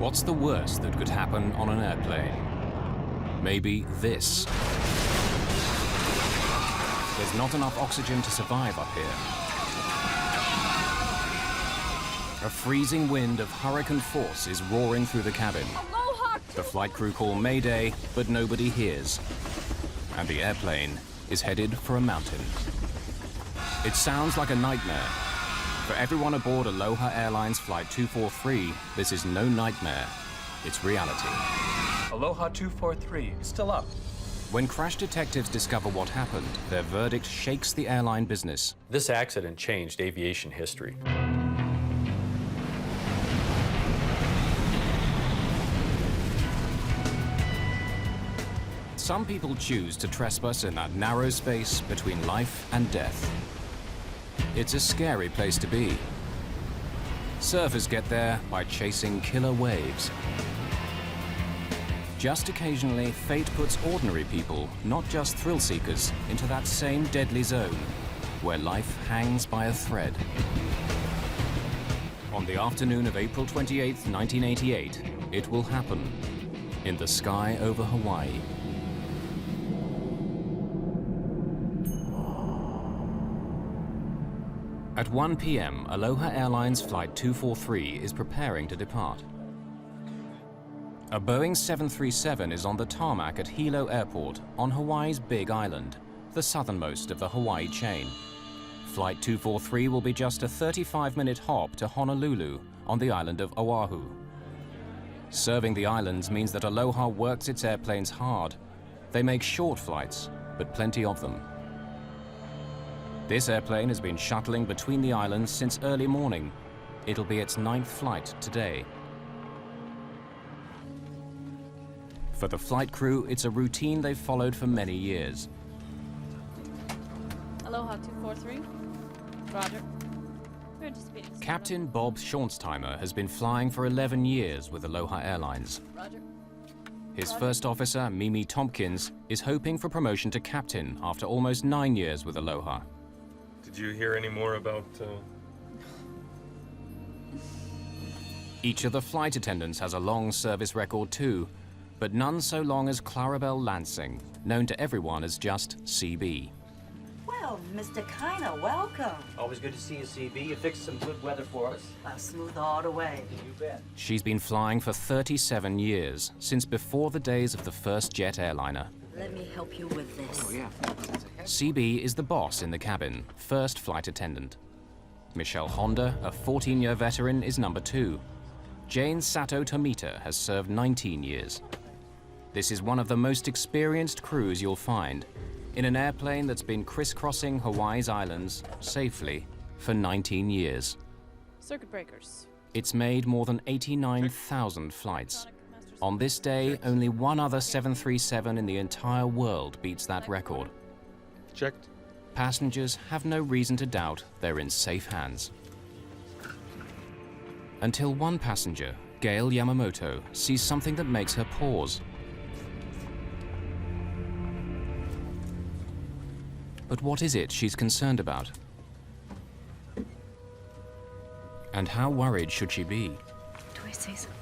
What's the worst that could happen on an airplane? Maybe this. There's not enough oxygen to survive up here. A freezing wind of hurricane force is roaring through the cabin. Aloha! The flight crew call Mayday, but nobody hears. And the airplane is headed for a mountain. It sounds like a nightmare. For everyone aboard Aloha Airlines Flight 243, this is no nightmare, it's reality. Aloha 243 is still up. When crash detectives discover what happened, their verdict shakes the airline business. This accident changed aviation history. Some people choose to trespass in that narrow space between life and death. It's a scary place to be. Surfers get there by chasing killer waves. Just occasionally, fate puts ordinary people, not just thrill seekers, into that same deadly zone, where life hangs by a thread. On the afternoon of April 28, 1988, it will happen in the sky over Hawaii. At 1 p.m., Aloha Airlines Flight 243 is preparing to depart. A Boeing 737 is on the tarmac at Hilo Airport on Hawaii's Big Island, the southernmost of the Hawaii chain. Flight 243 will be just a 35-minute hop to Honolulu on the island of Oahu. Serving the islands means that Aloha works its airplanes hard. They make short flights, but plenty of them. This airplane has been shuttling between the islands since early morning. It'll be its 9th flight today. For the flight crew, it's a routine they've followed for many years. Aloha 243. Roger. We're anticipating. Captain Bob Schornsteimer has been flying for 11 years with Aloha Airlines. Roger. His first officer, Mimi Tompkins, is hoping for promotion to captain after almost 9 years with Aloha. Did you hear any more about... Each of the flight attendants has a long service record too, but none so long as Clarabelle Lansing, known to everyone as just CB. Well, Mr. Kiner, welcome. Always good to see you, CB. You fixed some good weather for us. Smooth all the way. You bet. She's been flying for 37 years, since before the days of the first jet airliner. Let me help you with this. Oh, yeah. CB is the boss in the cabin, first flight attendant. Michelle Honda, a 14-year veteran, is number 2. Jane Sato Tomita has served 19 years. This is one of the most experienced crews you'll find, in an airplane that's been crisscrossing Hawaii's islands safely for 19 years. Circuit breakers. It's made more than 89,000 flights. On this day, only one other 737 in the entire world beats that record. Checked. Passengers have no reason to doubt they're in safe hands. Until one passenger, Gail Yamamoto, sees something that makes her pause. But what is it she's concerned about? And how worried should she be? Do I say something?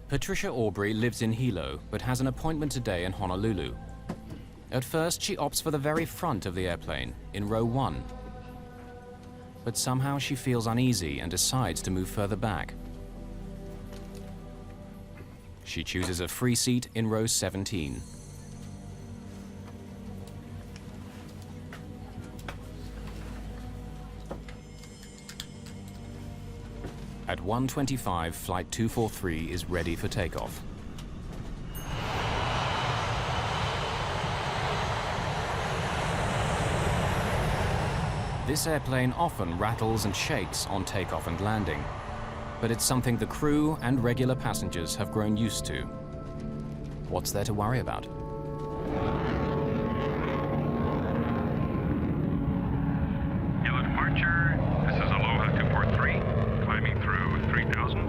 Patricia Aubrey lives in Hilo, but has an appointment today in Honolulu. At first, she opts for the very front of the airplane, in row 1. But somehow she feels uneasy and decides to move further back. She chooses a free seat in row 17. At 1:25, Flight 243 is ready for takeoff. This airplane often rattles and shakes on takeoff and landing, but it's something the crew and regular passengers have grown used to. What's there to worry about? Yellow departure. This is Aloha 243, climbing through 3000.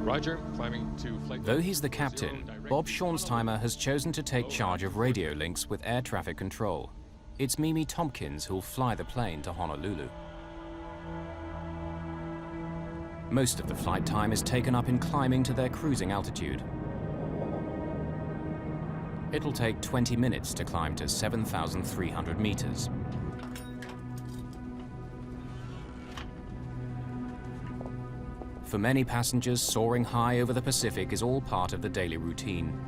Roger, climbing to flight... Though he's the captain, Bob Schornsteimer has chosen to take charge of radio links with air traffic control. It's Mimi Tompkins who'll fly the plane to Honolulu. Most of the flight time is taken up in climbing to their cruising altitude. It'll take 20 minutes to climb to 7,300 meters. For many passengers, soaring high over the Pacific is all part of the daily routine.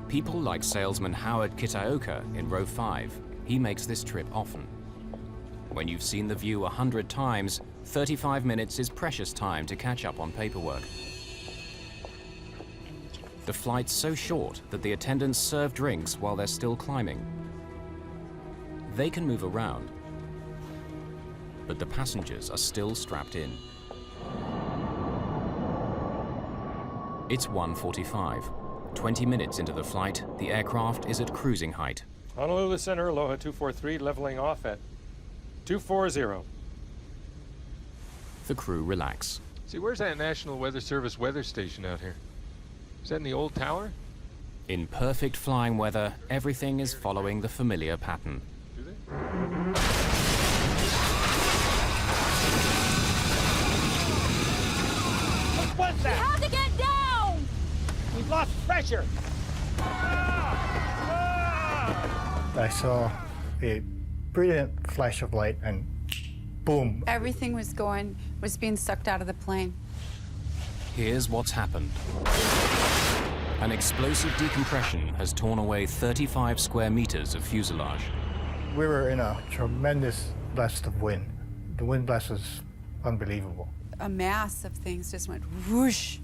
People like salesman Howard Kitaoka in row 5, he makes this trip often. When you've seen the view 100 times, 35 minutes is precious time to catch up on paperwork. The flight's so short that the attendants serve drinks while they're still climbing. They can move around, but the passengers are still strapped in. It's 1:45. 20 minutes into the flight, the aircraft is at cruising height. Honolulu Center, Aloha 243, leveling off at 240. The crew relax. See, where's that National Weather Service weather station out here? Is that in the old tower? In perfect flying weather, everything is following the familiar pattern. Do they? What's that? How to get down? We've lost pressure. I saw a brilliant flash of light and boom. Everything was being sucked out of the plane. Here's what's happened. An explosive decompression has torn away 35 square meters of fuselage. We were in a tremendous blast of wind. The wind blast was unbelievable. A mass of things just went whoosh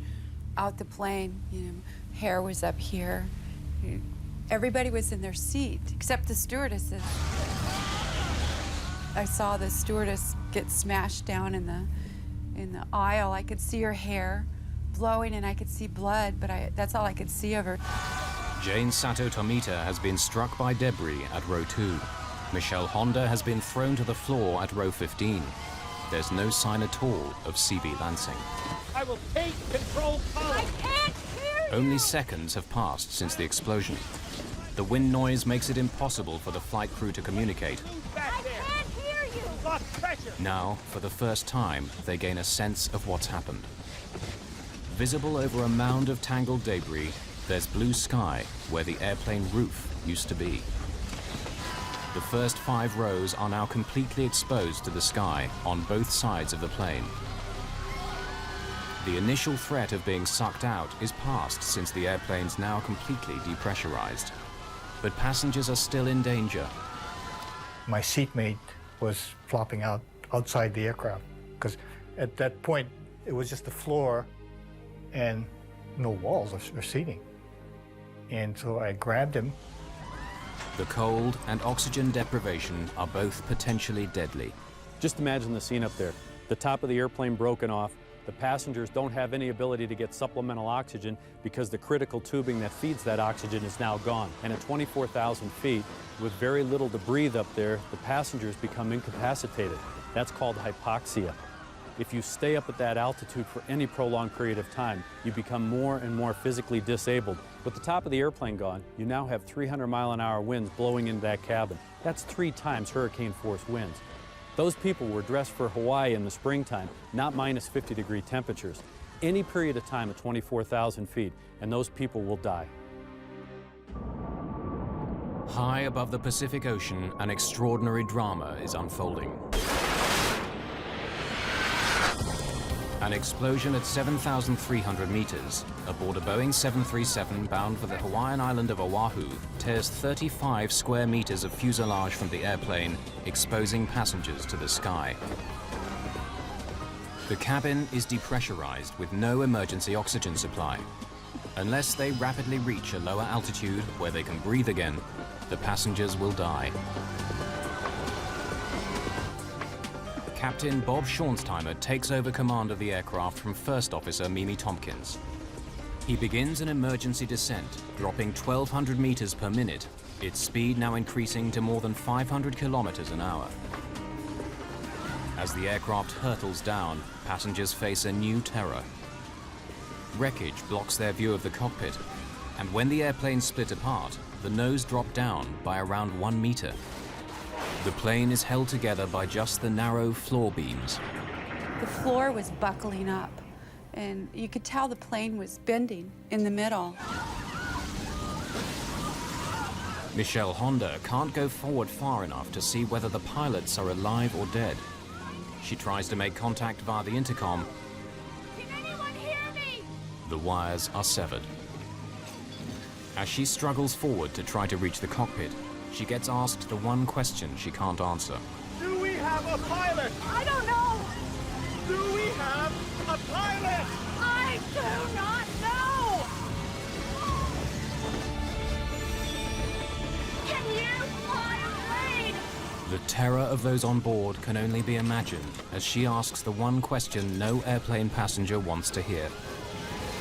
out the plane. You know, hair was up here. Everybody was in their seat except the stewardesses. I saw the stewardess get smashed down in the aisle. I could see her hair blowing and I could see blood, but that's all I could see of her. Jane Sato Tomita has been struck by debris at row 2. Michelle Honda has been thrown to the floor at row 15. There's no sign at all of CB Lansing. I will take control column. I can't hear you! Only seconds have passed since the explosion. The wind noise makes it impossible for the flight crew to communicate. Move back I there. can't hear you! We've lost pressure. Now, for the first time, they gain a sense of what's happened. Visible over a mound of tangled debris, there's blue sky where the airplane roof used to be. The first 5 rows are now completely exposed to the sky on both sides of the plane. The initial threat of being sucked out is past since the airplane's now completely depressurized. But passengers are still in danger. My seatmate was flopping out outside the aircraft because at that point it was just the floor and no walls or seating. And so I grabbed him. The cold and oxygen deprivation are both potentially deadly. Just imagine the scene up there. The top of the airplane broken off. The passengers don't have any ability to get supplemental oxygen because the critical tubing that feeds that oxygen is now gone. And at 24,000 feet, with very little to breathe up there, the passengers become incapacitated. That's called hypoxia. If you stay up at that altitude for any prolonged period of time, you become more and more physically disabled. With the top of the airplane gone, you now have 300-mile-an-hour winds blowing into that cabin. That's 3 times hurricane-force winds. Those people were dressed for Hawaii in the springtime, not minus 50-degree temperatures. Any period of time at 24,000 feet, and those people will die. High above the Pacific Ocean, an extraordinary drama is unfolding. An explosion at 7,300 meters aboard a Boeing 737 bound for the Hawaiian island of Oahu tears 35 square meters of fuselage from the airplane, exposing passengers to the sky. The cabin is depressurized with no emergency oxygen supply. Unless they rapidly reach a lower altitude where they can breathe again, the passengers will die. Captain Bob Schornsteimer takes over command of the aircraft from First Officer Mimi Tompkins. He begins an emergency descent, dropping 1,200 meters per minute, its speed now increasing to more than 500 kilometers an hour. As the aircraft hurtles down, passengers face a new terror. Wreckage blocks their view of the cockpit, and when the airplane split apart, the nose dropped down by around 1 meter. The plane is held together by just the narrow floor beams. The floor was buckling up, and you could tell the plane was bending in the middle. Michelle Honda can't go forward far enough to see whether the pilots are alive or dead. She tries to make contact via the intercom. Can anyone hear me? The wires are severed. As she struggles forward to try to reach the cockpit, she gets asked the one question she can't answer. Do we have a pilot? I don't know. Do we have a pilot? I do not know. Can you fly a plane? The terror of those on board can only be imagined as she asks the one question no airplane passenger wants to hear.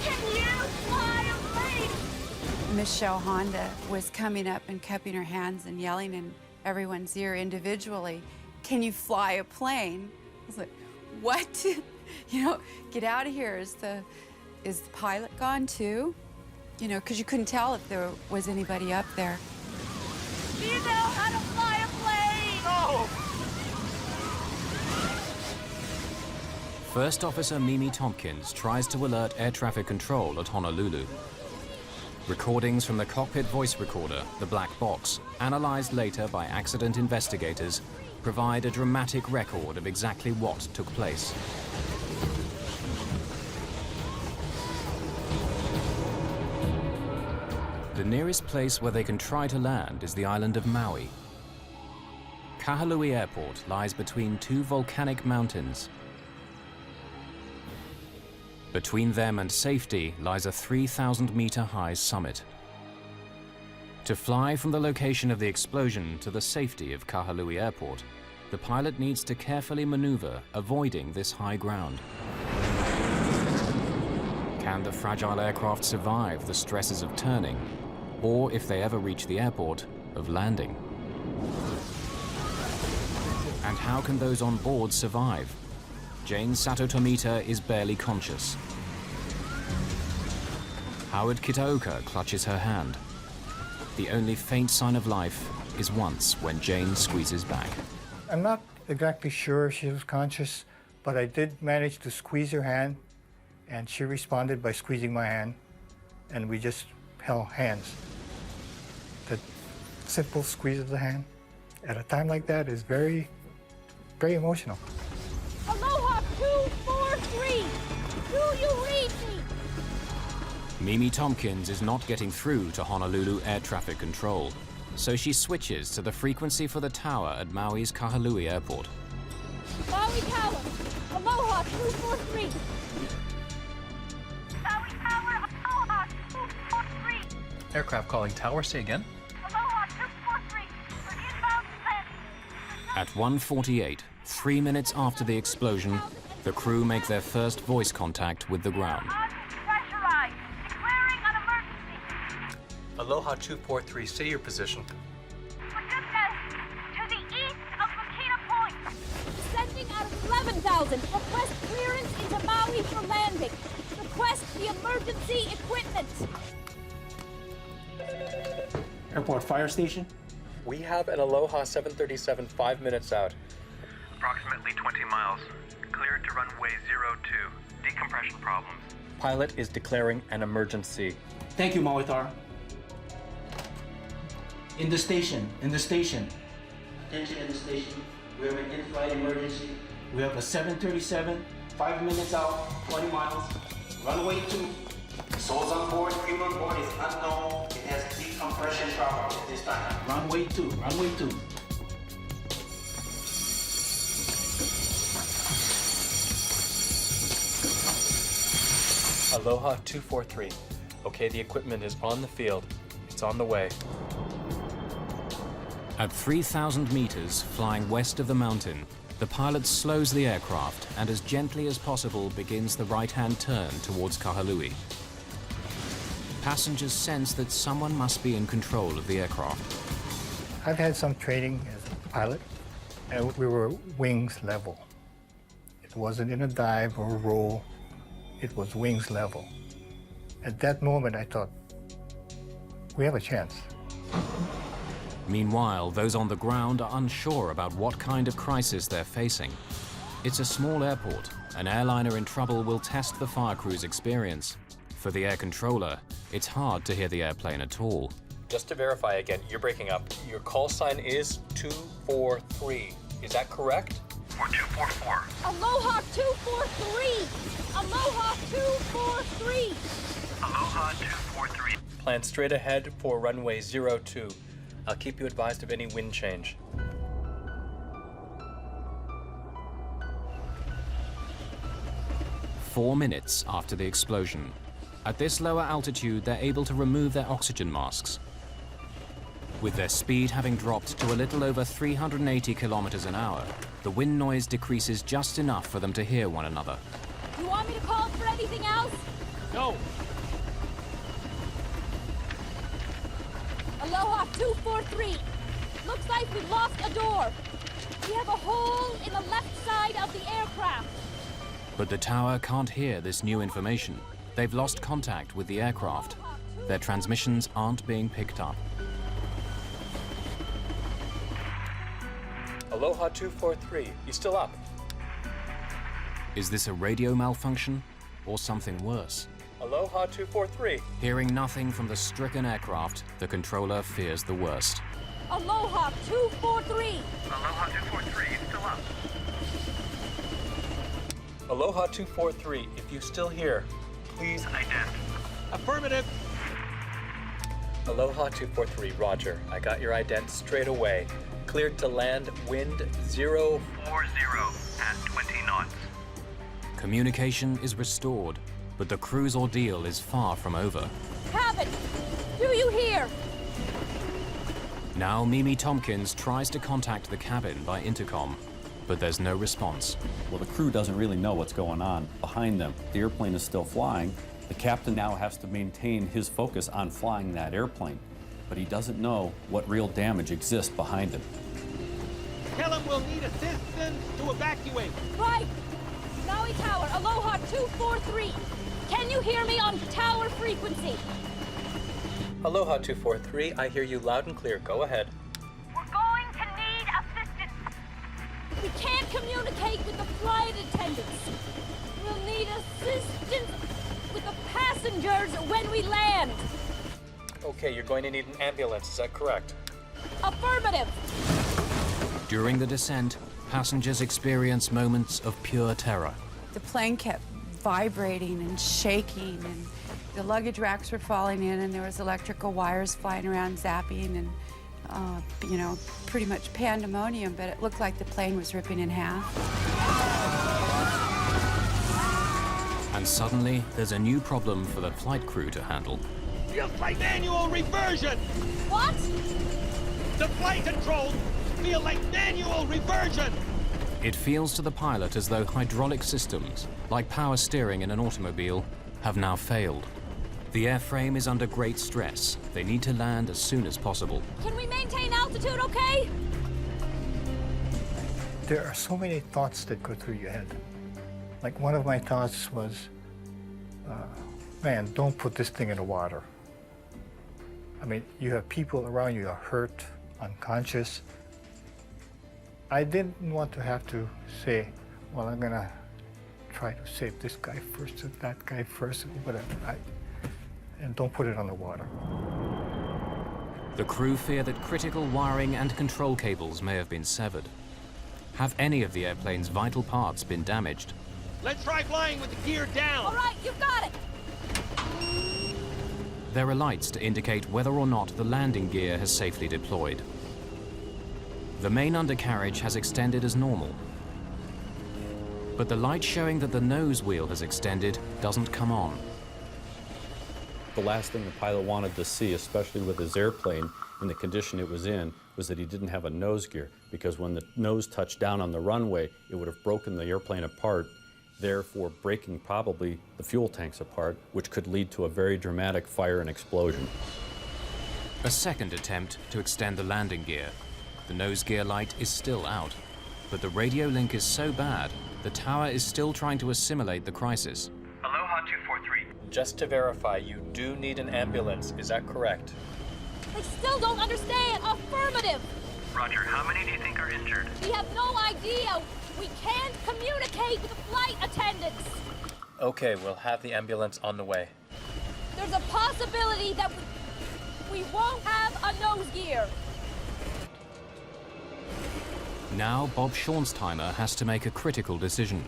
Can you fly a plane? Michelle Honda was coming up and cupping her hands and yelling in everyone's ear individually, "Can you fly a plane?" I was like, what? You know, get out of here. Is the pilot gone too? You know, because you couldn't tell if there was anybody up there. Do you know how to fly a plane? No! First Officer Mimi Tompkins tries to alert air traffic control at Honolulu. Recordings from the cockpit voice recorder, the black box, analyzed later by accident investigators, provide a dramatic record of exactly what took place. The nearest place where they can try to land is the island of Maui. Kahului Airport lies between two volcanic mountains. Between them and safety lies a 3,000-meter-high summit. To fly from the location of the explosion to the safety of Kahului Airport, the pilot needs to carefully maneuver, avoiding this high ground. Can the fragile aircraft survive the stresses of turning, or, if they ever reach the airport, of landing? And how can those on board survive? Jane Sato Tomita is barely conscious. Howard Kitaoka clutches her hand. The only faint sign of life is once when Jane squeezes back. I'm not exactly sure if she was conscious, but I did manage to squeeze her hand, and she responded by squeezing my hand, and we just held hands. The simple squeeze of the hand at a time like that is very, very emotional. Aloha 243. Do you read me? Mimi Tompkins is not getting through to Honolulu Air Traffic Control, so she switches to the frequency for the tower at Maui's Kahului Airport. Maui Tower. Aloha 243. Maui Tower. Aloha 243. Aircraft calling tower, say again. Aloha 243. For inbound landing. At 1:48, 3 minutes after the explosion, the crew make their first voice contact with the ground. Pressurized. Declaring an emergency. Aloha 243, say your position. Forgiveness. To the east of Makita Point. Descending out of 11,000. Request clearance into Maui for landing. Request the emergency equipment. Airport fire station? We have an Aloha 737 5 minutes out. Approximately 20 miles. Cleared to runway 02. Decompression problems. Pilot is declaring an emergency. Thank you, Mawitar. In the station. Attention in the station. We have an in-flight emergency. We have a 737, 5 minutes out, 20 miles. Runway 2. Souls on board, crew on board is unknown. It has decompression problems at this time. Runway 2. Aloha 243. Okay, the equipment is on the field. It's on the way. At 3,000 meters, flying west of the mountain, the pilot slows the aircraft and as gently as possible begins the right-hand turn towards Kahului. Passengers sense that someone must be in control of the aircraft. I've had some training as a pilot, and we were wings level. It wasn't in a dive or a roll, it was wings level. At that moment, I thought, we have a chance. Meanwhile, those on the ground are unsure about what kind of crisis they're facing. It's a small airport. An airliner in trouble will test the fire crew's experience. For the air controller, it's hard to hear the airplane at all. Just to verify again, you're breaking up. Your call sign is 243. Is that correct? Or 244. Aloha 243! Aloha 243! Aloha 243. Plan straight ahead for runway 02. I'll keep you advised of any wind change. Four minutes after the explosion. At this lower altitude, they're able to remove their oxygen masks. With their speed having dropped to a little over 380 kilometers an hour, the wind noise decreases just enough for them to hear one another. You want me to call for anything else? No. Aloha 243. Looks like we've lost a door. We have a hole in the left side of the aircraft. But the tower can't hear this new information. They've lost contact with the aircraft. Their transmissions aren't being picked up. Aloha 243, you still up? Is this a radio malfunction or something worse? Aloha 243. Hearing nothing from the stricken aircraft, the controller fears the worst. Aloha 243. Aloha 243, you still up? Aloha 243, if you still hear, please Ident. Affirmative. Aloha 243, roger. I got your ident straight away. Cleared to land, wind 040 at 20 knots. Communication is restored, but the crew's ordeal is far from over. Cabin, do you hear? Now Mimi Tompkins tries to contact the cabin by intercom, but there's no response. Well, the crew doesn't really know what's going on behind them. The airplane is still flying. The captain now has to maintain his focus on flying that airplane, but he doesn't know what real damage exists behind him. Tell him we'll need assistance to evacuate. Right. Maui Tower, Aloha 243. Can you hear me on tower frequency? Aloha 243, I hear you loud and clear. Go ahead. We're going to need assistance. We can't communicate with the flight attendants. We'll need assistance with the passengers when we land. Okay, you're going to need an ambulance, is that correct? Affirmative. During the descent, passengers experience moments of pure terror. The plane kept vibrating and shaking, and the luggage racks were falling in, and there was electrical wires flying around zapping, and you know, pretty much pandemonium, but it looked like the plane was ripping in half. And suddenly, there's a new problem for the flight crew to handle. Feels like manual reversion. What? The flight controls feel like manual reversion. It feels to the pilot as though hydraulic systems, like power steering in an automobile, have now failed. The airframe is under great stress. They need to land as soon as possible. Can we maintain altitude okay? There are so many thoughts that go through your head. Like one of my thoughts was, man, don't put this thing in the water. I mean, you have people around you are hurt, unconscious. I didn't want to have to say, well, I'm gonna try to save this guy first or that guy first, whatever. And don't put it on the water. The crew fear that critical wiring and control cables may have been severed. Have any of the airplane's vital parts been damaged? Let's try flying with the gear down. All right, you've got it. There are lights to indicate whether or not the landing gear has safely deployed. The main undercarriage has extended as normal. But the light showing that the nose wheel has extended doesn't come on. The last thing the pilot wanted to see, especially with his airplane in the condition it was in, was that he didn't have a nose gear, because when the nose touched down on the runway, it would have broken the airplane apart, therefore breaking probably the fuel tanks apart, which could lead to a very dramatic fire and explosion. A second attempt to extend the landing gear. The nose gear light is still out, but the radio link is so bad, the tower is still trying to assimilate the crisis. Aloha 243. Just to verify, you do need an ambulance, is that correct? They still don't understand. Affirmative. Roger, how many do you think are injured? We have no idea. We can't communicate with the flight attendants. Okay, we'll have the ambulance on the way. There's a possibility that we won't have a nose gear. Now Bob Schornsteimer has to make a critical decision.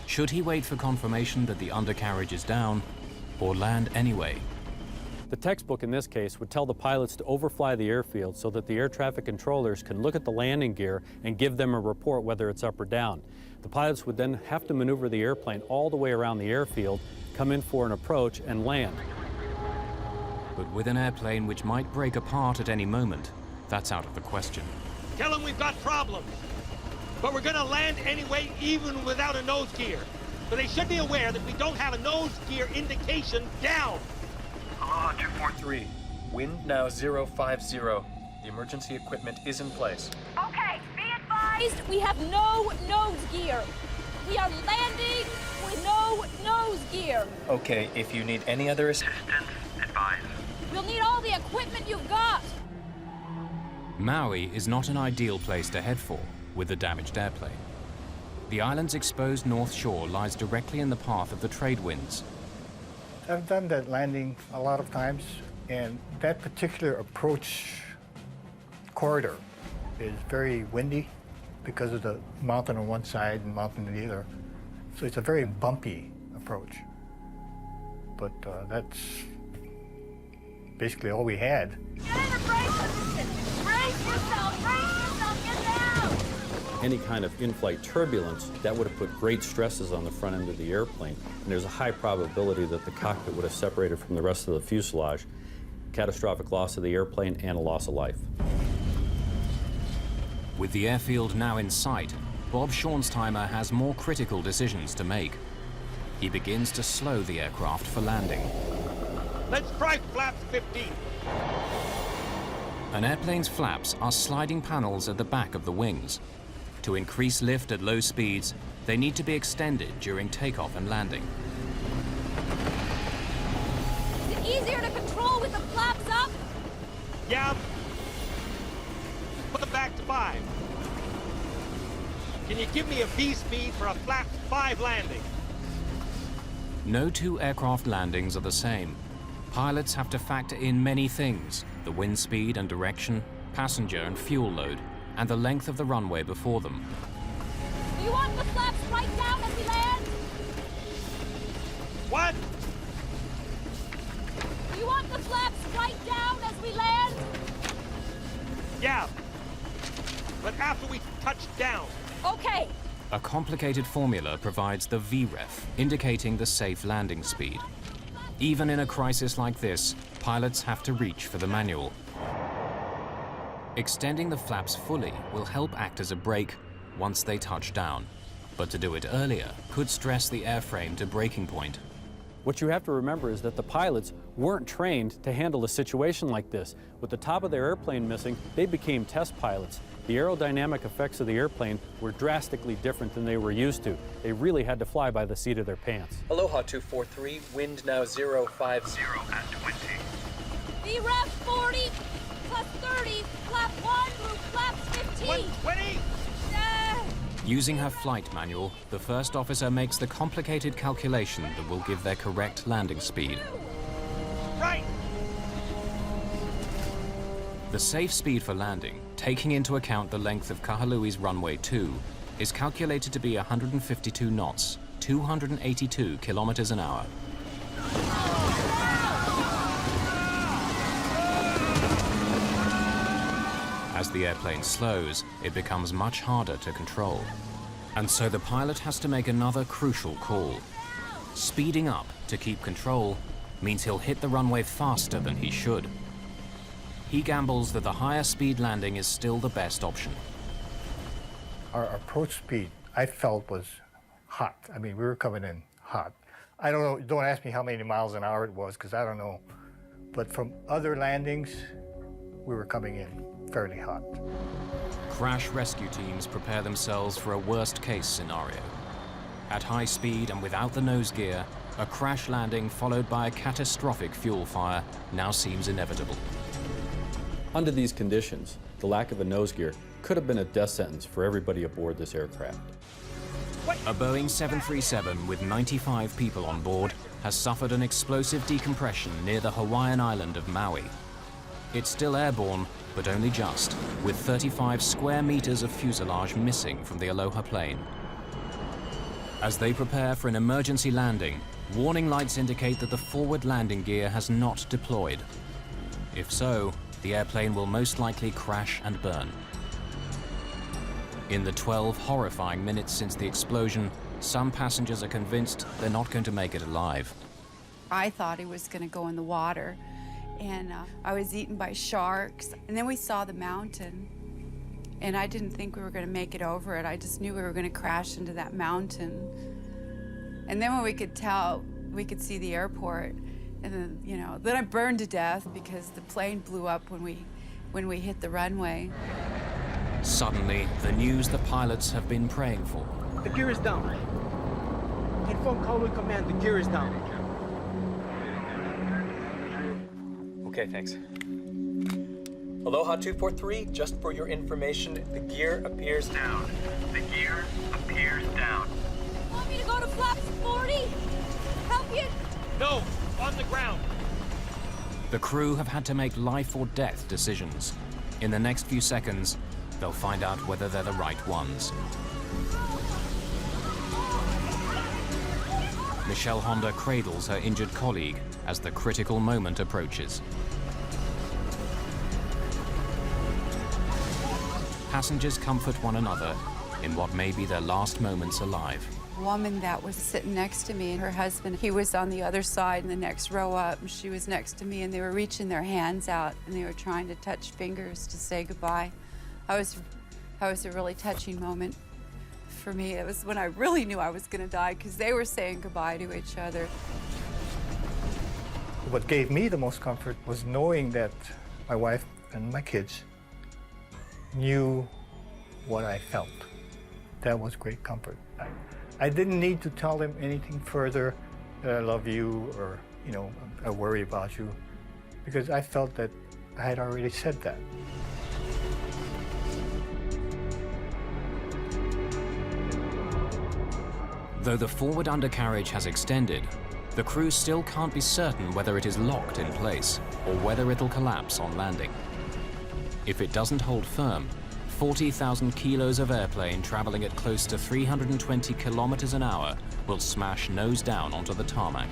Should he wait for confirmation that the undercarriage is down, or land anyway? The textbook in this case would tell the pilots to overfly the airfield so that the air traffic controllers can look at the landing gear and give them a report whether it's up or down. The pilots would then have to maneuver the airplane all the way around the airfield, come in for an approach, and land. But with an airplane which might break apart at any moment, that's out of the question. Tell them we've got problems. But we're gonna land anyway, even without a nose gear. But they should be aware that we don't have a nose gear indication down. Aloha 243. Wind now 050. The emergency equipment is in place. Okay, be advised, we have no nose gear. We are landing with no nose gear. Okay, if you need any other assistance, Advise. We'll need all the equipment you've got. Maui is not an ideal place to head for with the damaged airplane. The island's exposed north shore lies directly in the path of the trade winds. I've done that landing a lot of times, and that particular approach corridor is very windy because of the mountain on one side and mountain on the other. So it's a very bumpy approach. But that's basically all we had. Get in a brace position. Brace yourself, get down. Any kind of in-flight turbulence, that would have put great stresses on the front end of the airplane, and there's a high probability that the cockpit would have separated from the rest of the fuselage, catastrophic loss of the airplane, and a loss of life. With the airfield now in sight, Bob Schornsteimer has more critical decisions to make. He begins to slow the aircraft for landing. Let's try flaps 15. An airplane's flaps are sliding panels at the back of the wings. To increase lift at low speeds, they need to be extended during takeoff and landing. Is it easier to control with the flaps up? Yeah. Put them back to 5. Can you give me a V speed for a flap 5 landing? No two aircraft landings are the same. Pilots have to factor in many things: the wind speed and direction, passenger and fuel load, and the length of the runway before them. Do you want the flaps right down as we land? What? Do you want the flaps right down as we land? Yeah. But after we touch down. Okay. A complicated formula provides the VREF, indicating the safe landing speed. Even in a crisis like this, pilots have to reach for the manual. Extending the flaps fully will help act as a brake once they touch down, but to do it earlier could stress the airframe to breaking point. What you have to remember is that the pilots weren't trained to handle a situation like this. With the top of their airplane missing, they became test pilots. The aerodynamic effects of the airplane were drastically different than they were used to. They really had to fly by the seat of their pants. Aloha 243, wind now 050. At 20. VREF 40 plus 30, flap 1 through flaps 15. 120? Using her flight manual, the first officer makes the complicated calculation that will give their correct landing speed. Right. The safe speed for landing, taking into account the length of Kahalui's runway 2, is calculated to be 152 knots, 282 kilometers an hour. As the airplane slows, it becomes much harder to control. And so the pilot has to make another crucial call. Speeding up to keep control means he'll hit the runway faster than he should. He gambles that the higher speed landing is still the best option. Our approach speed, I felt, was hot. I mean, we were coming in hot. I don't know, don't ask me how many miles an hour it was, because I don't know. But from other landings, we were coming in fairly hot. Crash rescue teams prepare themselves for a worst-case scenario. At high speed and without the nose gear, a crash landing followed by a catastrophic fuel fire now seems inevitable. Under these conditions, the lack of a nose gear could have been a death sentence for everybody aboard this aircraft. A Boeing 737 with 95 people on board has suffered an explosive decompression near the Hawaiian island of Maui. It's still airborne, but only just, with 35 square meters of fuselage missing from the Aloha plane. As they prepare for an emergency landing, warning lights indicate that the forward landing gear has not deployed. If so, the airplane will most likely crash and burn. In the 12 horrifying minutes since the explosion, some passengers are convinced they're not going to make it alive. I thought he was going to go in the water, and I was eaten by sharks. And then we saw the mountain, and I didn't think we were going to make it over it. I just knew we were going to crash into that mountain. And then when we could tell, we could see the airport, and then, you know, then I burned to death because the plane blew up when we hit the runway. Suddenly, the news the pilots have been praying for. The gear is down. Inform Colwyn Command, the gear is down. Okay, thanks. Aloha 243, just for your information, the gear appears Down. The gear appears down. Want me to go to flaps 40? Help you? No, on the ground. The crew have had to make life or death decisions. In the next few seconds, they'll find out whether they're the right ones. Michelle Honda cradles her injured colleague as the critical moment approaches. Passengers comfort one another in what may be their last moments alive. A woman that was sitting next to me, and her husband, he was on the other side in the next row up, and she was next to me, and they were reaching their hands out, and they were trying to touch fingers to say goodbye. That was a really touching moment for me. It was when I really knew I was going to die, because they were saying goodbye to each other. What gave me the most comfort was knowing that my wife and my kids knew what I felt. That was great comfort. I didn't need to tell them anything further, that I love you, or, you know, I worry about you, because I felt that I had already said that. Though the forward undercarriage has extended, the crew still can't be certain whether it is locked in place or whether it'll collapse on landing. If it doesn't hold firm, 40,000 kilos of airplane traveling at close to 320 kilometers an hour will smash nose down onto the tarmac.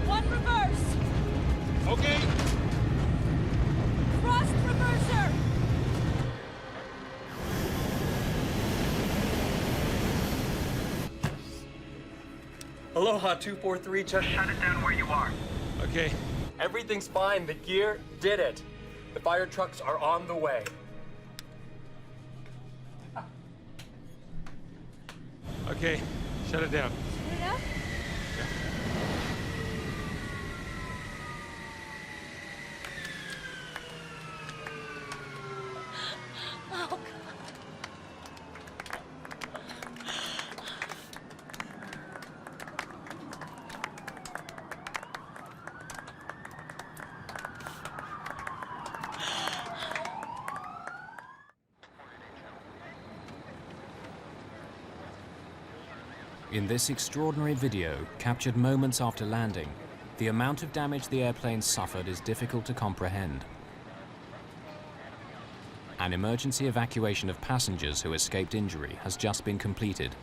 One reverse. Okay. Thrust reverser. Aloha 243, just Shut it down where you are. Okay. everything's fine. The gear did it. The fire trucks are on the way. Okay, shut it down. Yeah? Oh, God. In this extraordinary video, captured moments after landing, the amount of damage the airplane suffered is difficult to comprehend. An emergency evacuation of passengers who escaped injury has just been completed.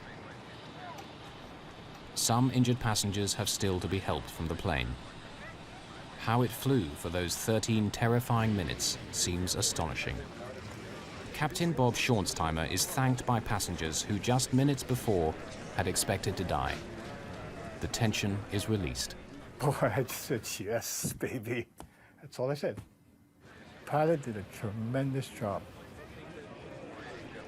Some injured passengers have still to be helped from the plane. How it flew for those 13 terrifying minutes seems astonishing. Captain Bob Schornsteimer is thanked by passengers who just minutes before had expected to die. The tension is released. Boy, I just said, yes, baby. That's all I said. Pilot did a tremendous job.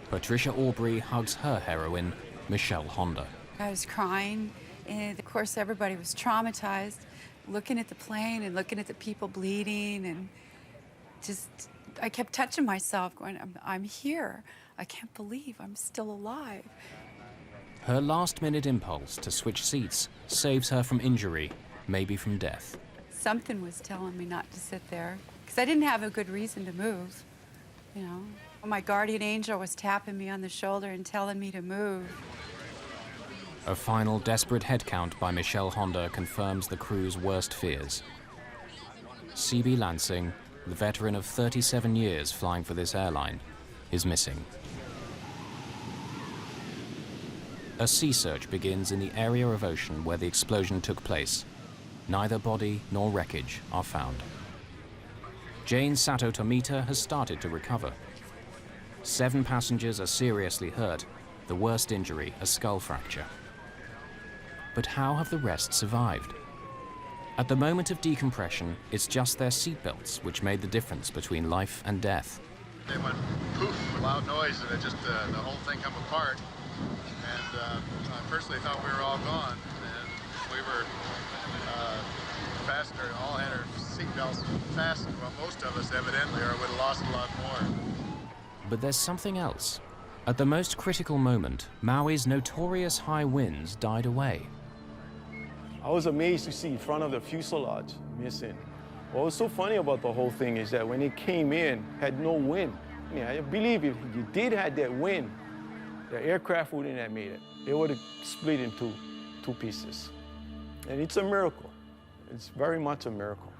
Patricia Aubrey hugs her heroine, Michelle Honda. I was crying, and of course everybody was traumatized. looking at the plane and looking at the people bleeding, and just, I kept touching myself going, I'm here. I can't believe I'm still alive. Her last-minute impulse to switch seats saves her from injury, maybe from death. Something was telling me not to sit there, because I didn't have a good reason to move, you know. My guardian angel was tapping me on the shoulder and telling me to move. A final desperate head count by Michelle Honda confirms the crew's worst fears. C.B. Lansing, the veteran of 37 years flying for this airline, is missing. A sea search begins in the area of ocean where the explosion took place. Neither body nor wreckage are found. Jane Sato Tomita has started to recover. 7 passengers are seriously hurt, the worst injury a skull fracture. But how have the rest survived? At the moment of decompression, it's just their seatbelts which made the difference between life and death. They went poof, a loud noise, and it just, the whole thing come apart. And I personally thought we were all gone, and we were fastened, all had our seatbelts fastened. Well, most of us evidently, or would have lost a lot more. But there's something else. At the most critical moment, Maui's notorious high winds died away. I was amazed to see front of the fuselage missing. What was so funny about the whole thing is that when it came in, had no wind. Yeah, I believe if you did have that wind, the aircraft wouldn't have made it. It would have split into 2 pieces. And it's a miracle. It's very much a miracle.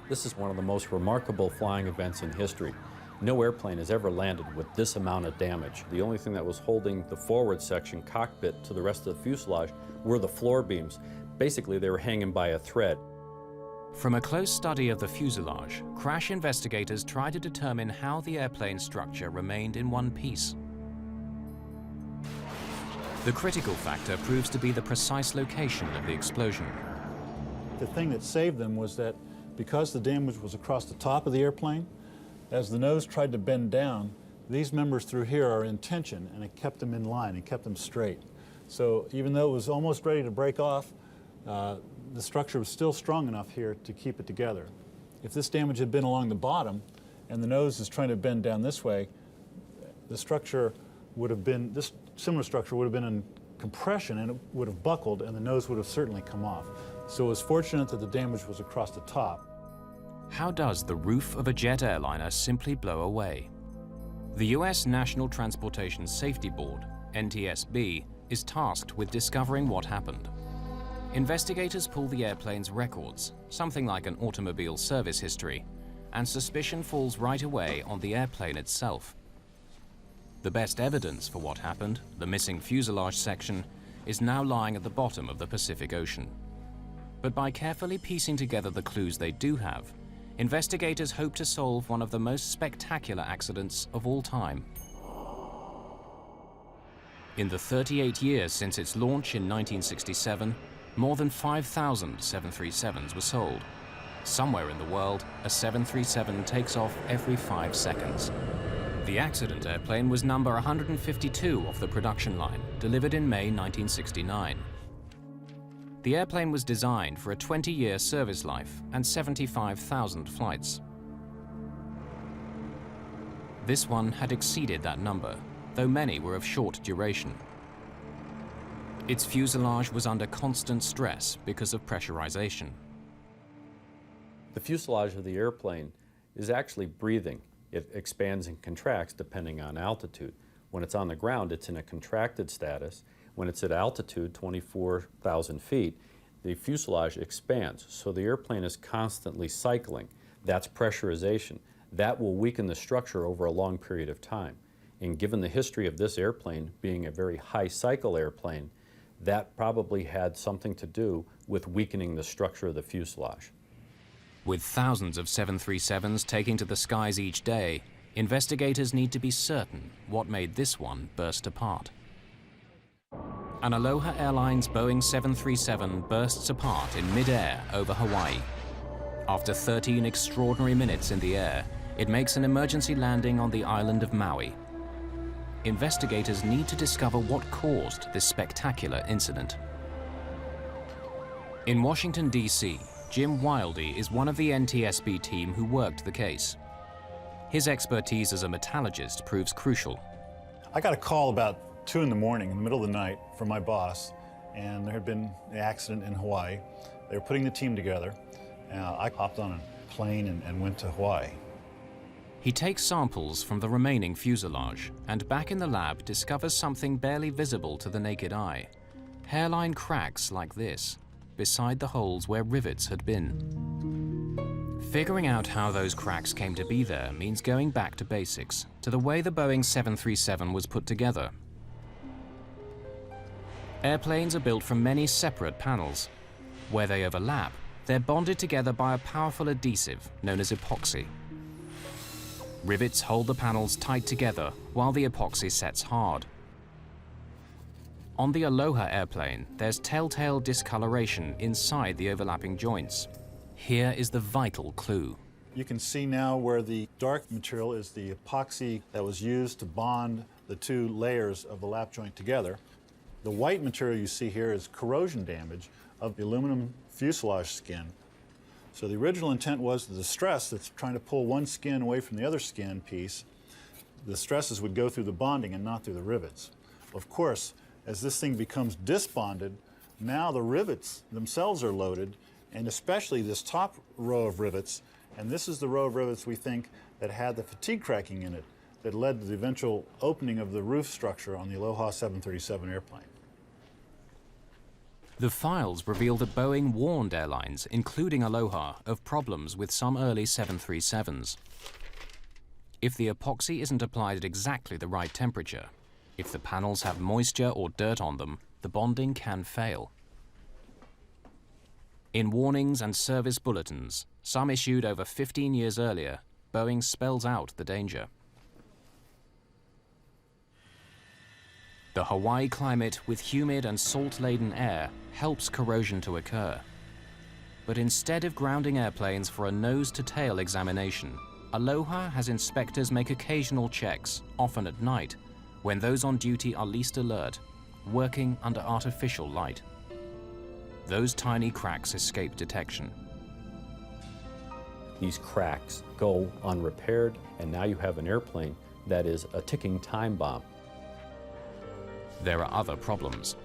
This is one of the most remarkable flying events in history. No airplane has ever landed with this amount of damage. The only thing that was holding the forward section cockpit to the rest of the fuselage were the floor beams. Basically, they were hanging by a thread. From a close study of the fuselage, crash investigators tried to determine how the airplane's structure remained in one piece. The critical factor proves to be the precise location of the explosion. The thing that saved them was that because the damage was across the top of the airplane, as the nose tried to bend down, these members through here are in tension, and it kept them in line, it kept them straight. So even though it was almost ready to break off, the structure was still strong enough here to keep it together. If this damage had been along the bottom, and the nose is trying to bend down this way, the structure would have been, this similar structure would have been in compression, and it would have buckled, and the nose would have certainly come off. So it was fortunate that the damage was across the top. How does the roof of a jet airliner simply blow away? The U.S. National Transportation Safety Board, NTSB, is tasked with discovering what happened. Investigators pull the airplane's records, something like an automobile service history, and suspicion falls right away on the airplane itself. The best evidence for what happened, the missing fuselage section, is now lying at the bottom of the Pacific Ocean. But by carefully piecing together the clues they do have, investigators hope to solve one of the most spectacular accidents of all time. In the 38 years since its launch in 1967, more than 5,000 737s were sold. Somewhere in the world, a 737 takes off every 5 seconds. The accident airplane was number 152 off the production line, delivered in May 1969. The airplane was designed for a 20-year service life and 75,000 flights. This one had exceeded that number, though many were of short duration. Its fuselage was under constant stress because of pressurization. The fuselage of the airplane is actually breathing. It expands and contracts depending on altitude. When it's on the ground, it's in a contracted status. When it's at altitude, 24,000 feet, the fuselage expands. So the airplane is constantly cycling. That's pressurization. That will weaken the structure over a long period of time. And given the history of this airplane being a very high cycle airplane, that probably had something to do with weakening the structure of the fuselage. With thousands of 737s taking to the skies each day, investigators need to be certain what made this one burst apart. An Aloha Airlines Boeing 737 bursts apart in mid-air over Hawaii. After 13 extraordinary minutes in the air, it makes an emergency landing on the island of Maui. Investigators need to discover what caused this spectacular incident. In Washington, D.C., Jim Wildey is one of the NTSB team who worked the case. His expertise as a metallurgist proves crucial. I got a call about 2 in the morning, in the middle of the night, from my boss, and there had been an accident in Hawaii. They were putting the team together. I hopped on a plane and went to Hawaii. He takes samples from the remaining fuselage and back in the lab discovers something barely visible to the naked eye. Hairline cracks like this, beside the holes where rivets had been. Figuring out how those cracks came to be there means going back to basics, to the way the Boeing 737 was put together. Airplanes are built from many separate panels. Where they overlap, they're bonded together by a powerful adhesive known as epoxy. Rivets hold the panels tight together while the epoxy sets hard. On the Aloha airplane, there's telltale discoloration inside the overlapping joints. Here is the vital clue. You can see now where the dark material is the epoxy that was used to bond the 2 layers of the lap joint together. The white material you see here is corrosion damage of the aluminum fuselage skin. So the original intent was that the stress that's trying to pull one skin away from the other skin piece, the stresses would go through the bonding and not through the rivets. Of course, as this thing becomes disbonded, now the rivets themselves are loaded, and especially this top row of rivets, and this is the row of rivets we think that had the fatigue cracking in it that led to the eventual opening of the roof structure on the Aloha 737 airplane. The files reveal that Boeing warned airlines, including Aloha, of problems with some early 737s. If the epoxy isn't applied at exactly the right temperature, if the panels have moisture or dirt on them, the bonding can fail. In warnings and service bulletins, some issued over 15 years earlier, Boeing spells out the danger. The Hawaii climate with humid and salt-laden air helps corrosion to occur. But instead of grounding airplanes for a nose-to-tail examination, Aloha has inspectors make occasional checks, often at night, when those on duty are least alert, working under artificial light. Those tiny cracks escape detection. These cracks go unrepaired, and now you have an airplane that is a ticking time bomb. There are other problems.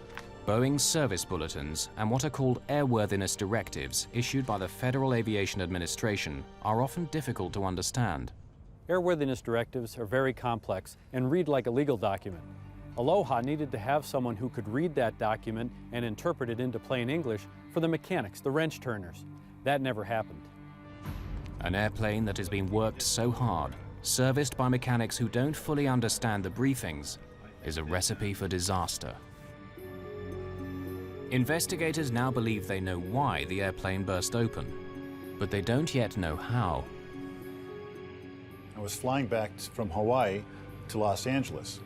Boeing's service bulletins and what are called airworthiness directives issued by the Federal Aviation Administration are often difficult to understand. Airworthiness directives are very complex and read like a legal document. Aloha needed to have someone who could read that document and interpret it into plain English for the mechanics, the wrench turners. That never happened. An airplane that has been worked so hard, serviced by mechanics who don't fully understand the briefings, is a recipe for disaster. Investigators now believe they know why the airplane burst open, but they don't yet know how. I was flying back from Hawaii to Los Angeles,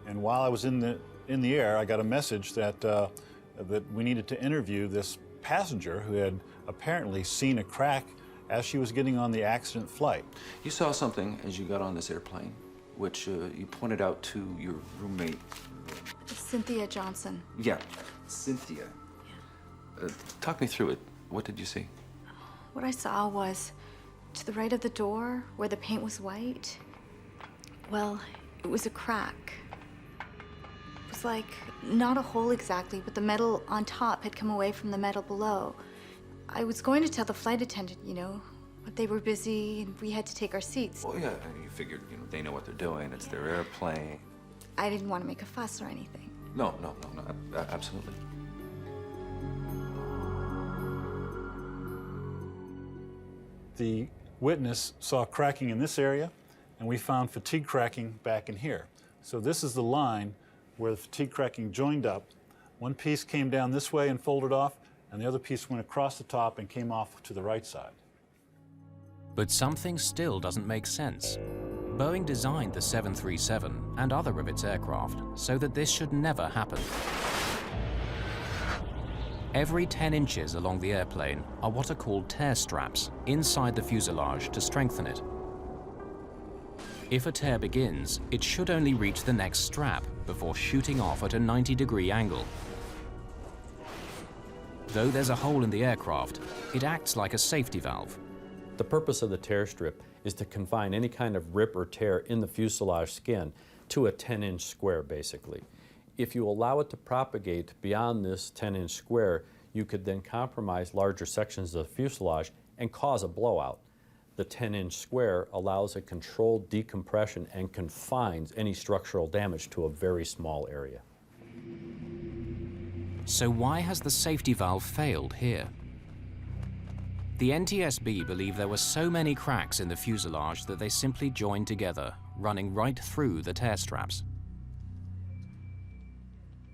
and while I was in the air, I got a message that that we needed to interview this passenger who had apparently seen a crack as she was getting on the accident flight. You saw something as you got on this airplane, which you pointed out to your roommate. Cynthia Johnson. Yeah, Cynthia. Yeah. Talk me through it. What did you see? What I saw was to the right of the door, where the paint was white, well, it was a crack. It was like, not a hole exactly, but the metal on top had come away from the metal below. I was going to tell the flight attendant, you know, but they were busy and we had to take our seats. Well, yeah, you figured, you know, they know what they're doing. It's their airplane. I didn't want to make a fuss or anything. No, absolutely. The witness saw cracking in this area, and we found fatigue cracking back in here. So this is the line where the fatigue cracking joined up. One piece came down this way and folded off, and the other piece went across the top and came off to the right side. But something still doesn't make sense. Boeing designed the 737 and other of its aircraft so that this should never happen. Every 10 inches along the airplane are what are called tear straps inside the fuselage to strengthen it. If a tear begins, it should only reach the next strap before shooting off at a 90-degree angle. Though there's a hole in the aircraft, it acts like a safety valve. The purpose of the tear strip is to confine any kind of rip or tear in the fuselage skin to a 10-inch square, basically. If you allow it to propagate beyond this 10-inch square, you could then compromise larger sections of the fuselage and cause a blowout. The 10-inch square allows a controlled decompression and confines any structural damage to a very small area. So why has the safety valve failed here? The NTSB believe there were so many cracks in the fuselage that they simply joined together, running right through the tear straps.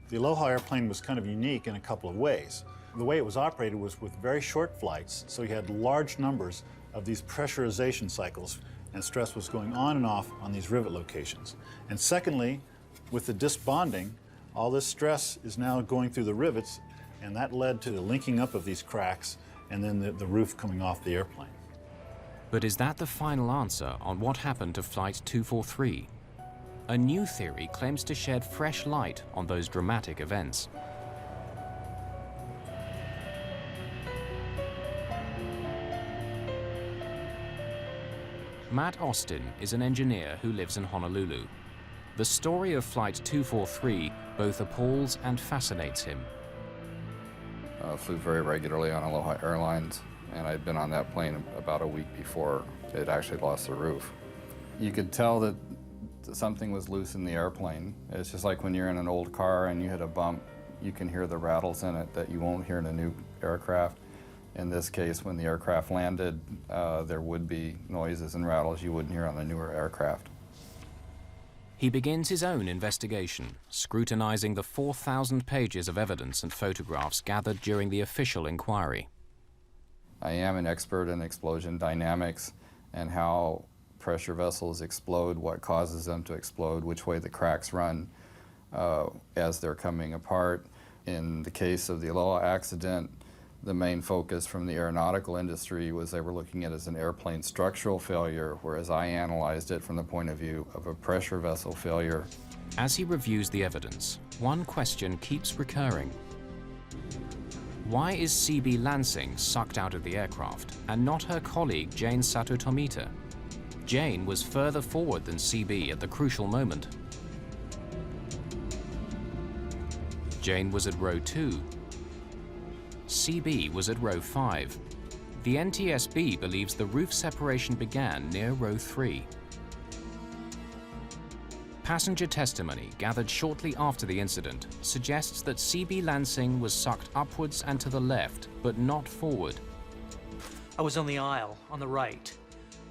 The Aloha airplane was kind of unique in a couple of ways. The way it was operated was with very short flights, so you had large numbers of these pressurization cycles, and stress was going on and off on these rivet locations. And secondly, with the disc bonding, all this stress is now going through the rivets, and that led to the linking up of these cracks and then the roof coming off the airplane. But is that the final answer on what happened to Flight 243? A new theory claims to shed fresh light on those dramatic events. Matt Austin is an engineer who lives in Honolulu. The story of Flight 243 both appalls and fascinates him. I flew very regularly on Aloha Airlines, and I'd been on that plane about a week before it actually lost the roof. You could tell that something was loose in the airplane. It's just like when you're in an old car and you hit a bump, you can hear the rattles in it that you won't hear in a new aircraft. In this case, when the aircraft landed, there would be noises and rattles you wouldn't hear on the newer aircraft. He begins his own investigation, scrutinizing the 4,000 pages of evidence and photographs gathered during the official inquiry. I am an expert in explosion dynamics and how pressure vessels explode, what causes them to explode, which way the cracks run as they're coming apart. In the case of the Aloha accident, the main focus from the aeronautical industry was they were looking at it as an airplane structural failure, whereas I analyzed it from the point of view of a pressure vessel failure. As he reviews the evidence, one question keeps recurring. Why is CB Lansing sucked out of the aircraft and not her colleague Jane Sato Tomita? Jane was further forward than CB at the crucial moment. Jane was at row 2. CB was at row 5. The NTSB believes the roof separation began near row 3. Passenger testimony gathered shortly after the incident suggests that CB Lansing was sucked upwards and to the left, but not forward. I was on the aisle, on the right.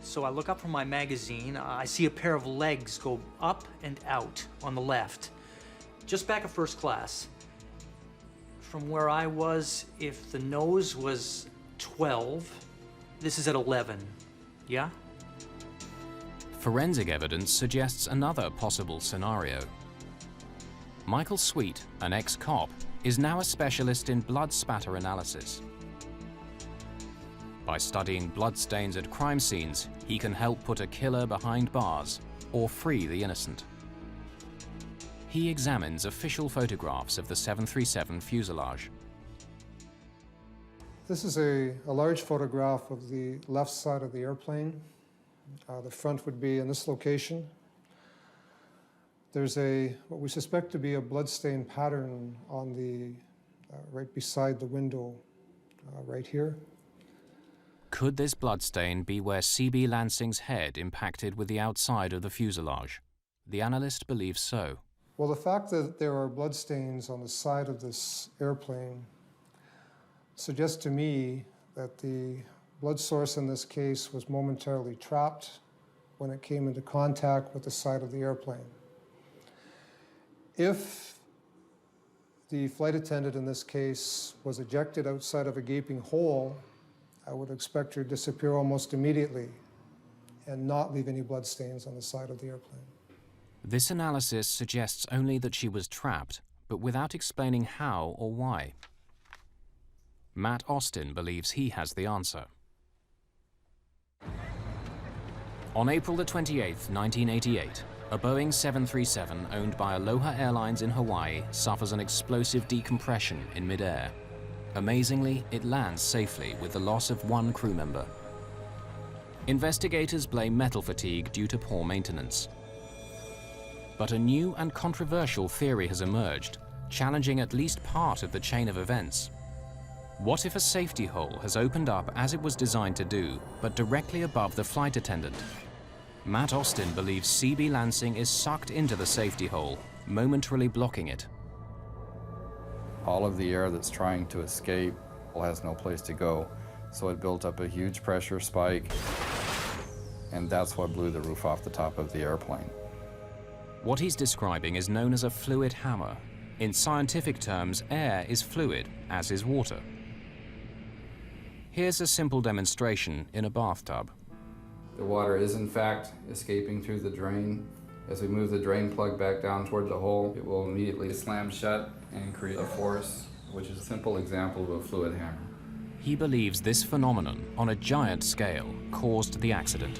So I look up from my magazine, I see a pair of legs go up and out on the left, just back of first class. From where I was, if the nose was 12, this is at 11, yeah? Forensic evidence suggests another possible scenario. Michael Sweet, an ex-cop, is now a specialist in blood spatter analysis. By studying bloodstains at crime scenes, he can help put a killer behind bars or free the innocent. He examines official photographs of the 737 fuselage. This is a large photograph of the left side of the airplane. The front would be in this location. There's what we suspect to be a bloodstain pattern on the right beside the window, right here. Could this bloodstain be where CB Lansing's head impacted with the outside of the fuselage? The analyst believes so. Well, the fact that there are bloodstains on the side of this airplane suggests to me that the blood source in this case was momentarily trapped when it came into contact with the side of the airplane. If the flight attendant in this case was ejected outside of a gaping hole, I would expect her to disappear almost immediately and not leave any bloodstains on the side of the airplane. This analysis suggests only that she was trapped, but without explaining how or why. Matt Austin believes he has the answer. On April the 28th, 1988, a Boeing 737 owned by Aloha Airlines in Hawaii suffers an explosive decompression in midair. Amazingly, it lands safely with the loss of one crew member. Investigators blame metal fatigue due to poor maintenance. But a new and controversial theory has emerged, challenging at least part of the chain of events. What if a safety hole has opened up as it was designed to do, but directly above the flight attendant? Matt Austin believes CB Lansing is sucked into the safety hole, momentarily blocking it. All of the air that's trying to escape has no place to go, so it built up a huge pressure spike, and that's what blew the roof off the top of the airplane. What he's describing is known as a fluid hammer. In scientific terms, air is fluid, as is water. Here's a simple demonstration in a bathtub. The water is in fact escaping through the drain. As we move the drain plug back down toward the hole, it will immediately slam shut and create a force, which is a simple example of a fluid hammer. He believes this phenomenon, on a giant scale, caused the accident.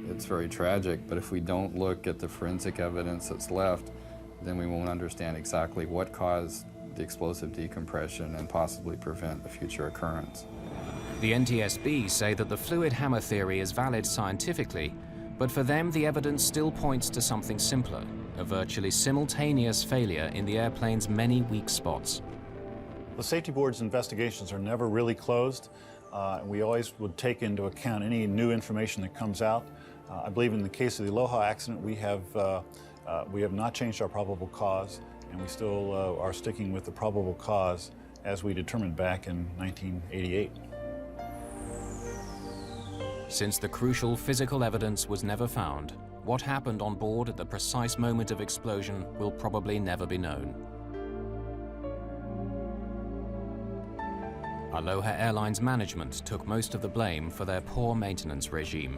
It's very tragic, but if we don't look at the forensic evidence that's left, then we won't understand exactly what caused the explosive decompression and possibly prevent a future occurrence. The NTSB say that the fluid hammer theory is valid scientifically, but for them the evidence still points to something simpler, a virtually simultaneous failure in the airplane's many weak spots. The safety board's investigations are never really closed. We always would take into account any new information that comes out. I believe in the case of the Aloha accident, we have not changed our probable cause, and we still are sticking with the probable cause as we determined back in 1988. Since the crucial physical evidence was never found, what happened on board at the precise moment of explosion will probably never be known. Aloha Airlines management took most of the blame for their poor maintenance regime.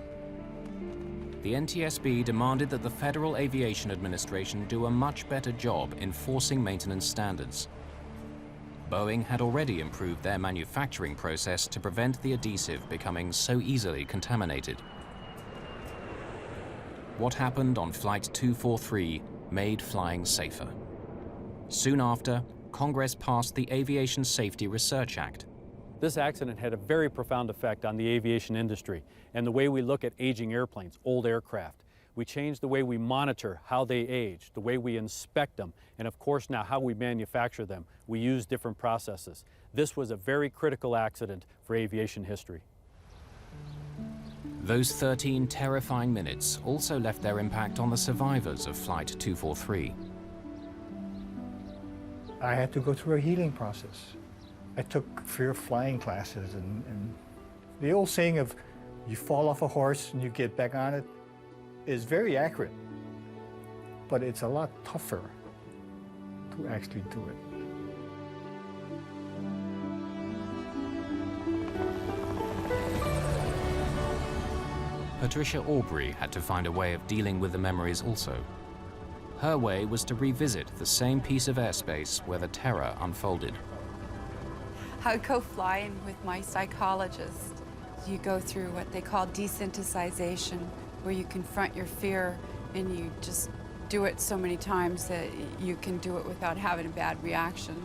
The NTSB demanded that the Federal Aviation Administration do a much better job enforcing maintenance standards. Boeing had already improved their manufacturing process to prevent the adhesive becoming so easily contaminated. What happened on Flight 243 made flying safer. Soon after, Congress passed the Aviation Safety Research Act. This accident had a very profound effect on the aviation industry and the way we look at aging airplanes, old aircraft. We changed the way we monitor how they age, the way we inspect them, and of course now how we manufacture them. We use different processes. This was a very critical accident for aviation history. Those 13 terrifying minutes also left their impact on the survivors of Flight 243. I had to go through a healing process. I took fear of flying classes, and the old saying of you fall off a horse and you get back on it is very accurate, but it's a lot tougher to actually do it. Patricia Aubrey had to find a way of dealing with the memories also. Her way was to revisit the same piece of airspace where the terror unfolded. I'd go flying with my psychologist. You go through what they call desensitization, where you confront your fear and you just do it so many times that you can do it without having a bad reaction.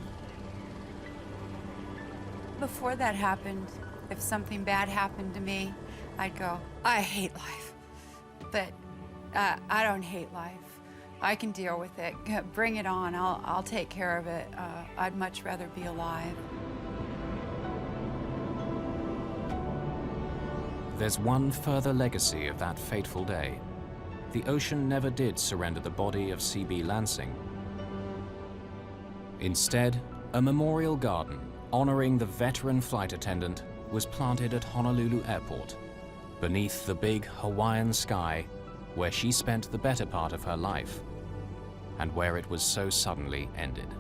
Before that happened, if something bad happened to me, I'd go, I hate life. But I don't hate life. I can deal with it. Bring it on. I'll take care of it. I'd much rather be alive. There's one further legacy of that fateful day. The ocean never did surrender the body of CB Lansing. Instead, a memorial garden honoring the veteran flight attendant was planted at Honolulu Airport, beneath the big Hawaiian sky where she spent the better part of her life, and where it was so suddenly ended.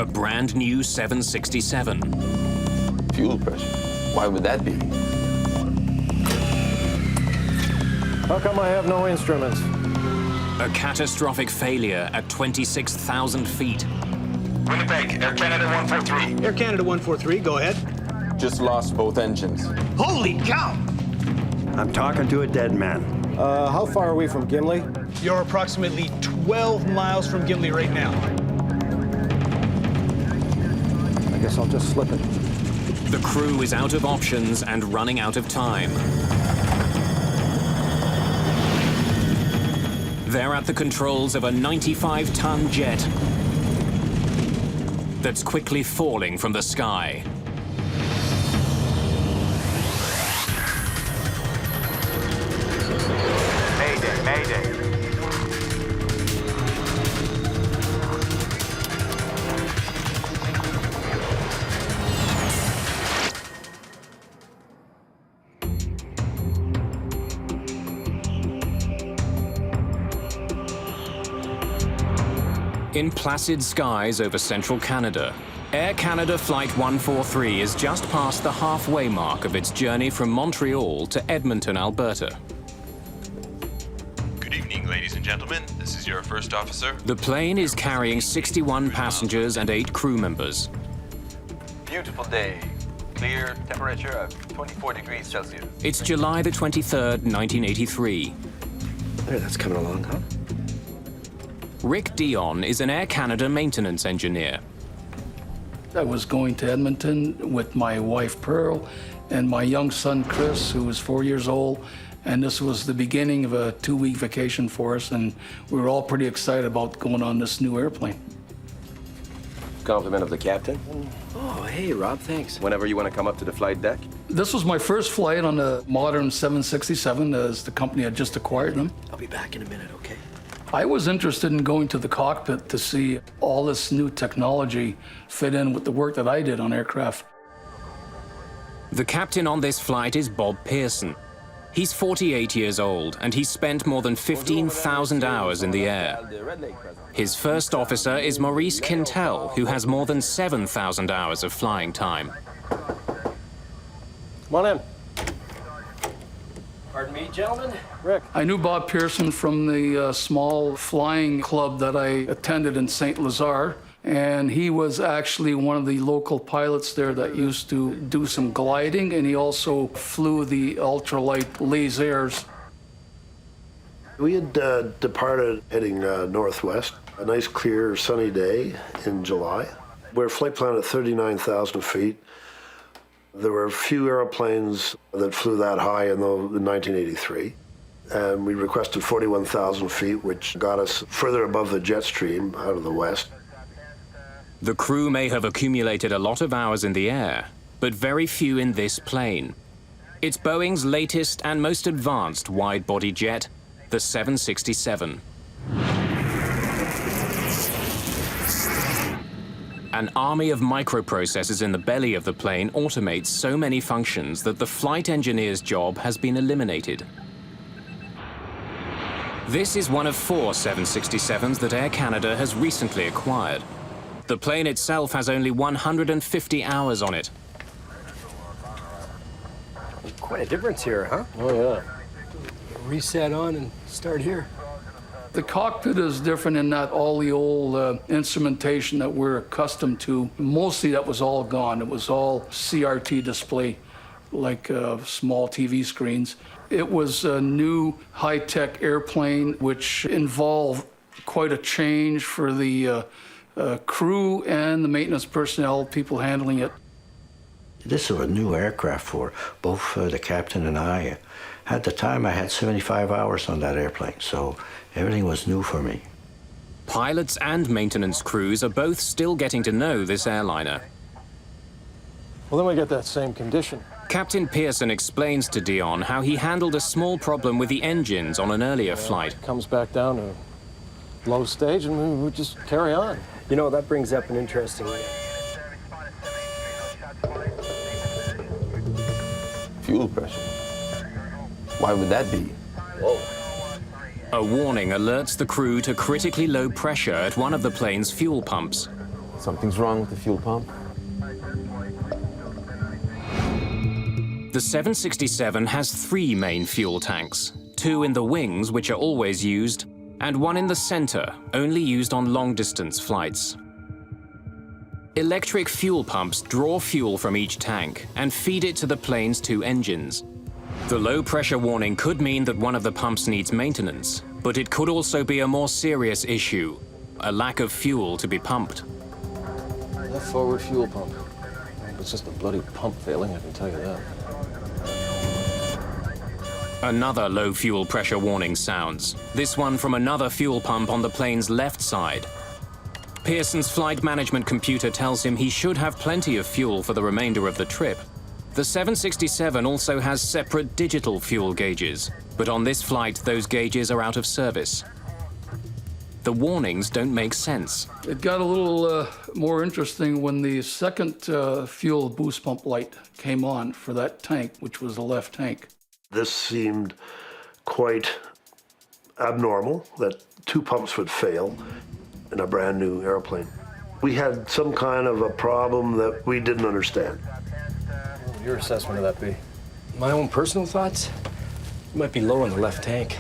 A brand new 767. Fuel pressure. Why would that be? How come I have no instruments? A catastrophic failure at 26,000 feet. Winnipeg, Air Canada 143. Air Canada 143, go ahead. Just lost both engines. Holy cow! I'm talking to a dead man. How far are we from Gimli? You're approximately 12 miles from Gimli right now. I guess I'll just slip it. The crew is out of options and running out of time. They're at the controls of a 95-ton jet that's quickly falling from the sky. Mayday, Mayday. In placid skies over central Canada, Air Canada Flight 143 is just past the halfway mark of its journey from Montreal to Edmonton, Alberta. Good evening, ladies and gentlemen. This is your first officer. The plane is carrying 61 passengers and 8 crew members. Beautiful day. Clear, temperature of 24 degrees Celsius. It's July the 23rd, 1983. There, that's coming along, huh? Rick Dion is an Air Canada maintenance engineer. I was going to Edmonton with my wife Pearl and my young son Chris, who was 4 years old, and this was the beginning of a 2-week vacation for us, and we were all pretty excited about going on this new airplane. Compliment of the captain. Oh, hey, Rob, thanks. Whenever you want to come up to the flight deck. This was my first flight on a modern 767, as the company had just acquired them. I'll be back in a minute, okay? I was interested in going to the cockpit to see all this new technology fit in with the work that I did on aircraft. The captain on this flight is Bob Pearson. He's 48 years old, and he's spent more than 15,000 hours in the air. His first officer is Maurice Quintel, who has more than 7,000 hours of flying time. Come on in. Pardon me, gentlemen? Rick. I knew Bob Pearson from the small flying club that I attended in St. Lazare, and he was actually one of the local pilots there that used to do some gliding, and he also flew the ultralight lasers. We had departed heading northwest, a nice clear sunny day in July. We're a flight plan at 39,000 feet. There were a few airplanes that flew that high in 1983. And we requested 41,000 feet, which got us further above the jet stream out of the west. The crew may have accumulated a lot of hours in the air, but very few in this plane. It's Boeing's latest and most advanced wide-body jet, the 767. An army of microprocessors in the belly of the plane automates so many functions that the flight engineer's job has been eliminated. This is one of 4 767s that Air Canada has recently acquired. The plane itself has only 150 hours on it. Quite a difference here, huh? Oh, yeah. Reset on and start here. The cockpit is different in that all the old instrumentation that we're accustomed to, mostly that was all gone. It was all CRT display, like small TV screens. It was a new high-tech airplane, which involved quite a change for the crew and the maintenance personnel, people handling it. This is a new aircraft for both the captain and I. At the time, I had 75 hours on that airplane, so everything was new for me. Pilots and maintenance crews are both still getting to know this airliner. Well, then we get that same condition. Captain Pearson explains to Dion how he handled a small problem with the engines on an earlier flight. It comes back down to low stage and we just carry on. You know, that brings up an interesting... Fuel pressure. Why would that be? Whoa. A warning alerts the crew to critically low pressure at one of the plane's fuel pumps. Something's wrong with the fuel pump. The 767 has 3 main fuel tanks, 2 in the wings, which are always used, and 1 in the center, only used on long-distance flights. Electric fuel pumps draw fuel from each tank and feed it to the plane's 2 engines. The low-pressure warning could mean that one of the pumps needs maintenance, but it could also be a more serious issue, a lack of fuel to be pumped. That forward fuel pump. It's just a bloody pump failing, I can tell you that. Another low fuel pressure warning sounds, this one from another fuel pump on the plane's left side. Pearson's flight management computer tells him he should have plenty of fuel for the remainder of the trip. The 767 also has separate digital fuel gauges, but on this flight those gauges are out of service. The warnings don't make sense. It got a little more interesting when the second fuel boost pump light came on for that tank, which was the left tank. This seemed quite abnormal, that 2 pumps would fail in a brand new airplane. We had some kind of a problem that we didn't understand. What would your assessment of that be? My own personal thoughts? It might be low in the left tank.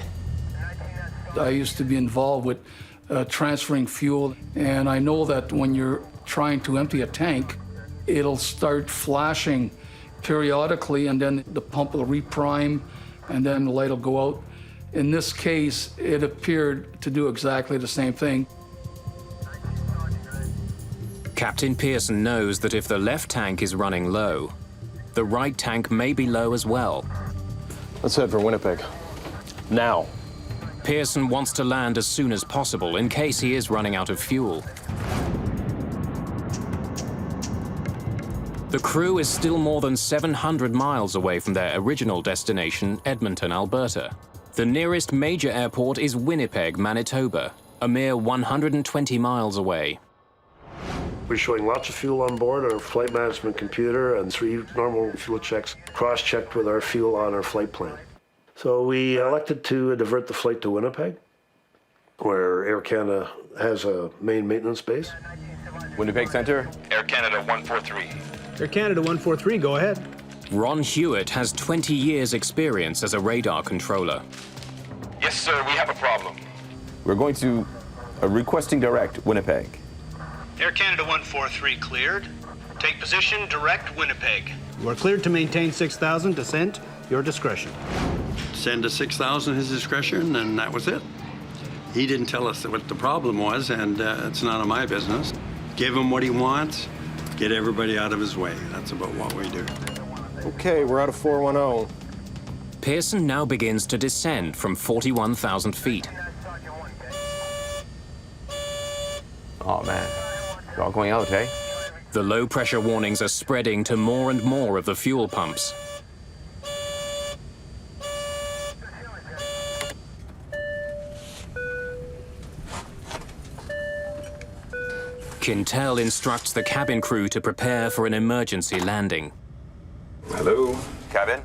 I used to be involved with transferring fuel, and I know that when you're trying to empty a tank, it'll start flashing periodically, and then the pump will reprime, and then the light will go out. In this case, it appeared to do exactly the same thing. Captain Pearson knows that if the left tank is running low, the right tank may be low as well. Let's head for Winnipeg. Now. Pearson wants to land as soon as possible in case he is running out of fuel. The crew is still more than 700 miles away from their original destination, Edmonton, Alberta. The nearest major airport is Winnipeg, Manitoba, a mere 120 miles away. We're showing lots of fuel on board our flight management computer and 3 normal fuel checks cross-checked with our fuel on our flight plan. So we elected to divert the flight to Winnipeg, where Air Canada has a main maintenance base. Winnipeg Center, Air Canada 143. Air Canada 143, go ahead. Ron Hewitt has 20 years' experience as a radar controller. Yes, sir, we have a problem. We're going to requesting direct Winnipeg. Air Canada 143 cleared. Take position, direct Winnipeg. You are cleared to maintain 6,000, descent, your discretion. Send to 6,000 his discretion, and that was it. He didn't tell us what the problem was, and it's none of my business. Give him what he wants, get everybody out of his way. That's about what we do. Okay, we're out of 410. Pearson now begins to descend from 41,000 feet. Oh, man. We're all going out, eh? The low-pressure warnings are spreading to more and more of the fuel pumps. Quintel instructs the cabin crew to prepare for an emergency landing. Hello? Cabin?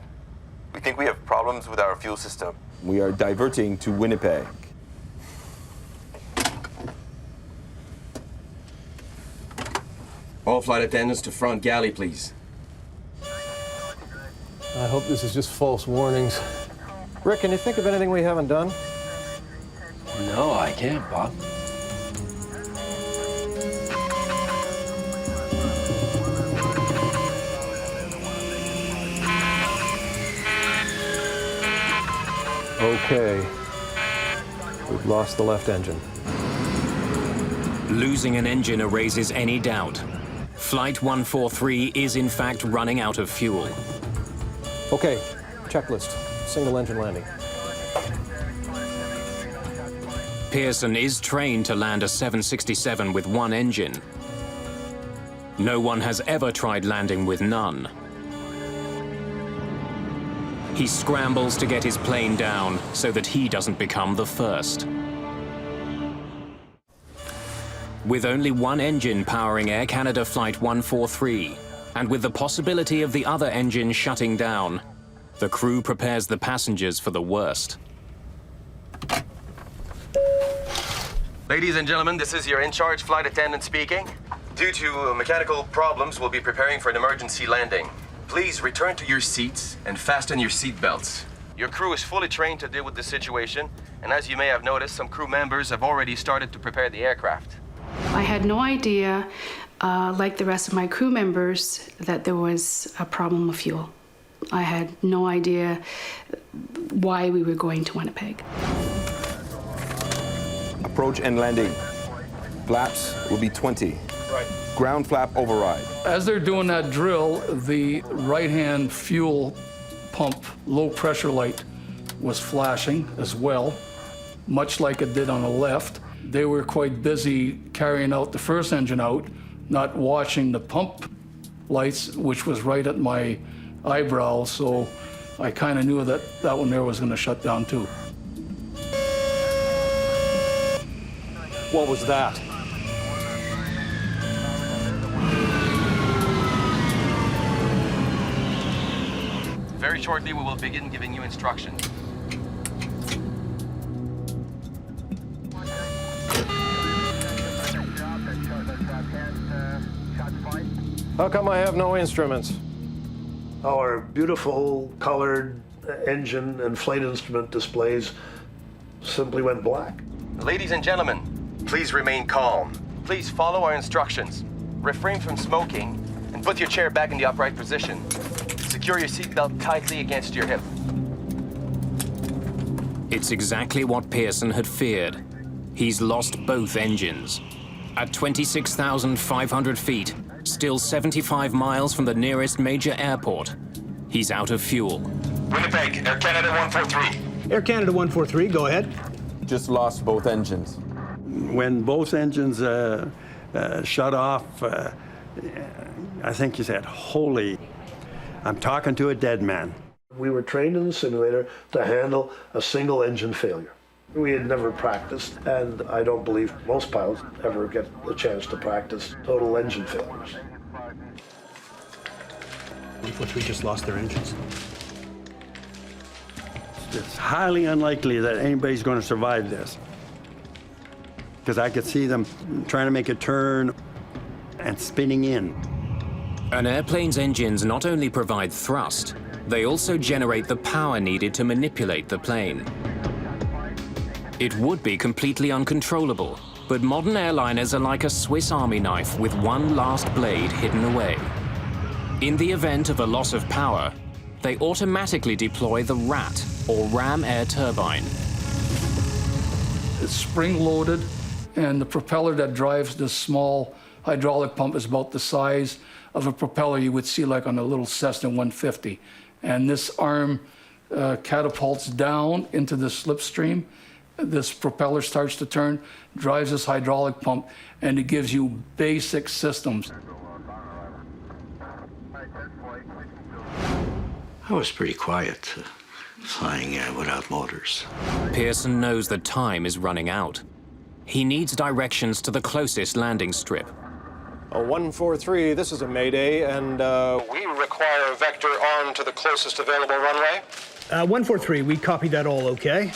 We think we have problems with our fuel system. We are diverting to Winnipeg. All flight attendants to front galley, please. I hope this is just false warnings. Rick, can you think of anything we haven't done? No, I can't, Bob. Okay. We've lost the left engine. Losing an engine erases any doubt. Flight 143 is in fact running out of fuel. Okay, checklist. Single engine landing. Pearson is trained to land a 767 with 1 engine. No one has ever tried landing with none. He scrambles to get his plane down so that he doesn't become the first. With only 1 engine powering Air Canada Flight 143, and with the possibility of the other engine shutting down, the crew prepares the passengers for the worst. Ladies and gentlemen, this is your in-charge flight attendant speaking. Due to mechanical problems, we'll be preparing for an emergency landing. Please return to your seats and fasten your seat belts. Your crew is fully trained to deal with this situation, and as you may have noticed, some crew members have already started to prepare the aircraft. I had no idea, like the rest of my crew members, that there was a problem with fuel. I had no idea why we were going to Winnipeg. Approach and landing. Flaps will be 20. Right. Ground flap override. As they're doing that drill, the right-hand fuel pump low pressure light was flashing as well, much like it did on the left. They were quite busy carrying out the first engine out, not watching the pump lights, which was right at my eyebrow, so I kind of knew that that one there was going to shut down too. What was that? Very shortly, we will begin giving you instructions. How come I have no instruments? Our beautiful colored engine and flight instrument displays simply went black. Ladies and gentlemen, please remain calm. Please follow our instructions. Refrain from smoking and put your chair back in the upright position. Secure your seatbelt tightly against your hip. It's exactly what Pearson had feared. He's lost both engines. At 26,500 feet, still 75 miles from the nearest major airport, he's out of fuel. Winnipeg, Air Canada 143. Air Canada 143, go ahead. Just lost both engines. When both engines shut off, I think he said, "Holy, I'm talking to a dead man." We were trained in the simulator to handle a single engine failure. We had never practiced, and I don't believe most pilots ever get the chance to practice total engine failures. 143 just lost their engines. It's highly unlikely that anybody's going to survive this, because I could see them trying to make a turn and spinning in. An airplane's engines not only provide thrust, they also generate the power needed to manipulate the plane. It would be completely uncontrollable, but modern airliners are like a Swiss Army knife with one last blade hidden away. In the event of a loss of power, they automatically deploy the RAT, or ram air turbine. It's spring-loaded, and the propeller that drives this small hydraulic pump is about the size of a propeller you would see like on a little Cessna 150. And this arm catapults down into the slipstream. This propeller starts to turn, drives this hydraulic pump, and it gives you basic systems. I was pretty quiet, flying without motors. Pearson knows that time is running out. He needs directions to the closest landing strip. 143, this is a Mayday, and we require a vector on to the closest available runway. 143, we copy that all okay.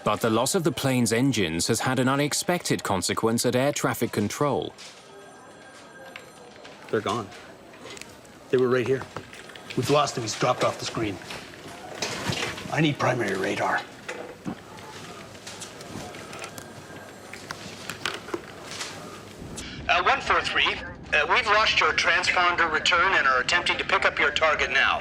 But the loss of the plane's engines has had an unexpected consequence at air traffic control. They're gone. They were right here. We've lost him. He's dropped off the screen. I need primary radar. Uh, 143, we've lost your transponder return and are attempting to pick up your target now.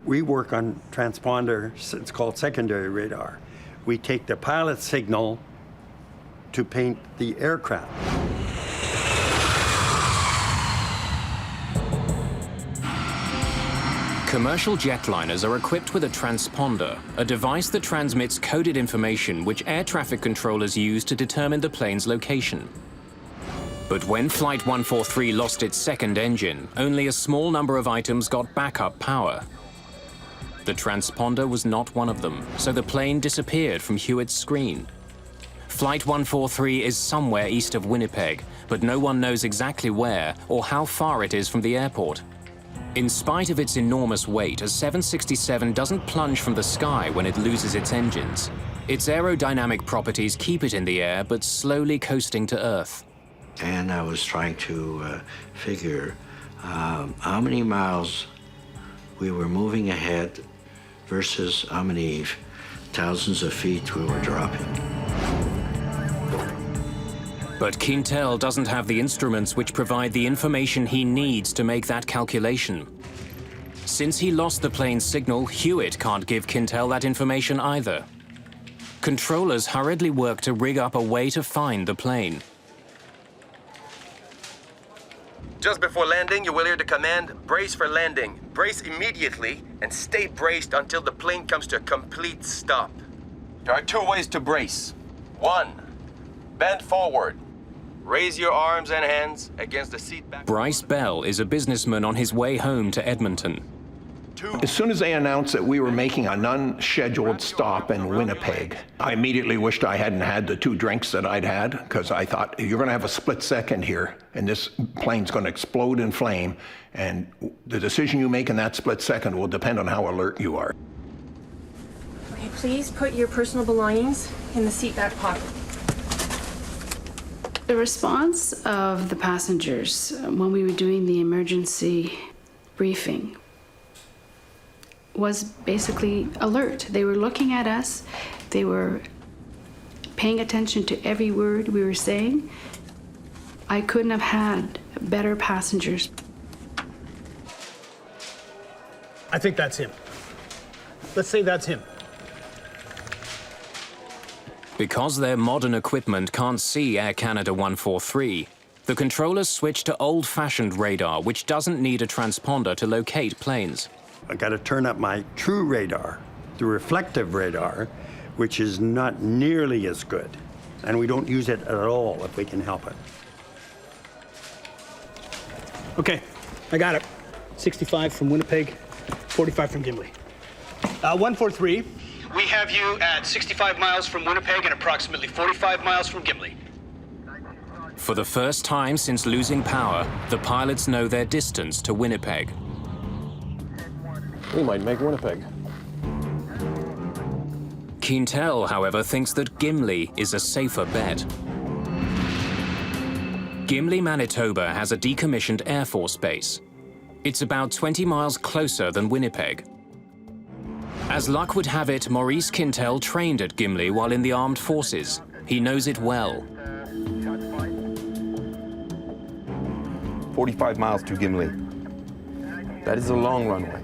We work on transponder, it's called secondary radar. We take the pilot signal to paint the aircraft. Commercial jetliners are equipped with a transponder, a device that transmits coded information which air traffic controllers use to determine the plane's location. But when Flight 143 lost its second engine, only a small number of items got backup power. The transponder was not one of them, so the plane disappeared from Hewitt's screen. Flight 143 is somewhere east of Winnipeg, but no one knows exactly where or how far it is from the airport. In spite of its enormous weight, a 767 doesn't plunge from the sky when it loses its engines. Its aerodynamic properties keep it in the air, but slowly coasting to Earth. And I was trying to figure how many miles we were moving ahead versus how many thousands of feet we were dropping. But Quintel doesn't have the instruments which provide the information he needs to make that calculation. Since he lost the plane's signal, Hewitt can't give Quintel that information either. Controllers hurriedly work to rig up a way to find the plane. Just before landing, you will hear the command, brace for landing. Brace immediately and stay braced until the plane comes to a complete stop. There are two ways to brace. One, bend forward. Raise your arms and hands against the seat back. Bryce Bell is a businessman on his way home to Edmonton. As soon as they announced that we were making an unscheduled stop in Winnipeg, I immediately wished I hadn't had the 2 drinks that I'd had, because I thought, you're going to have a split second here, and this plane's going to explode in flame, and the decision you make in that split second will depend on how alert you are. Okay, please put your personal belongings in the seat back pocket. The response of the passengers when we were doing the emergency briefing was basically alert. They were looking at us, they were paying attention to every word we were saying. I couldn't have had better passengers. I think that's him. Let's say that's him. Because their modern equipment can't see Air Canada 143, the controllers switch to old-fashioned radar, which doesn't need a transponder to locate planes. I got to turn up my true radar, the reflective radar, which is not nearly as good. And we don't use it at all if we can help it. Okay, I got it. 65 from Winnipeg, 45 from Gimli. 143, we have you at 65 miles from Winnipeg and approximately 45 miles from Gimli. For the first time since losing power, the pilots know their distance to Winnipeg. We might make Winnipeg. Quintel, however, thinks that Gimli is a safer bet. Gimli, Manitoba has a decommissioned Air Force base. It's about 20 miles closer than Winnipeg. As luck would have it, Maurice Quintel trained at Gimli while in the armed forces. He knows it well. 45 miles to Gimli. That is a long runway.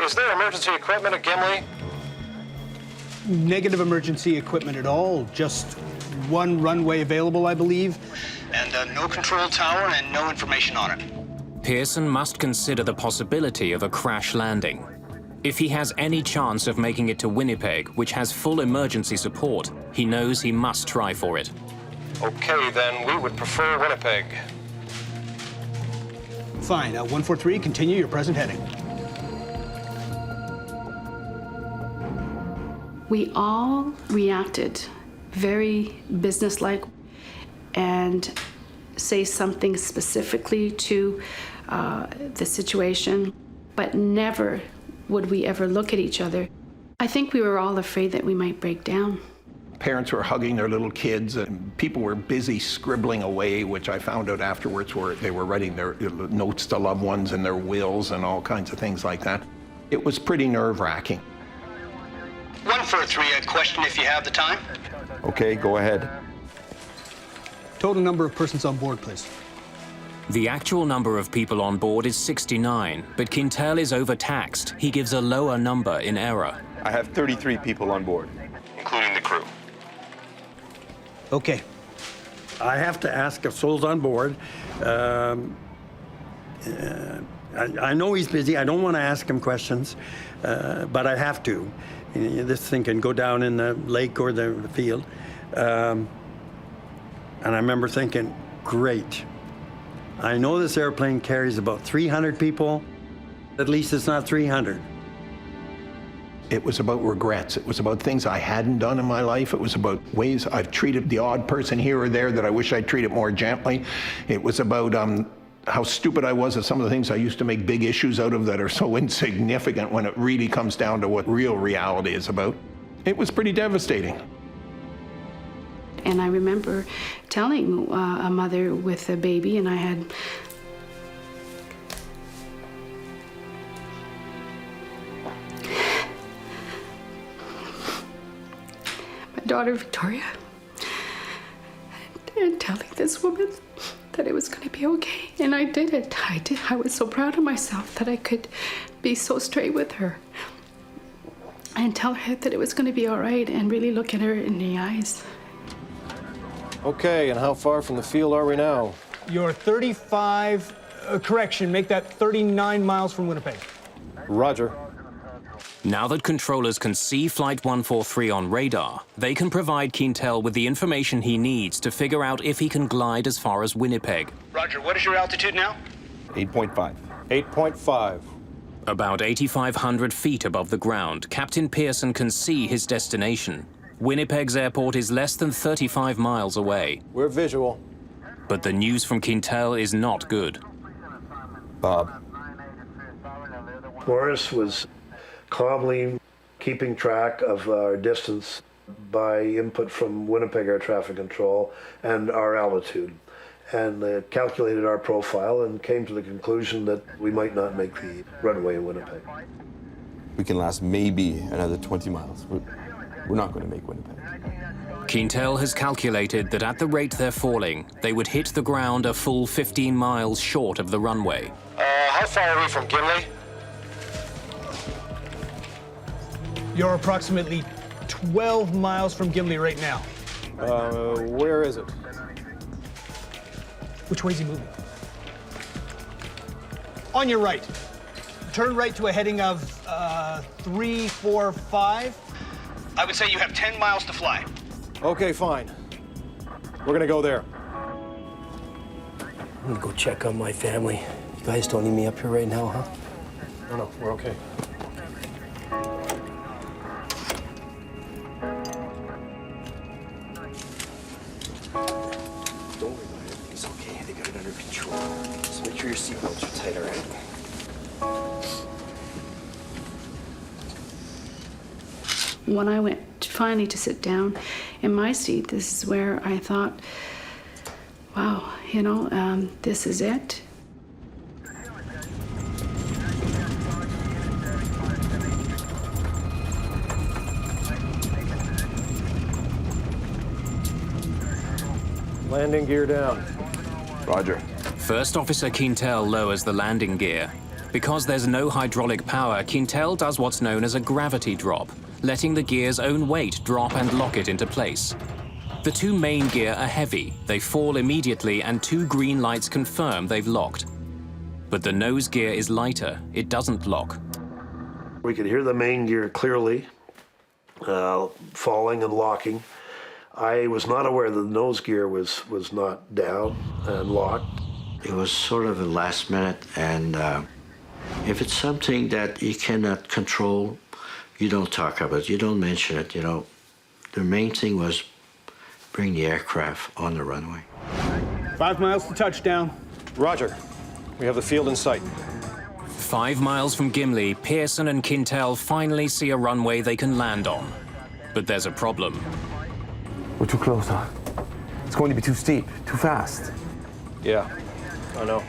Is there emergency equipment at Gimli? Negative emergency equipment at all, just one runway available, I believe, and no control tower and no information on it. Pearson must consider the possibility of a crash landing. If he has any chance of making it to Winnipeg, which has full emergency support, he knows he must try for it. Okay, then we would prefer Winnipeg. Fine, 143, continue your present heading. We all reacted very businesslike and say something specifically to the situation, but never would we ever look at each other. I think we were all afraid that we might break down. Parents were hugging their little kids, and people were busy scribbling away, which I found out afterwards where they were writing their notes to loved ones and their wills and all kinds of things like that. It was pretty nerve-wracking. 143, a question if you have the time. Okay, go ahead. Total number of persons on board, please. The actual number of people on board is 69, but Quintel is overtaxed. He gives a lower number in error. I have 33 people on board, including the crew. Okay. I have to ask if Soul's on board. I know he's busy. I don't want to ask him questions, but I have to. This thing can go down in the lake or the field. And I remember thinking, great. I know this airplane carries about 300 people. At least it's not 300. It was about regrets. It was about things I hadn't done in my life. It was about ways I've treated the odd person here or there that I wish I'd treated more gently. It was about how stupid I was at some of the things I used to make big issues out of that are so insignificant when it really comes down to what real reality is about. It was pretty devastating. And I remember telling a mother with a baby, and I had my daughter Victoria, and telling this woman that it was going to be okay. And I did it. I was so proud of myself that I could be so straight with her and tell her that it was going to be all right and really look at her in the eyes. Okay, and how far from the field are we now? You're 35, correction, make that 39 miles from Winnipeg. Roger. Now that controllers can see Flight 143 on radar, they can provide Quintel with the information he needs to figure out if he can glide as far as Winnipeg. Roger, what is your altitude now? 8.5. 8.5. About 8,500 feet above the ground, Captain Pearson can see his destination. Winnipeg's airport is less than 35 miles away. We're visual. But the news from Quintel is not good. Bob. Morris was calmly keeping track of our distance by input from Winnipeg Air Traffic Control and our altitude, and calculated our profile and came to the conclusion that we might not make the runway in Winnipeg. We can last maybe another 20 miles. We're not going to make Winnipeg. Quintel has calculated that at the rate they're falling, they would hit the ground a full 15 miles short of the runway. How far are we from Gimli? You're approximately 12 miles from Gimli right now. Where is it? Which way is he moving? On your right. Turn right to a heading of 345. I would say you have 10 miles to fly. Okay, fine. We're gonna go there. I'm gonna go check on my family. You guys don't need me up here right now, huh? No, we're okay. Don't worry about it. It's okay. They got it under control. Just make sure your seatbelts are tight, all right? When I went finally to sit down in my seat, this is where I thought, wow, you know, this is it. Landing gear down. Roger. First Officer Quintel lowers the landing gear. Because there's no hydraulic power, Quintel does what's known as a gravity drop, letting the gear's own weight drop and lock it into place. The two main gear are heavy, they fall immediately, and two green lights confirm they've locked. But the nose gear is lighter, it doesn't lock. We could hear the main gear clearly, falling and locking. I was not aware that the nose gear was not down and locked. It was sort of a last minute, and if it's something that you cannot control, you don't talk about it, you don't mention it, you know. The main thing was bring the aircraft on the runway. 5 miles to touchdown. Roger. We have the field in sight. 5 miles from Gimli, Pearson and Quintel finally see a runway they can land on. But there's a problem. We're too close, huh? It's going to be too steep, too fast. Yeah, I know.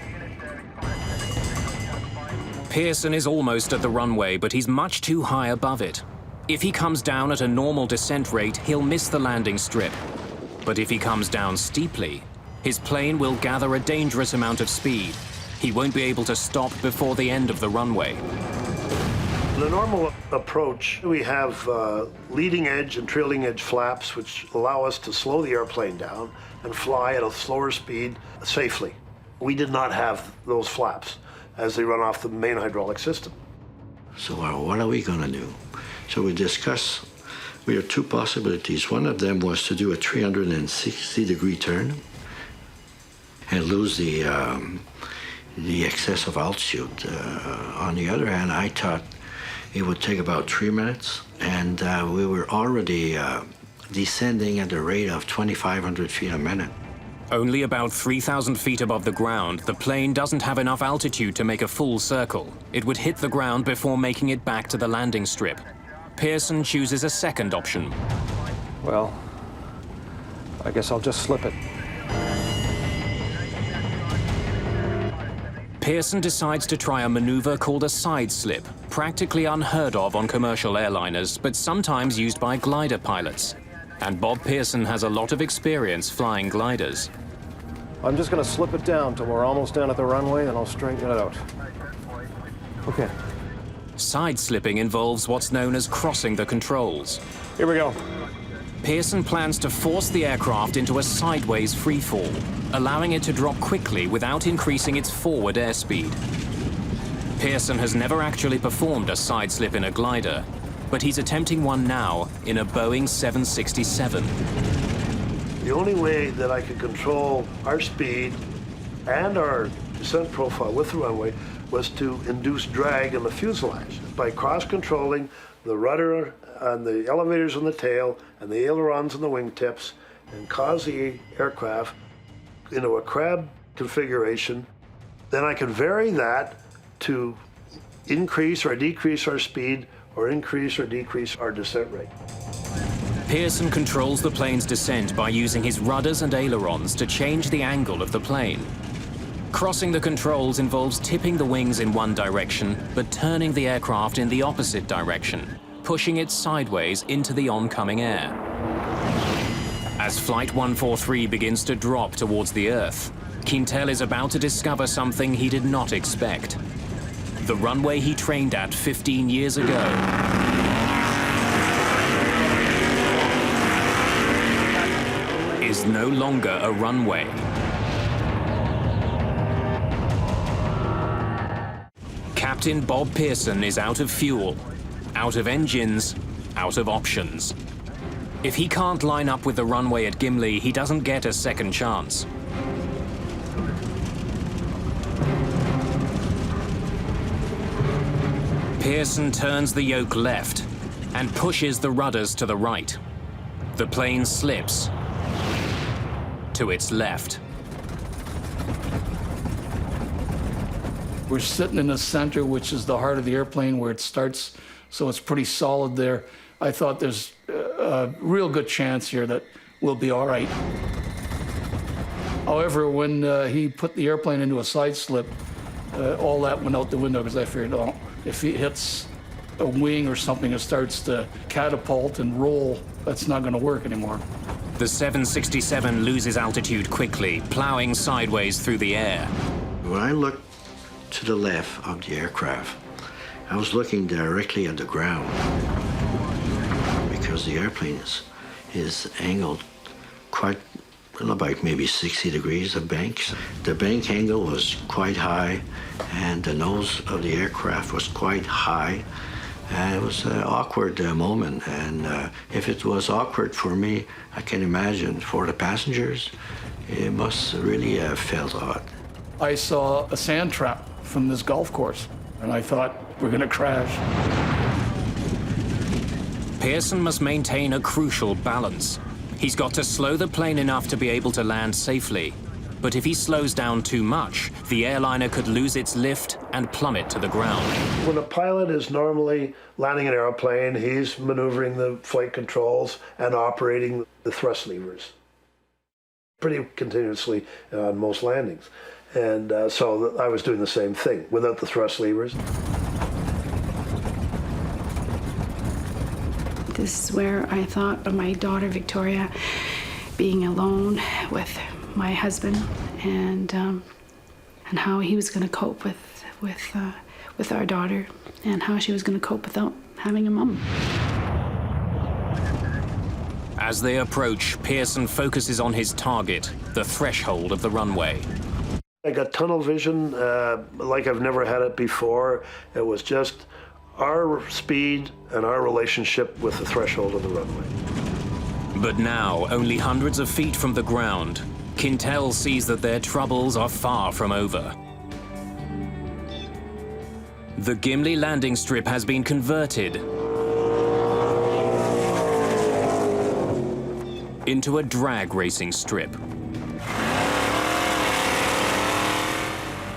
Pearson is almost at the runway, but he's much too high above it. If he comes down at a normal descent rate, he'll miss the landing strip. But if he comes down steeply, his plane will gather a dangerous amount of speed. He won't be able to stop before the end of the runway. The normal approach, we have leading edge and trailing edge flaps, which allow us to slow the airplane down and fly at a slower speed safely. We did not have those flaps as they run off the main hydraulic system. So what are we going to do? So we discussed, we had two possibilities. One of them was to do a 360-degree turn and lose the excess of altitude. On the other hand, I thought it would take about 3 minutes, and we were already descending at the rate of 2,500 feet a minute. Only about 3,000 feet above the ground, the plane doesn't have enough altitude to make a full circle. It would hit the ground before making it back to the landing strip. Pearson chooses a second option. Well, I guess I'll just slip it. Pearson decides to try a maneuver called a side slip, practically unheard of on commercial airliners, but sometimes used by glider pilots. And Bob Pearson has a lot of experience flying gliders. I'm just going to slip it down till we're almost down at the runway, and I'll straighten it out. Okay. Side slipping involves what's known as crossing the controls. Here we go. Pearson plans to force the aircraft into a sideways freefall, allowing it to drop quickly without increasing its forward airspeed. Pearson has never actually performed a side slip in a glider, but he's attempting one now in a Boeing 767. The only way that I could control our speed and our descent profile with the runway was to induce drag in the fuselage by cross-controlling the rudder and the elevators on the tail and the ailerons and the wingtips, and cause the aircraft into a crab configuration. Then I could vary that to increase or decrease our speed or increase or decrease our descent rate. Pearson controls the plane's descent by using his rudders and ailerons to change the angle of the plane. Crossing the controls involves tipping the wings in one direction, but turning the aircraft in the opposite direction, pushing it sideways into the oncoming air. As Flight 143 begins to drop towards the Earth, Quintel is about to discover something he did not expect. The runway he trained at 15 years ago is no longer a runway. Captain Bob Pearson is out of fuel, out of engines, out of options. If he can't line up with the runway at Gimli, he doesn't get a second chance. Pearson turns the yoke left and pushes the rudders to the right. The plane slips to its left. We're sitting in the center, which is the heart of the airplane where it starts, so it's pretty solid there. I thought there's a real good chance here that we'll be all right. However, when he put the airplane into a side slip, all that went out the window because I figured, oh, if he hits a wing or something, it starts to catapult and roll, that's not going to work anymore. The 767 loses altitude quickly, plowing sideways through the air. When I looked to the left of the aircraft, I was looking directly at the ground because the airplane is angled quite about maybe 60 degrees of banks. The bank angle was quite high and the nose of the aircraft was quite high. It was an awkward moment, and if it was awkward for me, I can imagine for the passengers, it must really have felt odd. I saw a sand trap from this golf course, and I thought, we're going to crash. Pearson must maintain a crucial balance. He's got to slow the plane enough to be able to land safely. But if he slows down too much, the airliner could lose its lift and plummet to the ground. When a pilot is normally landing an airplane, he's maneuvering the flight controls and operating the thrust levers pretty continuously on most landings. And so I was doing the same thing without the thrust levers. This is where I thought of my daughter Victoria being alone with my husband, and how he was going to cope with our daughter, and how she was going to cope without having a mom. As they approach, Pearson focuses on his target, the threshold of the runway. I got tunnel vision like I've never had it before. It was just our speed and our relationship with the threshold of the runway. But now, only hundreds of feet from the ground, Quintel sees that their troubles are far from over. The Gimli landing strip has been converted into a drag racing strip.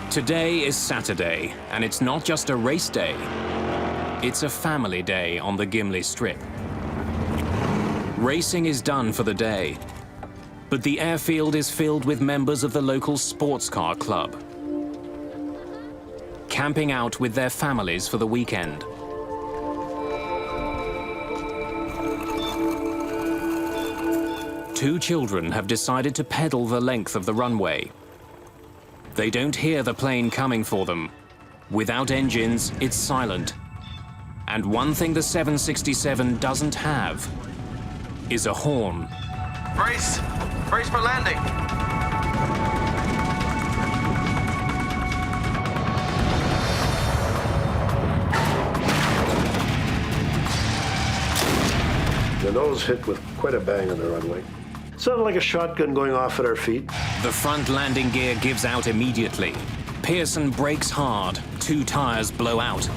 Today is Saturday, and it's not just a race day. It's a family day on the Gimli strip. Racing is done for the day. But the airfield is filled with members of the local sports car club, camping out with their families for the weekend. Two children have decided to pedal the length of the runway. They don't hear the plane coming for them. Without engines, it's silent. And one thing the 767 doesn't have is a horn. Brace! Brace for landing! The nose hit with quite a bang on the runway. It sounded like a shotgun going off at our feet. The front landing gear gives out immediately. Pearson brakes hard. 2 tires blow out.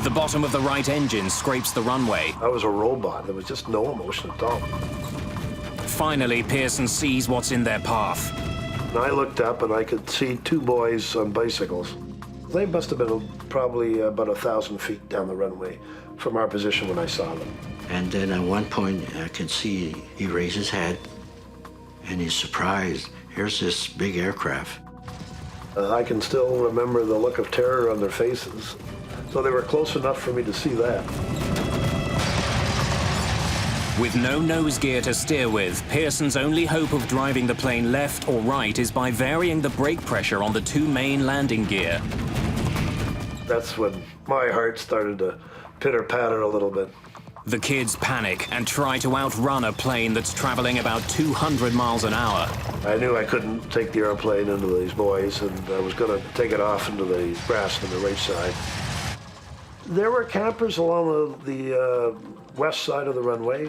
The bottom of the right engine scrapes the runway. I was a robot. There was just no emotion at all. Finally, Pearson sees what's in their path. And I looked up and I could see 2 boys on bicycles. They must have been probably about 1,000 feet down the runway from our position when I saw them. And then at one point, I could see he raised his head and he's surprised. Here's this big aircraft. I can still remember the look of terror on their faces. So they were close enough for me to see that. With no nose gear to steer with, Pearson's only hope of driving the plane left or right is by varying the brake pressure on the 2 main landing gear. That's when my heart started to pitter-patter a little bit. The kids panic and try to outrun a plane that's traveling about 200 miles an hour. I knew I couldn't take the airplane into these boys, and I was going to take it off into the grass on the right side. There were campers along the west side of the runway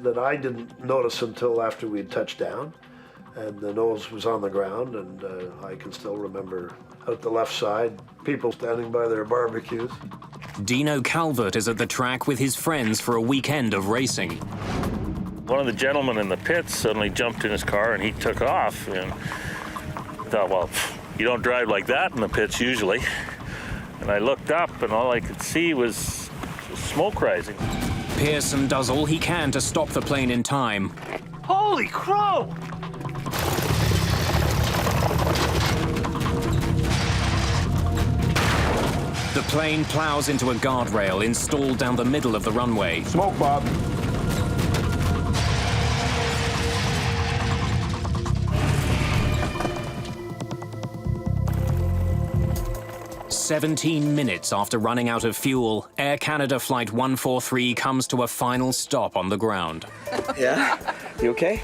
that I didn't notice until after we'd touched down, and the nose was on the ground, and I can still remember out the left side, people standing by their barbecues. Dino Calvert is at the track with his friends for a weekend of racing. One of the gentlemen in the pits suddenly jumped in his car and he took off, and I thought, well, you don't drive like that in the pits usually. And I looked up and all I could see was smoke rising. Pearson does all he can to stop the plane in time. Holy crow! The plane plows into a guardrail installed down the middle of the runway. Smoke, Bob. "17 minutes after running out of fuel, Air Canada Flight 143 comes to a final stop on the ground. Yeah? You okay?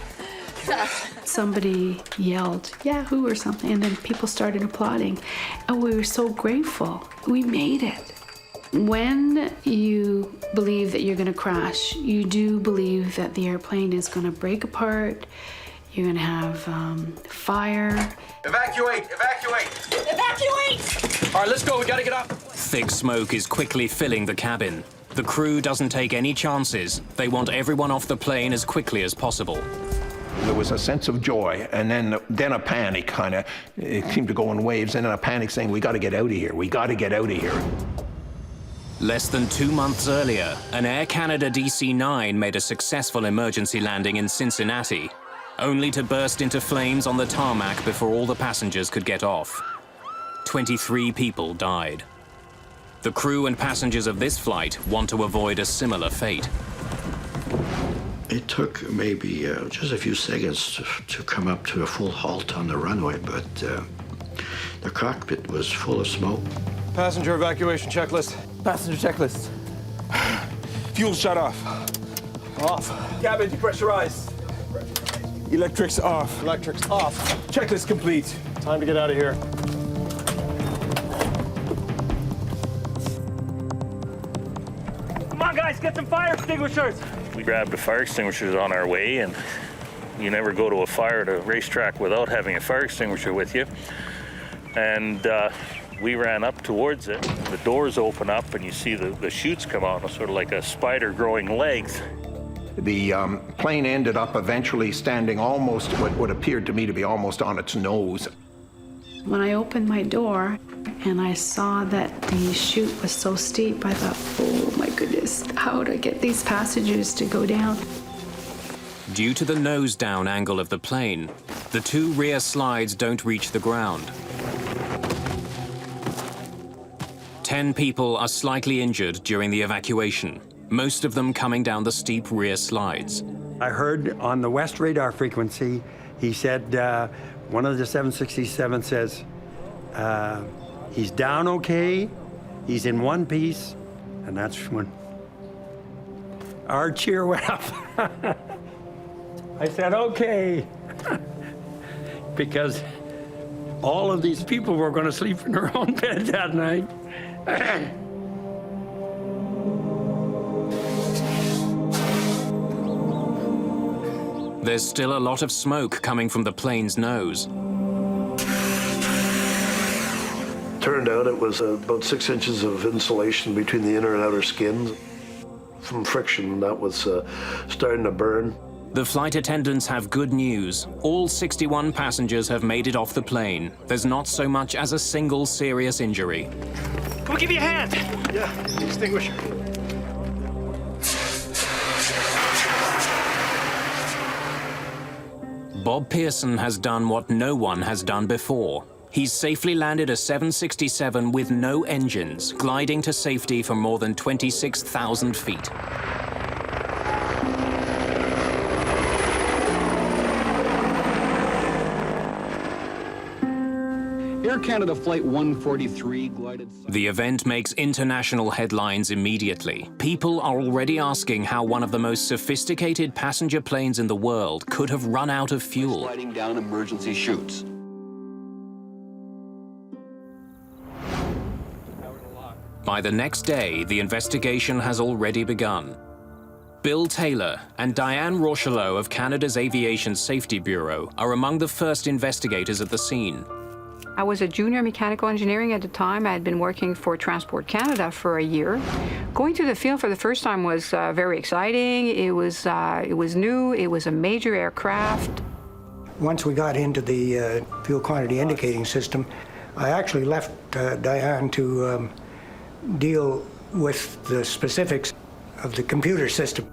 Somebody yelled, Yahoo! Or something, and then people started applauding. And we were so grateful. We made it. When you believe that you're going to crash, you do believe that the airplane is going to break apart, you're going to have fire. Evacuate! Evacuate! Evacuate! All right, let's go. We got to get up. Thick smoke is quickly filling the cabin. The crew doesn't take any chances. They want everyone off the plane as quickly as possible. There was a sense of joy, and then a panic, kind of. It seemed to go in waves, and then a panic saying, we got to get out of here. We got to get out of here. Less than 2 months earlier, an Air Canada DC-9 made a successful emergency landing in Cincinnati, only to burst into flames on the tarmac before all the passengers could get off. 23 people died. The crew and passengers of this flight want to avoid a similar fate. It took maybe just a few seconds to come up to a full halt on the runway, but the cockpit was full of smoke. Passenger evacuation checklist. Passenger checklist. Fuel shut off. Off. Cabin depressurized. Electrics off. Electrics off. Checklist complete. Time to get out of here. Come on, guys, get some fire extinguishers. We grabbed the fire extinguishers on our way, and you never go to a fire at a racetrack without having a fire extinguisher with you. And we ran up towards it. The doors open up, and you see the chutes come out, sort of like a spider growing legs. The plane ended up eventually standing almost what appeared to me to be almost on its nose. When I opened my door and I saw that the chute was so steep, I thought, oh my goodness, how would I get these passengers to go down? Due to the nose-down angle of the plane, the two rear slides don't reach the ground. 10 people are slightly injured during the evacuation, most of them coming down the steep rear slides. I heard on the west radar frequency, he said, one of the 767 says, he's down okay, he's in one piece, and that's when our cheer went up. I said, okay, because all of these people were going to sleep in their own bed that night. There's still a lot of smoke coming from the plane's nose. Turned out it was about 6 inches of insulation between the inner and outer skins. From friction, that was starting to burn. The flight attendants have good news. All 61 passengers have made it off the plane. There's not so much as a single serious injury. Come give me a hand. Yeah, extinguisher. Bob Pearson has done what no one has done before. He's safely landed a 767 with no engines, gliding to safety from more than 26,000 feet. Air Canada Flight 143 glided... The event makes international headlines immediately. People are already asking how one of the most sophisticated passenger planes in the world could have run out of fuel. Sliding down emergency chutes. By the next day, the investigation has already begun. Bill Taylor and Diane Rochelot of Canada's Aviation Safety Bureau are among the first investigators at the scene. I was a junior mechanical engineering at the time. I had been working for Transport Canada for a year. Going to the field for the first time was very exciting. It was new. It was a major aircraft. Once we got into the fuel quantity indicating system, I actually left Diane to deal with the specifics of the computer system.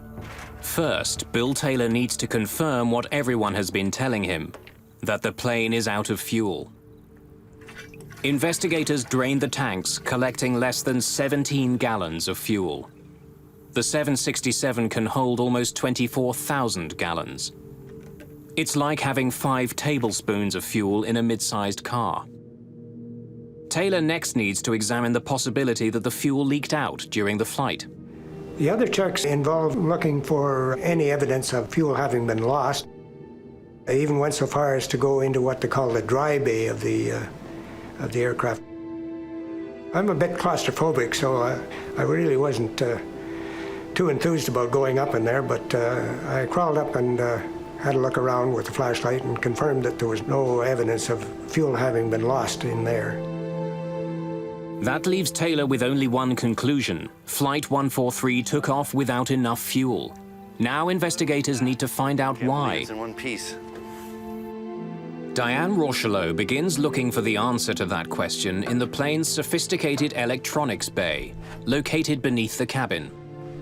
First, Bill Taylor needs to confirm what everyone has been telling him, that the plane is out of fuel. Investigators drained the tanks, collecting less than 17 gallons of fuel. The 767 can hold almost 24,000 gallons. It's like having 5 tablespoons of fuel in a mid-sized car. Taylor next needs to examine the possibility that the fuel leaked out during the flight. The other checks involved looking for any evidence of fuel having been lost. I even went so far as to go into what they call the dry bay of the aircraft. I'm a bit claustrophobic, so I really wasn't too enthused about going up in there, but I crawled up and had a look around with the flashlight and confirmed that there was no evidence of fuel having been lost in there. That leaves Taylor with only one conclusion. Flight 143 took off without enough fuel. Now investigators need to find out why. It's in one piece. Diane Rochelot begins looking for the answer to that question in the plane's sophisticated electronics bay, located beneath the cabin.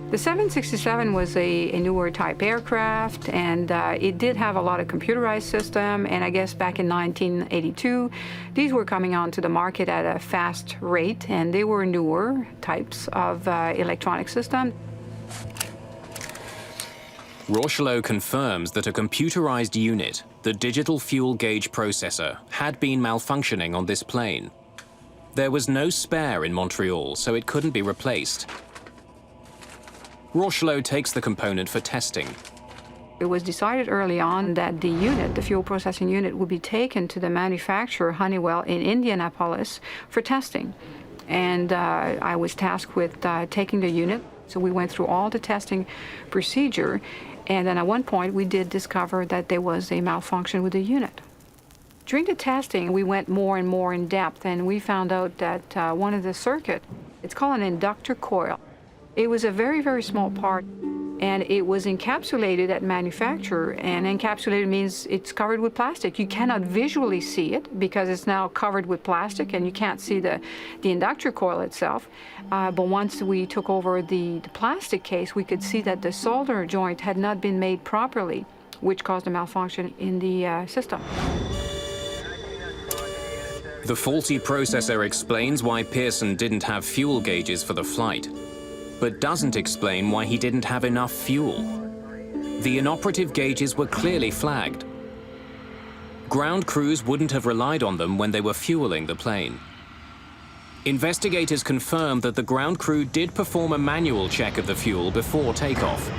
The 767 was a newer type aircraft, and it did have a lot of computerized system, and I guess back in 1982, these were coming onto the market at a fast rate, and they were newer types of electronic system. Rochelot confirms that a computerized unit, the digital fuel gauge processor, had been malfunctioning on this plane. There was no spare in Montreal, so it couldn't be replaced. Rochelot takes the component for testing. It was decided early on that the unit, the fuel processing unit, would be taken to the manufacturer, Honeywell, in Indianapolis for testing. And I was tasked with taking the unit. So we went through all the testing procedure. And then at one point, we did discover that there was a malfunction with the unit. During the testing, we went more and more in depth, and we found out that one of the circuit, it's called an inductor coil. It was a very, very small part, and it was encapsulated at manufacture, and encapsulated means it's covered with plastic. You cannot visually see it because it's now covered with plastic, and you can't see the inductor coil itself. But once we took over the plastic case, we could see that the solder joint had not been made properly. which caused a malfunction in the system. The faulty processor explains why Pearson didn't have fuel gauges for the flight, but doesn't explain why he didn't have enough fuel. The inoperative gauges were clearly flagged. Ground crews wouldn't have relied on them when they were fueling the plane. Investigators confirmed that the ground crew did perform a manual check of the fuel before takeoff.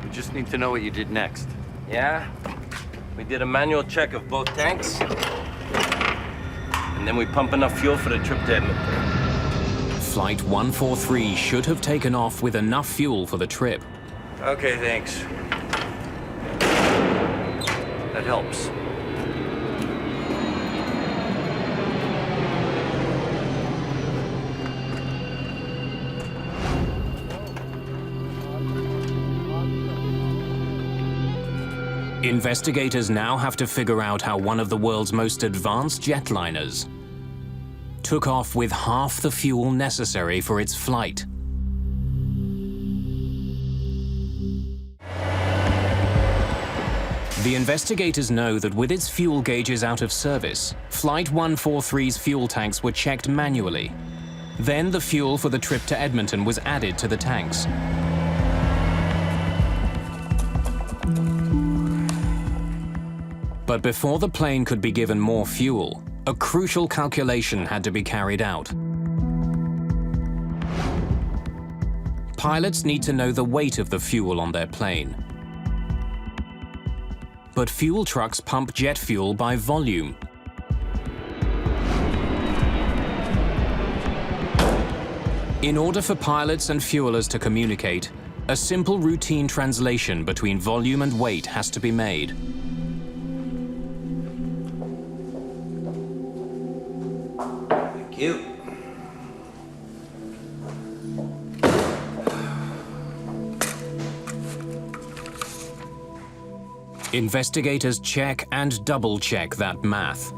We just need to know what you did next. Yeah? We did a manual check of both tanks, and then we pump enough fuel for the trip to Edmonton. Flight 143 should have taken off with enough fuel for the trip. Okay, thanks. That helps. Investigators now have to figure out how one of the world's most advanced jetliners took off with half the fuel necessary for its flight. The investigators know that with its fuel gauges out of service, Flight 143's fuel tanks were checked manually. Then the fuel for the trip to Edmonton was added to the tanks. But before the plane could be given more fuel, a crucial calculation had to be carried out. Pilots need to know the weight of the fuel on their plane. But fuel trucks pump jet fuel by volume. In order for pilots and fuelers to communicate, a simple routine translation between volume and weight has to be made. Thank you. Investigators check and double-check that math.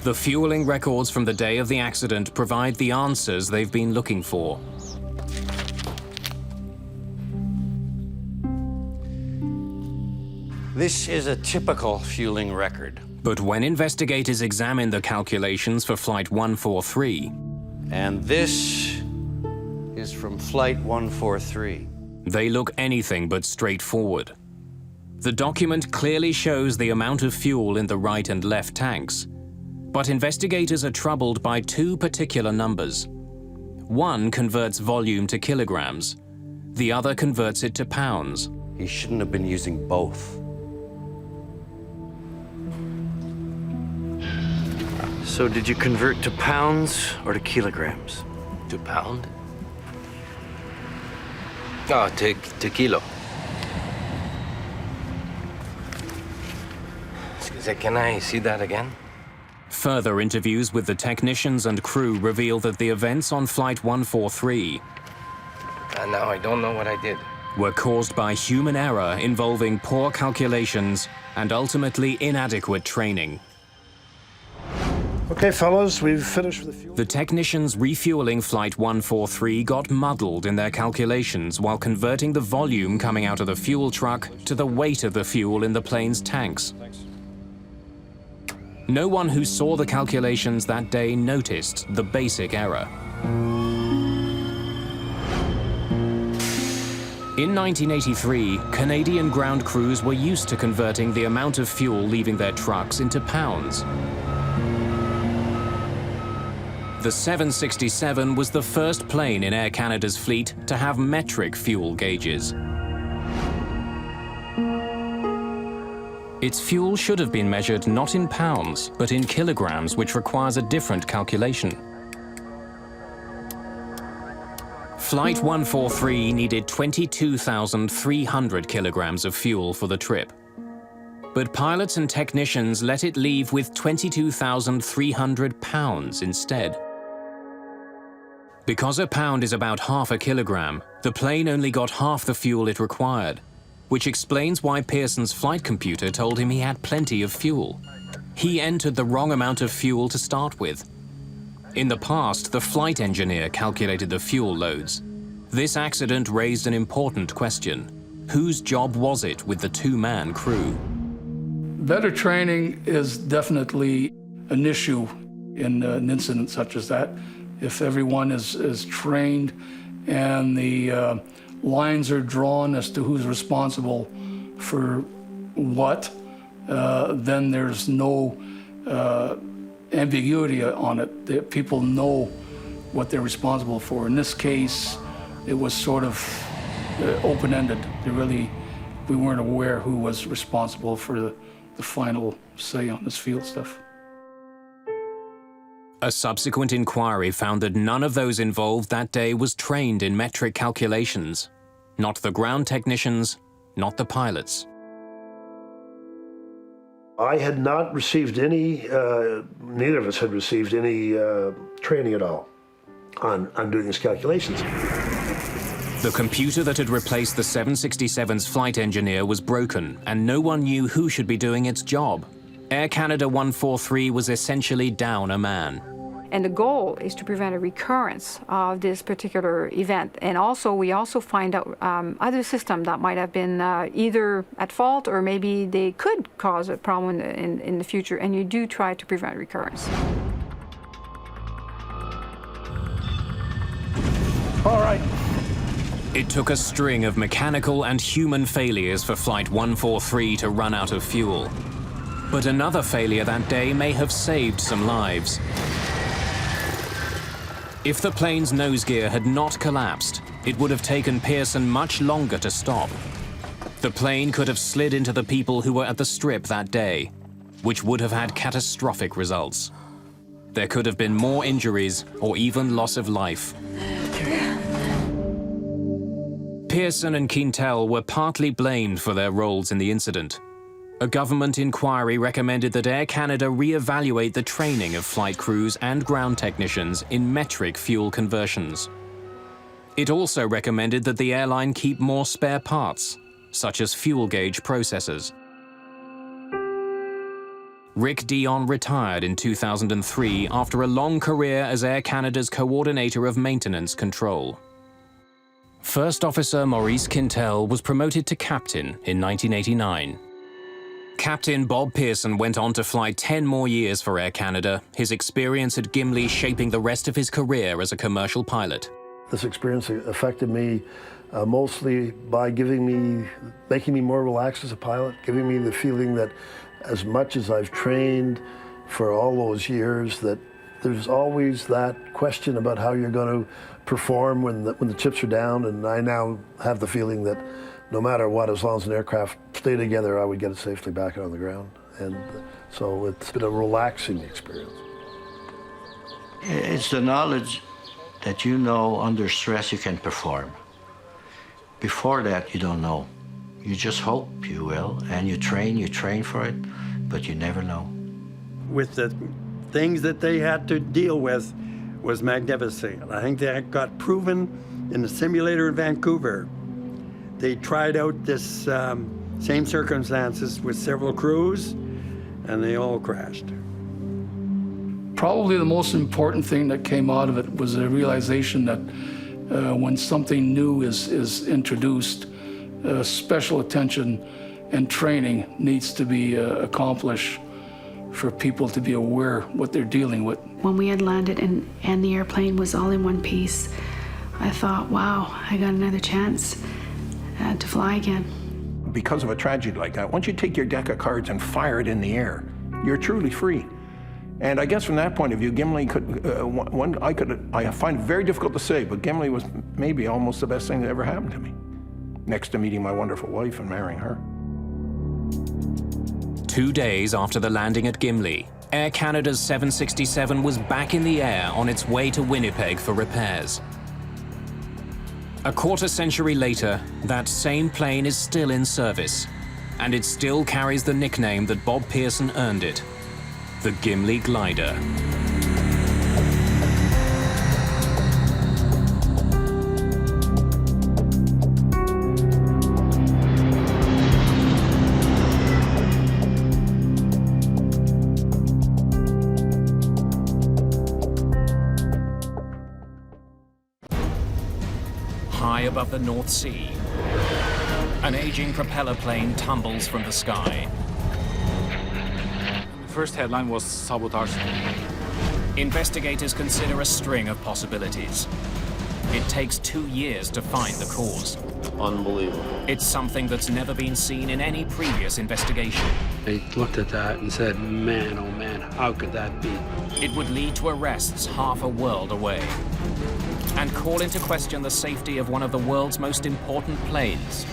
The fueling records from the day of the accident provide the answers they've been looking for. This is a typical fueling record. But when investigators examine the calculations for Flight 143... And this is from Flight 143. They look anything but straightforward. The document clearly shows the amount of fuel in the right and left tanks, but investigators are troubled by two particular numbers. One converts volume to kilograms. The other converts it to pounds. He shouldn't have been using both. So did you convert to pounds or to kilograms? To pound? Oh, to kilo. Can I see that again? Further interviews with the technicians and crew reveal that the events on Flight 143 Now I don't know what I did. were caused by human error involving poor calculations and ultimately inadequate training. Okay, fellas, we've finished with the fuel. The technicians refueling Flight 143 got muddled in their calculations while converting the volume coming out of the fuel truck to the weight of the fuel in the plane's tanks. No one who saw the calculations that day noticed the basic error. In 1983, Canadian ground crews were used to converting the amount of fuel leaving their trucks into pounds. The 767 was the first plane in Air Canada's fleet to have metric fuel gauges. Its fuel should have been measured not in pounds, but in kilograms, which requires a different calculation. Flight 143 needed 22,300 kilograms of fuel for the trip. But pilots and technicians let it leave with 22,300 pounds instead. Because a pound is about half a kilogram, the plane only got half the fuel it required, which explains why Pearson's flight computer told him he had plenty of fuel. He entered the wrong amount of fuel to start with. In the past, the flight engineer calculated the fuel loads. This accident raised an important question. Whose job was it with the two-man crew? Better training is definitely an issue in an incident such as that. If everyone is trained and the lines are drawn as to who's responsible for what, then there's no ambiguity on it. People know what they're responsible for. In this case, it was sort of open-ended. We weren't aware who was responsible for the final say on this field stuff. A subsequent inquiry found that none of those involved that day was trained in metric calculations. Not the ground technicians, not the pilots. I had not received any, neither of us had received any training at all on doing these calculations. The computer that had replaced the 767's flight engineer was broken, and no one knew who should be doing its job. Air Canada 143 was essentially down a man. And the goal is to prevent a recurrence of this particular event. And also, we also find out other systems that might have been either at fault or maybe they could cause a problem in the future, and you do try to prevent recurrence. All right. It took a string of mechanical and human failures for Flight 143 to run out of fuel. But another failure that day may have saved some lives. If the plane's nose gear had not collapsed, it would have taken Pearson much longer to stop. The plane could have slid into the people who were at the strip that day, which would have had catastrophic results. There could have been more injuries or even loss of life. Pearson and Quintel were partly blamed for their roles in the incident. A government inquiry recommended that Air Canada re-evaluate the training of flight crews and ground technicians in metric fuel conversions. It also recommended that the airline keep more spare parts, such as fuel gauge processors. Rick Dion retired in 2003 after a long career as Air Canada's coordinator of maintenance control. First Officer Maurice Quintel was promoted to captain in 1989. Captain Bob Pearson went on to fly 10 more years for Air Canada, his experience at Gimli shaping the rest of his career as a commercial pilot. This experience affected me mostly by making me more relaxed as a pilot, giving me the feeling that as much as I've trained for all those years, that there's always that question about how you're going to perform when the chips are down, and I now have the feeling that no matter what, as long as an aircraft stayed together, I would get it safely back on the ground. And so it's been a relaxing experience. It's the knowledge that you know under stress you can perform. Before that, you don't know. You just hope you will, and you train for it, but you never know. With the things that they had to deal with was magnificent. I think that got proven in the simulator in Vancouver. They tried out this same circumstances with several crews, and they all crashed. Probably the most important thing that came out of it was a realization that when something new is introduced, special attention and training needs to be accomplished for people to be aware what they're dealing with. When we had landed and the airplane was all in one piece, I thought, wow, I got another chance to fly again. Because of a tragedy like that, once you take your deck of cards and fire it in the air, you're truly free. And I guess from that point of view, Gimli could, I find it very difficult to say, but Gimli was maybe almost the best thing that ever happened to me, next to meeting my wonderful wife and marrying her. 2 days after the landing at Gimli, Air Canada's 767 was back in the air on its way to Winnipeg for repairs. A quarter century later, that same plane is still in service, and it still carries the nickname that Bob Pearson earned it, the Gimli Glider. High above the North Sea, an aging propeller plane tumbles from the sky. The first headline was sabotage. Investigators consider a string of possibilities. It takes 2 years to find the cause. Unbelievable. It's something that's never been seen in any previous investigation. They looked at that and said, man, oh man, how could that be? It would lead to arrests half a world away and call into question the safety of one of the world's most important planes,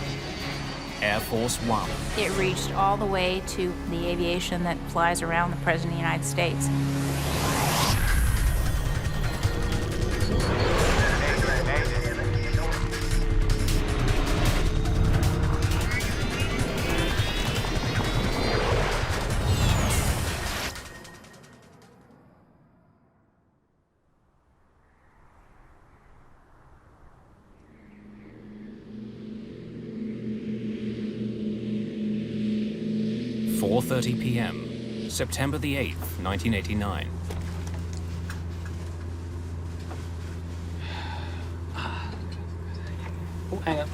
Air Force One. It reached all the way to the aviation that flies around the President of the United States. .30 p.m., September the 8th, 1989. Oh, hang on.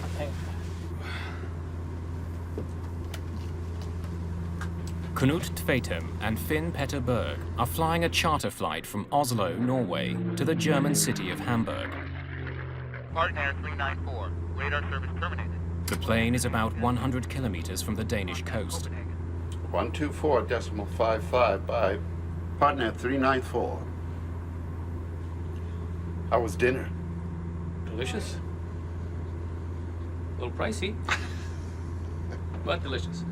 Knut Tvetum and Finn Petter Berg are flying a charter flight from Oslo, Norway, to the German city of Hamburg. Partner 394, radar service terminated. The plane is about 100 kilometers from the Danish coast. 124.55 by partner 394. How was dinner? Delicious. A little pricey, but delicious.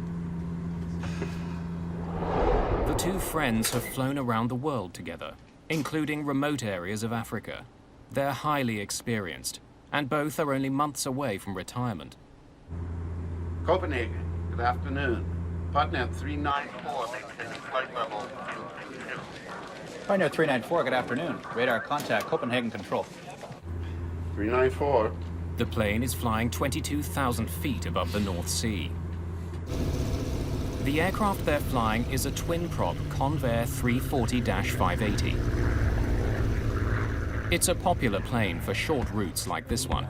The two friends have flown around the world together, including remote areas of Africa. They're highly experienced, and both are only months away from retirement. Copenhagen, good afternoon. Partner 394, maintaining flight level 22. Partner 394, good afternoon. Radar contact, Copenhagen control. 394. The plane is flying 22,000 feet above the North Sea. The aircraft they're flying is a twin-prop Convair 340-580. It's a popular plane for short routes like this one.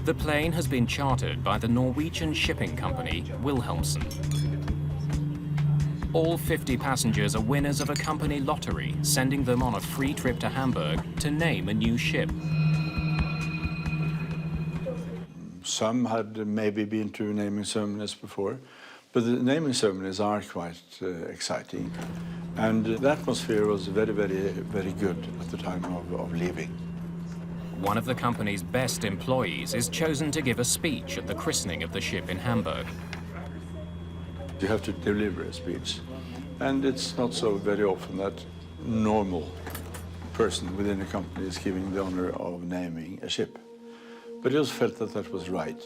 The plane has been chartered by the Norwegian shipping company Wilhelmsen. All 50 passengers are winners of a company lottery, sending them on a free trip to Hamburg to name a new ship. Some had maybe been to naming ceremonies before, but the naming ceremonies are quite exciting. And the atmosphere was very, very, very good at the time of leaving. One of the company's best employees is chosen to give a speech at the christening of the ship in Hamburg. You have to deliver a speech, and it's not so very often that normal person within a company is giving the honor of naming a ship. But he also felt that that was right.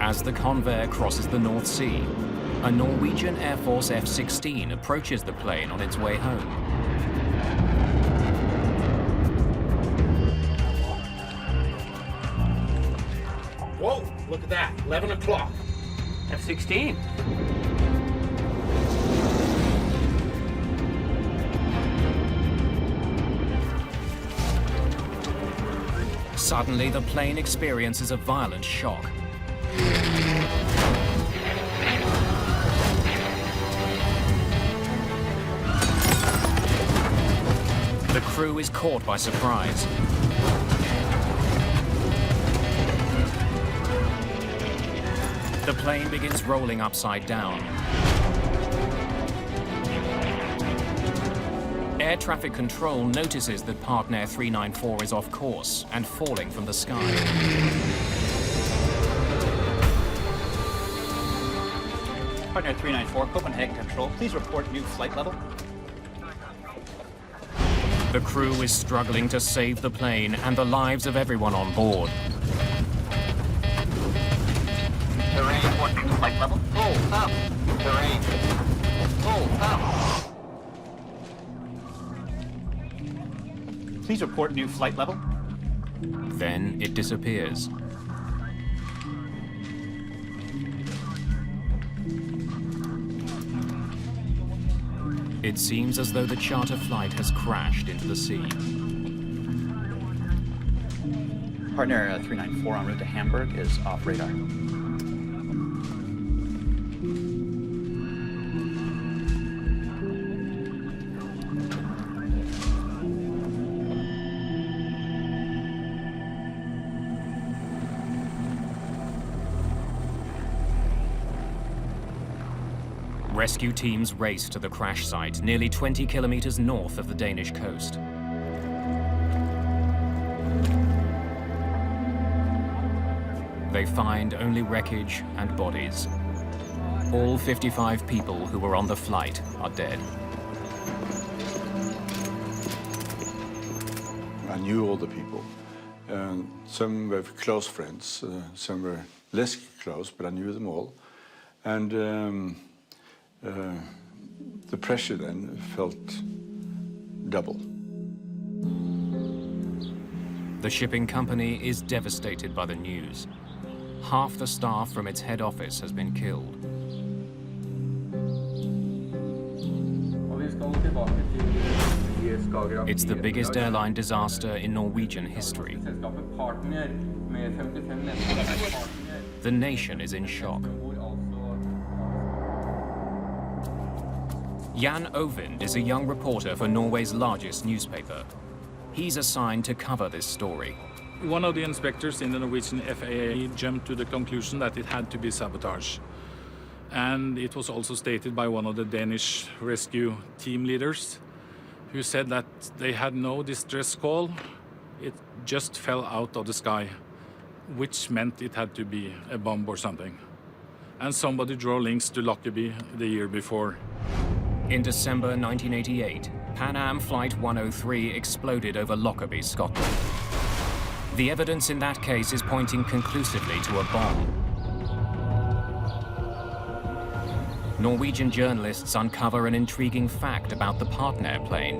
As the Convair crosses the North Sea, a Norwegian Air Force F-16 approaches the plane on its way home. Whoa, look at that, 11 o'clock. F-16. Suddenly, the plane experiences a violent shock. The crew is caught by surprise. The plane begins rolling upside down. Air traffic control notices that Partner 394 is off course and falling from the sky. Partner 394, Copenhagen control. Please report new flight level. The crew is struggling to save the plane and the lives of everyone on board. Terrain, what new flight level? Hold up. Terrain. Hold up. Please report new flight level. Then it disappears. It seems as though the charter flight has crashed into the sea. Partner 394 en route to Hamburg is off radar. Rescue teams race to the crash site, nearly 20 kilometers north of the Danish coast. They find only wreckage and bodies. All 55 people who were on the flight are dead. I knew all the people. Some were close friends, some were less close, but I knew them all. And the pressure then felt double. The shipping company is devastated by the news. Half the staff from its head office has been killed. It's the biggest airline disaster in Norwegian history. The nation is in shock. Jan Ovind is a young reporter for Norway's largest newspaper. He's assigned to cover this story. One of the inspectors in the Norwegian FAA jumped to the conclusion that it had to be sabotage. And it was also stated by one of the Danish rescue team leaders, who said that they had no distress call. It just fell out of the sky, which meant it had to be a bomb or something. And somebody drew links to Lockerbie the year before. In December 1988, Pan Am Flight 103 exploded over Lockerbie, Scotland. The evidence in that case is pointing conclusively to a bomb. Norwegian journalists uncover an intriguing fact about the Partner plane.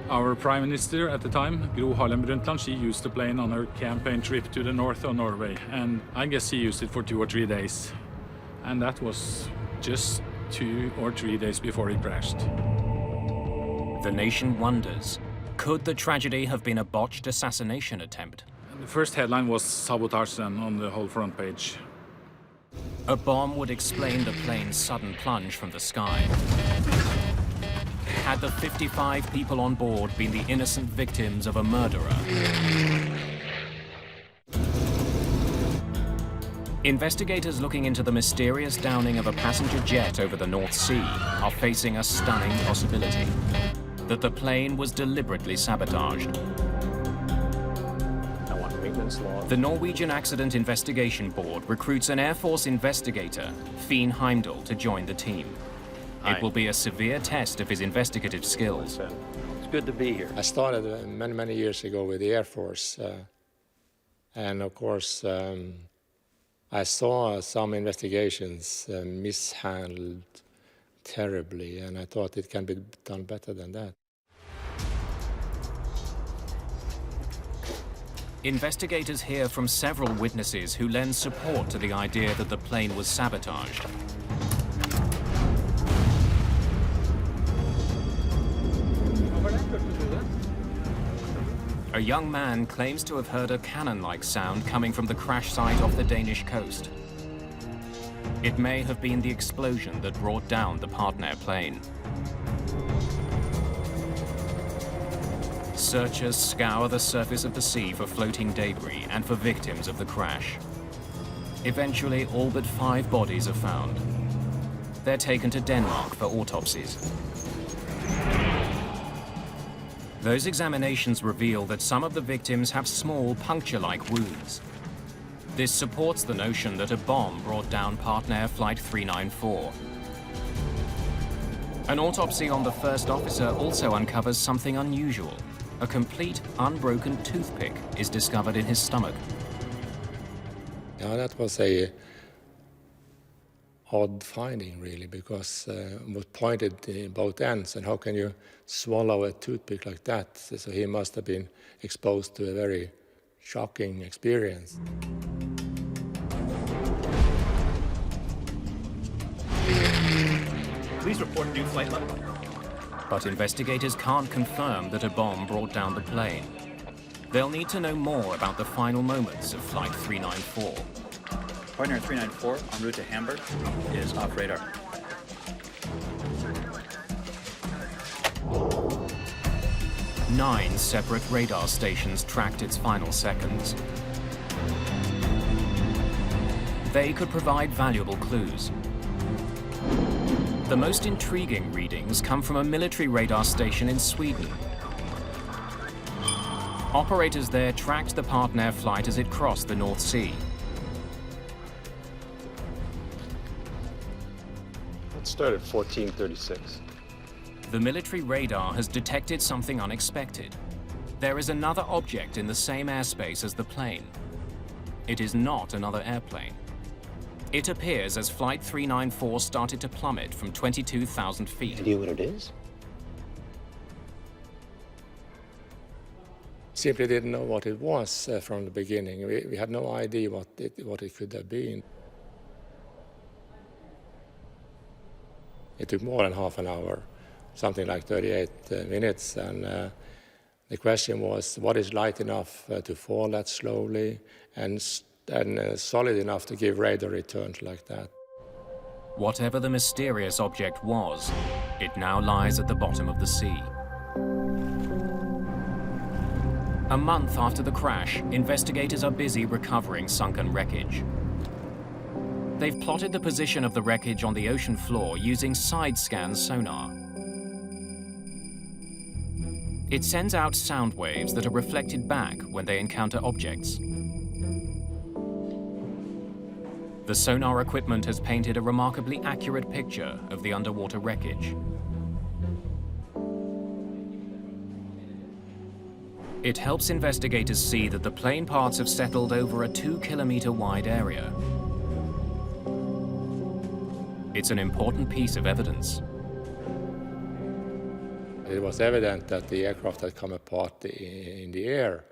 Our Prime Minister at the time, Gro Harlem Brundtland, she used the plane on her campaign trip to the north of Norway. And I guess she used it for 2 or 3 days. And that was just 2 or 3 days before it crashed. The nation wonders, could the tragedy have been a botched assassination attempt? The first headline was sabotage then on the whole front page. A bomb would explain the plane's sudden plunge from the sky. Had the 55 people on board been the innocent victims of a murderer? Investigators looking into the mysterious downing of a passenger jet over the North Sea are facing a stunning possibility: that the plane was deliberately sabotaged. The Norwegian Accident Investigation Board recruits an Air Force investigator, Finn Heimdall, to join the team. It will be a severe test of his investigative skills. It's good to be here. I started many years ago with the Air Force. And of course, I saw some investigations mishandled terribly, and I thought it can be done better than that. Investigators hear from several witnesses who lend support to the idea that the plane was sabotaged. A young man claims to have heard a cannon-like sound coming from the crash site off the Danish coast. It may have been the explosion that brought down the Partner plane. Searchers scour the surface of the sea for floating debris and for victims of the crash. Eventually, all but 5 bodies are found. They're taken to Denmark for autopsies. Those examinations reveal that some of the victims have small puncture-like wounds. This supports the notion that a bomb brought down Partner Flight 394. An autopsy on the first officer also uncovers something unusual. A complete, unbroken toothpick is discovered in his stomach. Yeah, that was a odd finding, really, because it was pointed in both ends, and how can you swallow a toothpick like that? So he must have been exposed to a very shocking experience. Please report new flight level. But investigators can't confirm that a bomb brought down the plane. They'll need to know more about the final moments of Flight 394. Partner 394 en route to Hamburg is off radar. Nine separate radar stations tracked its final seconds. They could provide valuable clues. The most intriguing readings come from a military radar station in Sweden. Operators there tracked the Partner flight as it crossed the North Sea. Let's start at 1436. The military radar has detected something unexpected. There is another object in the same airspace as the plane. It is not another airplane. It appears as Flight 394 started to plummet from 22,000 feet. Idea what it is? Simply didn't know what it was from the beginning. We had no idea what it could have been. It took more than half an hour, something like 38 minutes, and the question was, what is light enough to fall that slowly and solid enough to give radar returns like that? Whatever the mysterious object was, it now lies at the bottom of the sea. A month after the crash, investigators are busy recovering sunken wreckage. They've plotted the position of the wreckage on the ocean floor using side-scan sonar. It sends out sound waves that are reflected back when they encounter objects. The sonar equipment has painted a remarkably accurate picture of the underwater wreckage. It helps investigators see that the plane parts have settled over a 2-kilometer wide area. It's an important piece of evidence. It was evident that the aircraft had come apart in the air.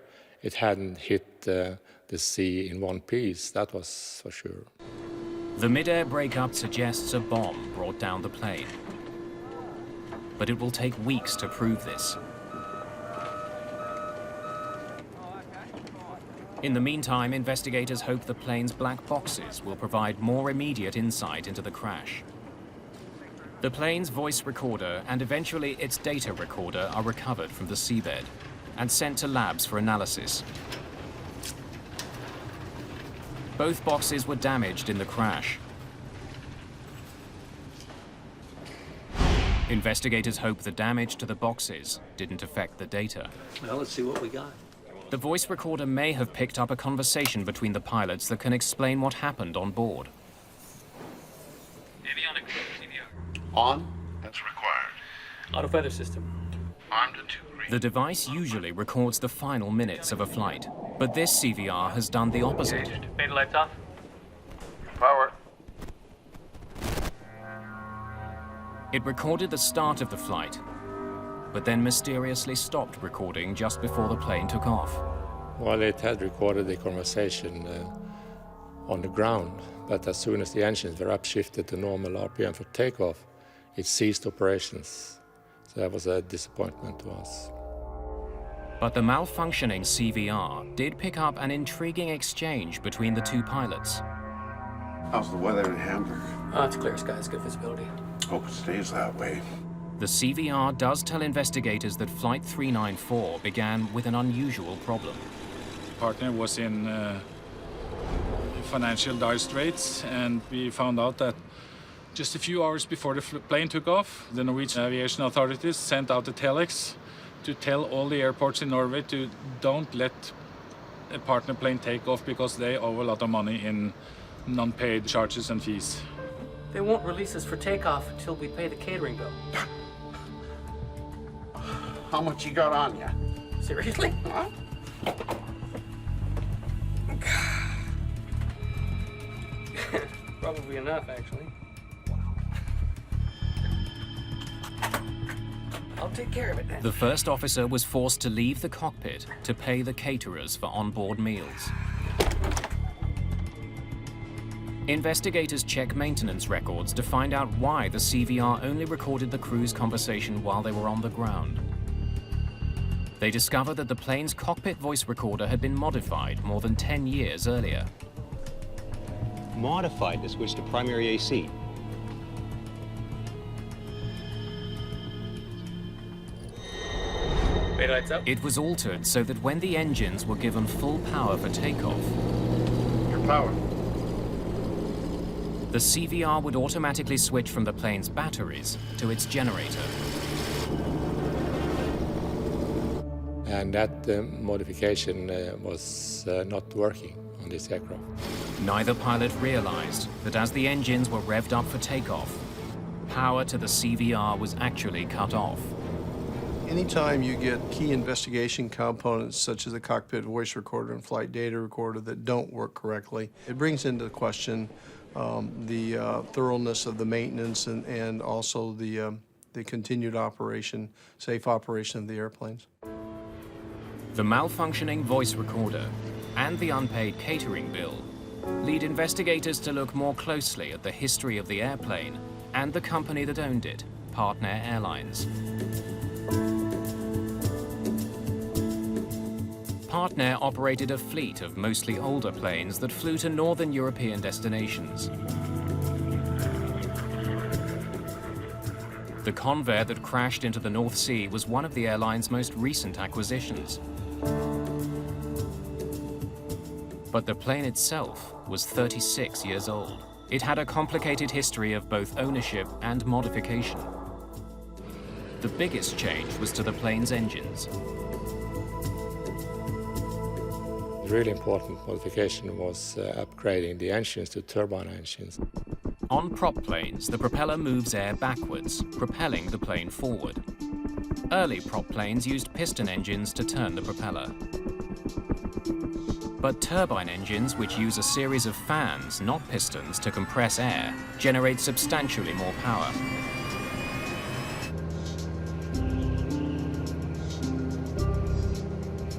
It hadn't hit the sea in one piece, that was for sure. The mid-air breakup suggests a bomb brought down the plane. But it will take weeks to prove this. In the meantime, investigators hope the plane's black boxes will provide more immediate insight into the crash. The plane's voice recorder and eventually its data recorder are recovered from the seabed and sent to labs for analysis. Both boxes were damaged in the crash. Investigators hope the damage to the boxes didn't affect the data. Well, let's see what we got. The voice recorder may have picked up a conversation between the pilots that can explain what happened on board. Avionics, CVR. On. That's required. Auto feather system. Armed to 2 green. The device usually records the final minutes of a flight, but this CVR has done the opposite. Beta lights off. Power. It recorded the start of the flight, but then mysteriously stopped recording just before the plane took off. Well, it had recorded the conversation on the ground, but as soon as the engines were upshifted to normal RPM for takeoff, it ceased operations. So that was a disappointment to us. But the malfunctioning CVR did pick up an intriguing exchange between the two pilots. How's the weather in Hamburg? It's clear skies, good visibility. Hope it stays that way. The CVR does tell investigators that Flight 394 began with an unusual problem. Partner was in financial dire straits, and we found out that just a few hours before the plane took off, the Norwegian aviation authorities sent out a telex to tell all the airports in Norway to don't let a partner plane take off because they owe a lot of money in non-paid charges and fees. They won't release us for takeoff until we pay the catering bill. How much you got on you? Seriously? Huh? Probably enough, actually. I'll take care of it then. The first officer was forced to leave the cockpit to pay the caterers for onboard meals. Investigators check maintenance records to find out why the CVR only recorded the crew's conversation while they were on the ground. They discover that the plane's cockpit voice recorder had been modified more than 10 years earlier. Modified to switch to primary AC. It was altered so that when the engines were given full power for takeoff, Your power. the CVR would automatically switch from the plane's batteries to its generator. And that modification was not working on this aircraft. Neither pilot realized that as the engines were revved up for takeoff, power to the CVR was actually cut off. Anytime you get key investigation components such as the cockpit voice recorder and flight data recorder that don't work correctly, it brings into question the thoroughness of the maintenance and also the continued operation, safe operation of the airplanes. The malfunctioning voice recorder and the unpaid catering bill lead investigators to look more closely at the history of the airplane and the company that owned it, Partner Airlines. Partner operated a fleet of mostly older planes that flew to northern European destinations. The Convair that crashed into the North Sea was one of the airline's most recent acquisitions. But the plane itself was 36 years old. It had a complicated history of both ownership and modification. The biggest change was to the plane's engines. The really important modification was upgrading the engines to turbine engines. On prop planes, the propeller moves air backwards, propelling the plane forward. Early prop planes used piston engines to turn the propeller. But turbine engines, which use a series of fans, not pistons, to compress air, generate substantially more power.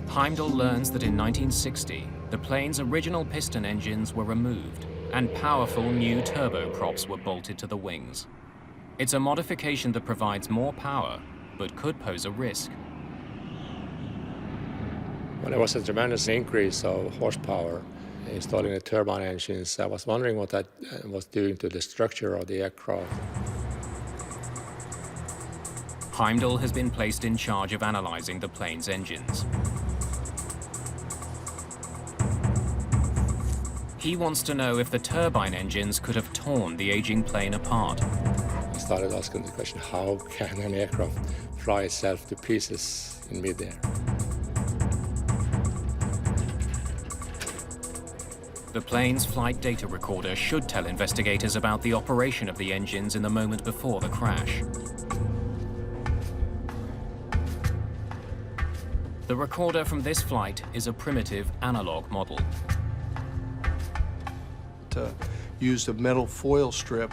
Heimdall learns that in 1960, the plane's original piston engines were removed and powerful new turboprops were bolted to the wings. It's a modification that provides more power, but could pose a risk. When there was a tremendous increase of horsepower installing the turbine engines, I was wondering what that was doing to the structure of the aircraft. Heimdall has been placed in charge of analyzing the plane's engines. He wants to know if the turbine engines could have torn the aging plane apart. I started asking the question, how can an aircraft fly itself to pieces in midair? The plane's flight data recorder should tell investigators about the operation of the engines in the moment before the crash. The recorder from this flight is a primitive analog model. Used a metal foil strip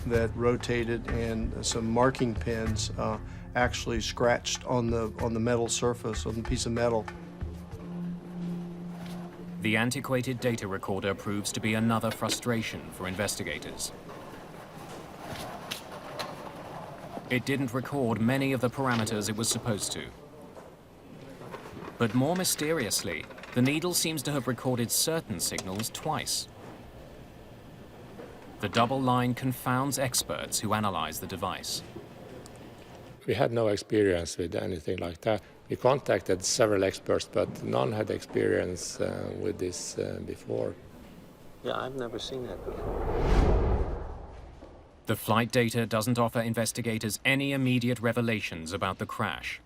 that rotated, and some marking pins actually scratched on the metal surface, on the piece of metal. The antiquated data recorder proves to be another frustration for investigators. It didn't record many of the parameters it was supposed to. But more mysteriously, the needle seems to have recorded certain signals twice. The double line confounds experts who analyze the device. We had no experience with anything like that. We contacted several experts, but none had experience with this before. Yeah, I've never seen that before. The flight data doesn't offer investigators any immediate revelations about the crash.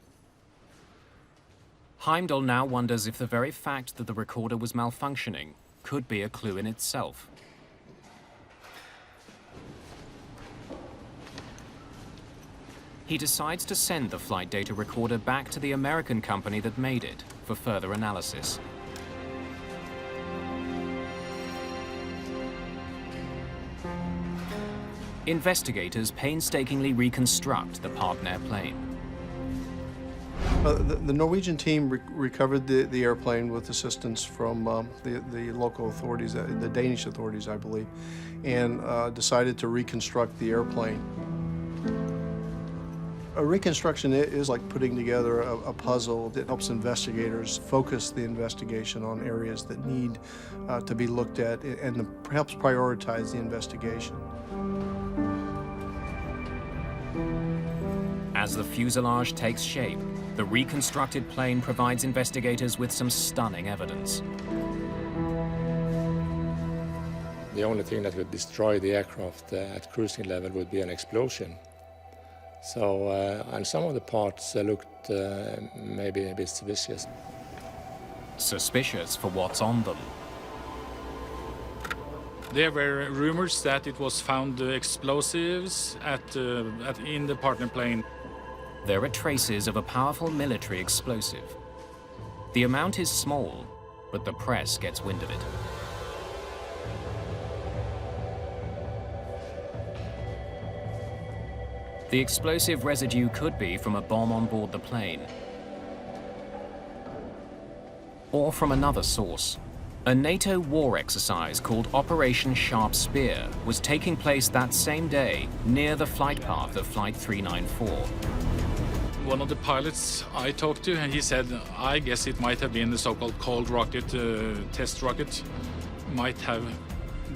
Heimdall now wonders if the very fact that the recorder was malfunctioning could be a clue in itself. He decides to send the flight data recorder back to the American company that made it for further analysis. Investigators painstakingly reconstruct the Partner plane. The Norwegian team recovered the airplane with assistance from the local authorities, the Danish authorities, I believe, and decided to reconstruct the airplane. A reconstruction is like putting together a puzzle that helps investigators focus the investigation on areas that need to be looked at and helps prioritize the investigation. As the fuselage takes shape, the reconstructed plane provides investigators with some stunning evidence. The only thing that would destroy the aircraft at cruising level would be an explosion. So, and some of the parts looked maybe a bit suspicious. Suspicious for what's on them. There were rumors that it was found explosives in the partner plane. There are traces of a powerful military explosive. The amount is small, but the press gets wind of it. The explosive residue could be from a bomb on board the plane, or from another source. A NATO war exercise called Operation Sharp Spear was taking place that same day near the flight path of Flight 394. One of the pilots I talked to, and he said, I guess it might have been the so-called cold rocket, test rocket, might have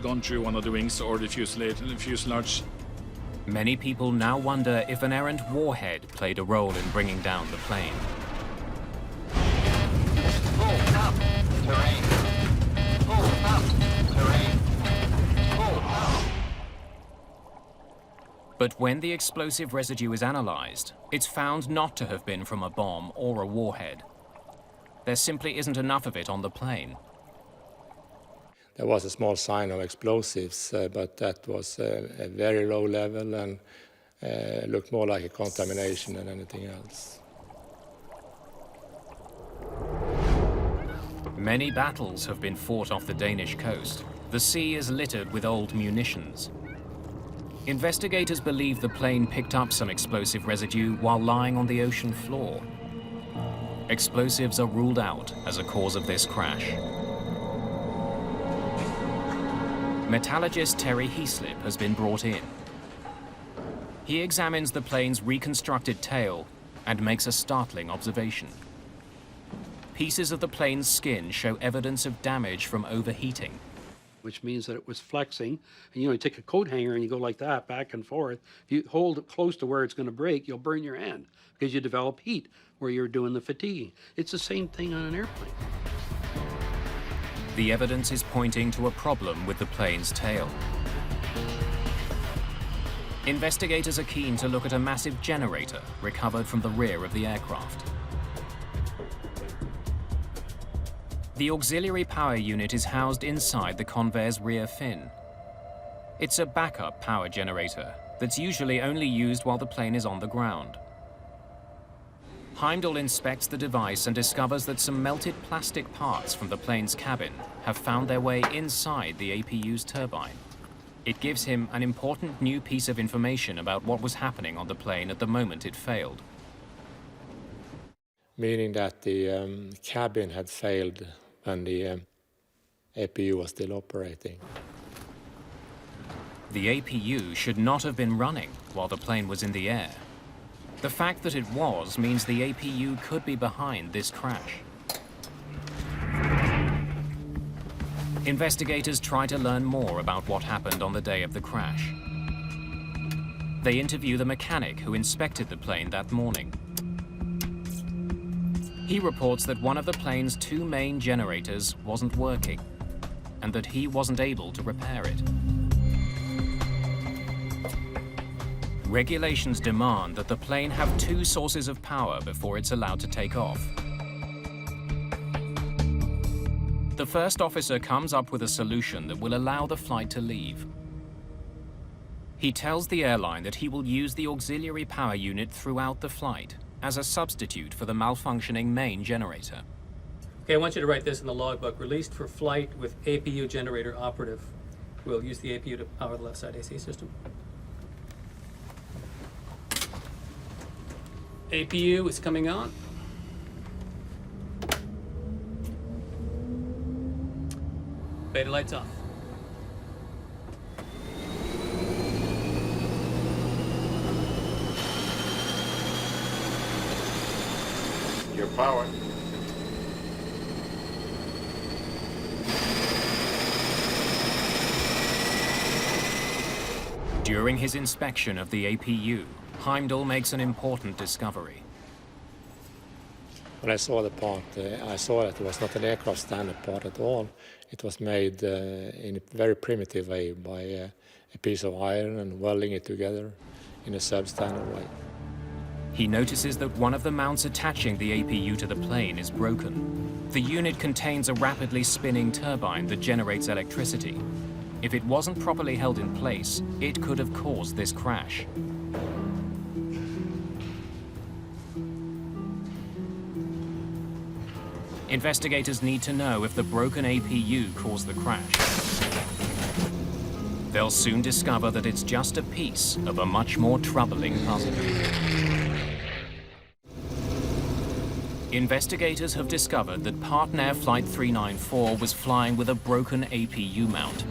gone through one of the wings or the fuselage. Many people now wonder if an errant warhead played a role in bringing down the plane. Pull up, terrain. Pull up, terrain. Pull up. But when the explosive residue is analyzed, it's found not to have been from a bomb or a warhead. There simply isn't enough of it on the plane. There was a small sign of explosives, but that was a very low level and looked more like a contamination than anything else. Many battles have been fought off the Danish coast. The sea is littered with old munitions. Investigators believe the plane picked up some explosive residue while lying on the ocean floor. Explosives are ruled out as a cause of this crash. Metallurgist Terry Heaslip has been brought in. He examines the plane's reconstructed tail and makes a startling observation. Pieces of the plane's skin show evidence of damage from overheating. Which means that it was flexing. And you take a coat hanger and you go like that, back and forth. If you hold it close to where it's going to break, you'll burn your hand because you develop heat where you're doing the fatiguing. It's the same thing on an airplane. The evidence is pointing to a problem with the plane's tail. Investigators are keen to look at a massive generator recovered from the rear of the aircraft. The auxiliary power unit is housed inside the Convair's rear fin. It's a backup power generator that's usually only used while the plane is on the ground. Heimdall inspects the device and discovers that some melted plastic parts from the plane's cabin have found their way inside the APU's turbine. It gives him an important new piece of information about what was happening on the plane at the moment it failed. Meaning that the cabin had failed when the APU was still operating. The APU should not have been running while the plane was in the air. The fact that it was means the APU could be behind this crash. Investigators try to learn more about what happened on the day of the crash. They interview the mechanic who inspected the plane that morning. He reports that one of the plane's two main generators wasn't working, and that he wasn't able to repair it. Regulations demand that the plane have two sources of power before it's allowed to take off. The first officer comes up with a solution that will allow the flight to leave. He tells the airline that he will use the auxiliary power unit throughout the flight as a substitute for the malfunctioning main generator. Okay, I want you to write this in the logbook. Released for flight with APU generator operative. We'll use the APU to power the left side AC system. APU is coming on. Beta lights off. Your power. During his inspection of the APU, Heimdall makes an important discovery. When I saw the part, I saw that it was not an aircraft standard part at all. It was made in a very primitive way by a piece of iron and welding it together in a substandard way. He notices that one of the mounts attaching the APU to the plane is broken. The unit contains a rapidly spinning turbine that generates electricity. If it wasn't properly held in place, it could have caused this crash. Investigators need to know if the broken APU caused the crash. They'll soon discover that it's just a piece of a much more troubling puzzle. Investigators have discovered that Partner Flight 394 was flying with a broken APU mount.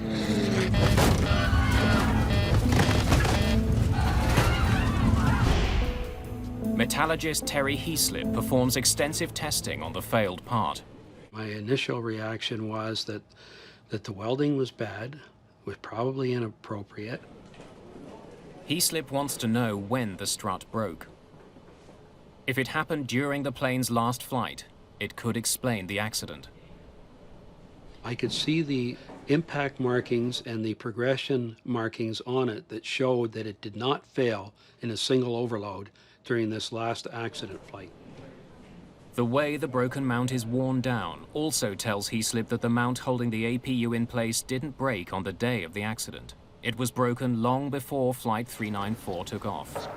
Metallurgist Terry Heaslip performs extensive testing on the failed part. My initial reaction was that the welding was bad, was probably inappropriate. Heaslip wants to know when the strut broke. If it happened during the plane's last flight, it could explain the accident. I could see the impact markings and the progression markings on it that showed that it did not fail in a single overload during this last accident flight. The way the broken mount is worn down also tells Heaslip that the mount holding the APU in place didn't break on the day of the accident. It was broken long before Flight 394 took off.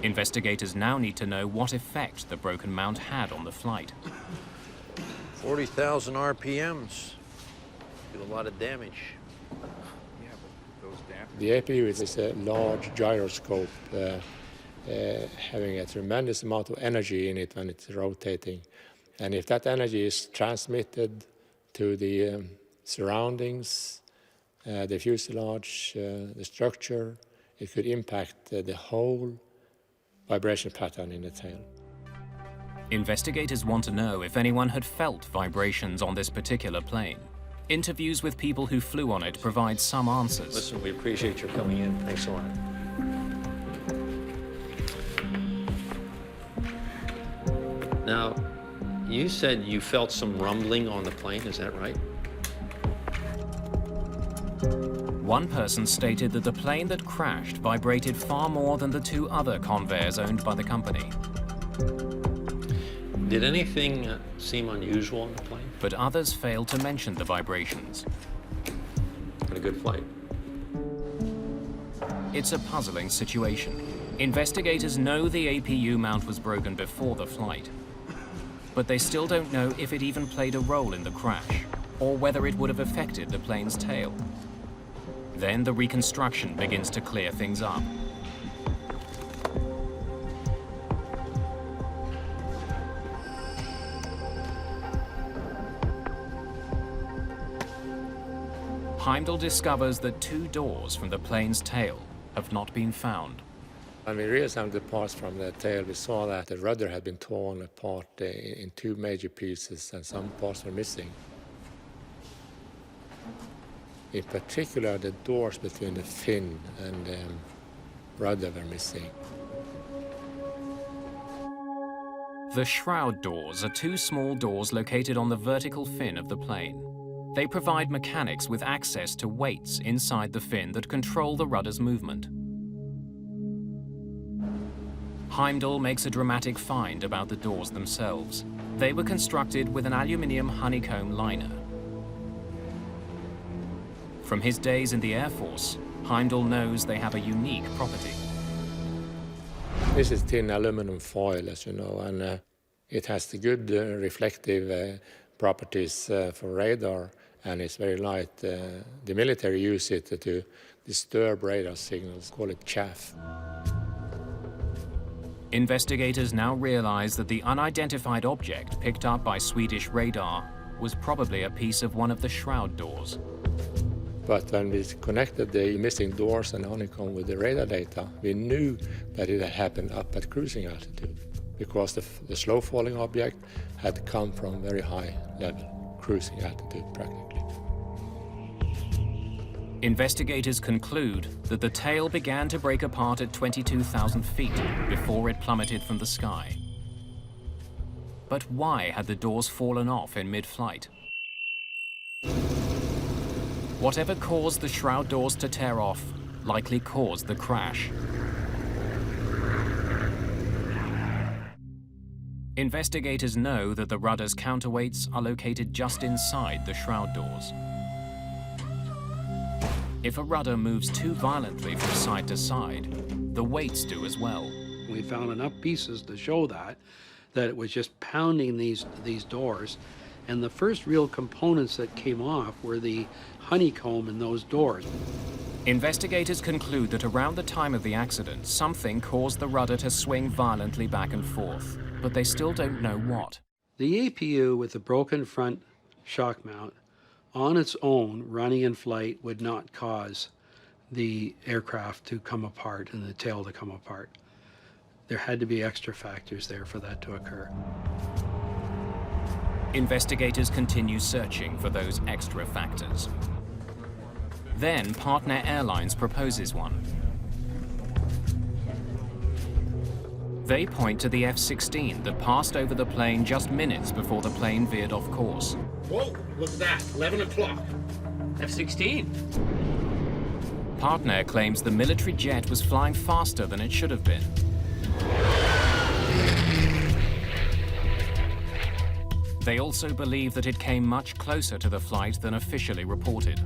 Investigators now need to know what effect the broken mount had on the flight. 40,000 RPMs. Did a lot of damage. The APU is a large gyroscope having a tremendous amount of energy in it when it's rotating. And if that energy is transmitted to the surroundings, the fuselage, the structure, it could impact the whole vibration pattern in the tail. Investigators want to know if anyone had felt vibrations on this particular plane. Interviews with people who flew on it provide some answers. Listen, we appreciate your coming in. Thanks a lot. Now, you said you felt some rumbling on the plane, is that right? One person stated that the plane that crashed vibrated far more than the two other Convairs owned by the company. Did anything seem unusual on the plane? But others failed to mention the vibrations. Had a good flight. It's a puzzling situation. Investigators know the APU mount was broken before the flight, but they still don't know if it even played a role in the crash, or whether it would have affected the plane's tail. Then the reconstruction begins to clear things up. Heimdall discovers that two doors from the plane's tail have not been found. When we reassembled the parts from the tail, we saw that the rudder had been torn apart in two major pieces, and some parts were missing. In particular, the doors between the fin and the rudder were missing. The shroud doors are two small doors located on the vertical fin of the plane. They provide mechanics with access to weights inside the fin that control the rudder's movement. Heimdall makes a dramatic find about the doors themselves. They were constructed with an aluminium honeycomb liner. From his days in the Air Force, Heimdall knows they have a unique property. This is thin aluminum foil, as you know, and it has the good reflective properties for radar, and it's very light. The military use it to disturb radar signals, call it chaff. Investigators now realize that the unidentified object picked up by Swedish radar was probably a piece of one of the shroud doors. But when we connected the missing doors and honeycomb with the radar data, we knew that it had happened up at cruising altitude, because the slow-falling object had come from very high level, cruising altitude practically. Investigators conclude that the tail began to break apart at 22,000 feet before it plummeted from the sky. But why had the doors fallen off in mid-flight? Whatever caused the shroud doors to tear off likely caused the crash. Investigators know that the rudder's counterweights are located just inside the shroud doors. If a rudder moves too violently from side to side, the weights do as well. We found enough pieces to show that it was just pounding these doors. And the first real components that came off were the honeycomb in those doors. Investigators conclude that around the time of the accident, something caused the rudder to swing violently back and forth, but they still don't know what. The APU with the broken front shock mount on its own, running in flight, would not cause the aircraft to come apart and the tail to come apart. There had to be extra factors there for that to occur. Investigators continue searching for those extra factors. Then Partner Airlines proposes one. They point to the F-16 that passed over the plane just minutes before the plane veered off course. Whoa, look at that, 11 o'clock. F-16. Partner claims the military jet was flying faster than it should have been. They also believe that it came much closer to the flight than officially reported.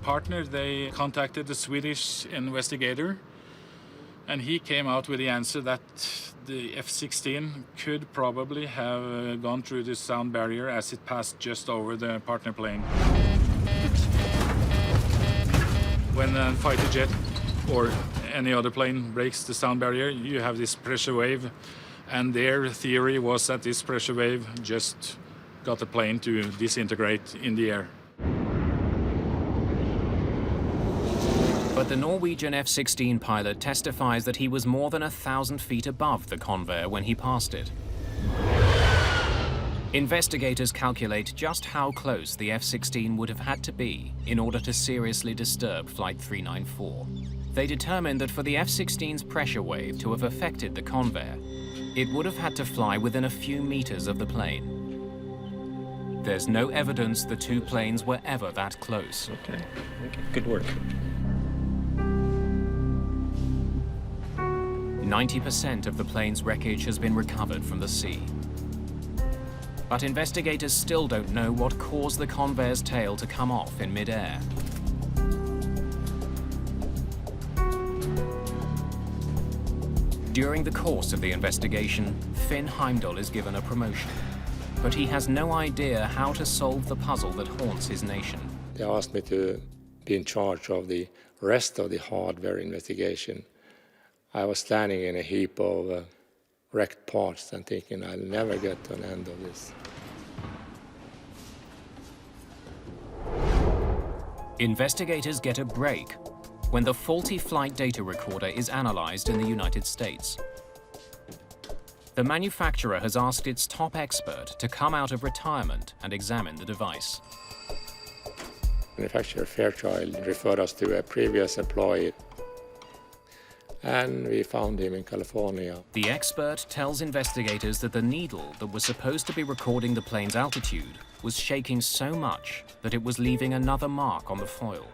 Partner, they contacted the Swedish investigator, and he came out with the answer that the F-16 could probably have gone through the sound barrier as it passed just over the partner plane. When a fighter jet or any other plane breaks the sound barrier, you have this pressure wave, and their theory was that this pressure wave just got the plane to disintegrate in the air. But the Norwegian F-16 pilot testifies that he was more than 1,000 feet above the Convair when he passed it. Investigators calculate just how close the F-16 would have had to be in order to seriously disturb Flight 394. They determined that for the F-16's pressure wave to have affected the Convair, it would have had to fly within a few meters of the plane. There's no evidence the two planes were ever that close. Okay, good work. 90% of the plane's wreckage has been recovered from the sea. But investigators still don't know what caused the Convair's tail to come off in mid-air. During the course of the investigation, Finn Heimdall is given a promotion, but he has no idea how to solve the puzzle that haunts his nation. They asked me to be in charge of the rest of the hardware investigation. I was standing in a heap of wrecked parts and thinking I'll never get to an end of this. Investigators get a break when the faulty flight data recorder is analyzed in the United States. The manufacturer has asked its top expert to come out of retirement and examine the device. Manufacturer Fairchild referred us to a previous employee, and we found him in California. The expert tells investigators that the needle that was supposed to be recording the plane's altitude was shaking so much that it was leaving another mark on the foil.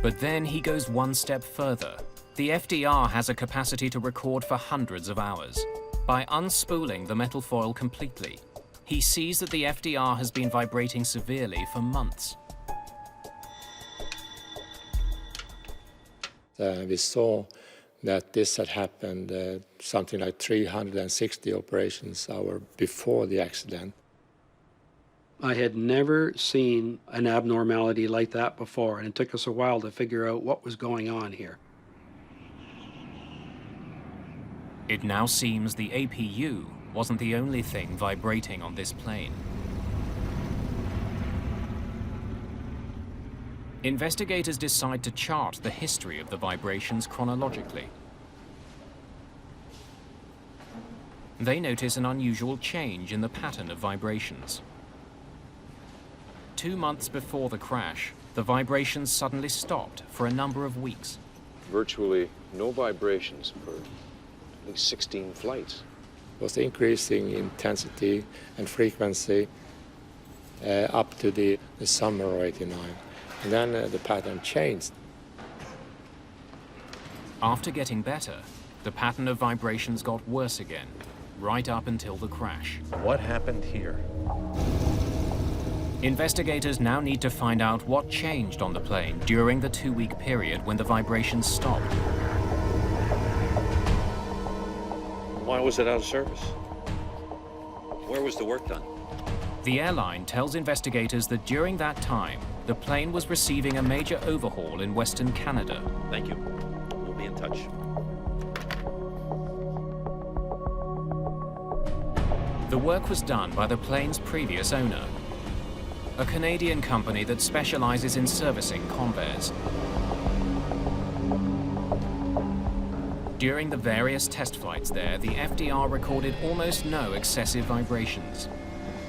But then he goes one step further. The FDR has a capacity to record for hundreds of hours. By unspooling the metal foil completely, he sees that the FDR has been vibrating severely for months. We saw that this had happened something like 360 operations hours before the accident. I had never seen an abnormality like that before, and it took us a while to figure out what was going on here. It now seems the APU wasn't the only thing vibrating on this plane. Investigators decide to chart the history of the vibrations chronologically. They notice an unusual change in the pattern of vibrations. 2 months before the crash, the vibrations suddenly stopped for a number of weeks. Virtually no vibrations for at least 16 flights. It was increasing intensity and frequency up to the summer of '89. And then the pattern changed. After getting better, the pattern of vibrations got worse again, right up until the crash. What happened here? Investigators now need to find out what changed on the plane during the 2-week period when the vibrations stopped. Why was it out of service? Where was the work done? The airline tells investigators that during that time, the plane was receiving a major overhaul in Western Canada. Thank you. We'll be in touch. The work was done by the plane's previous owner, a Canadian company that specializes in servicing Convair. During the various test flights there, the FDR recorded almost no excessive vibrations.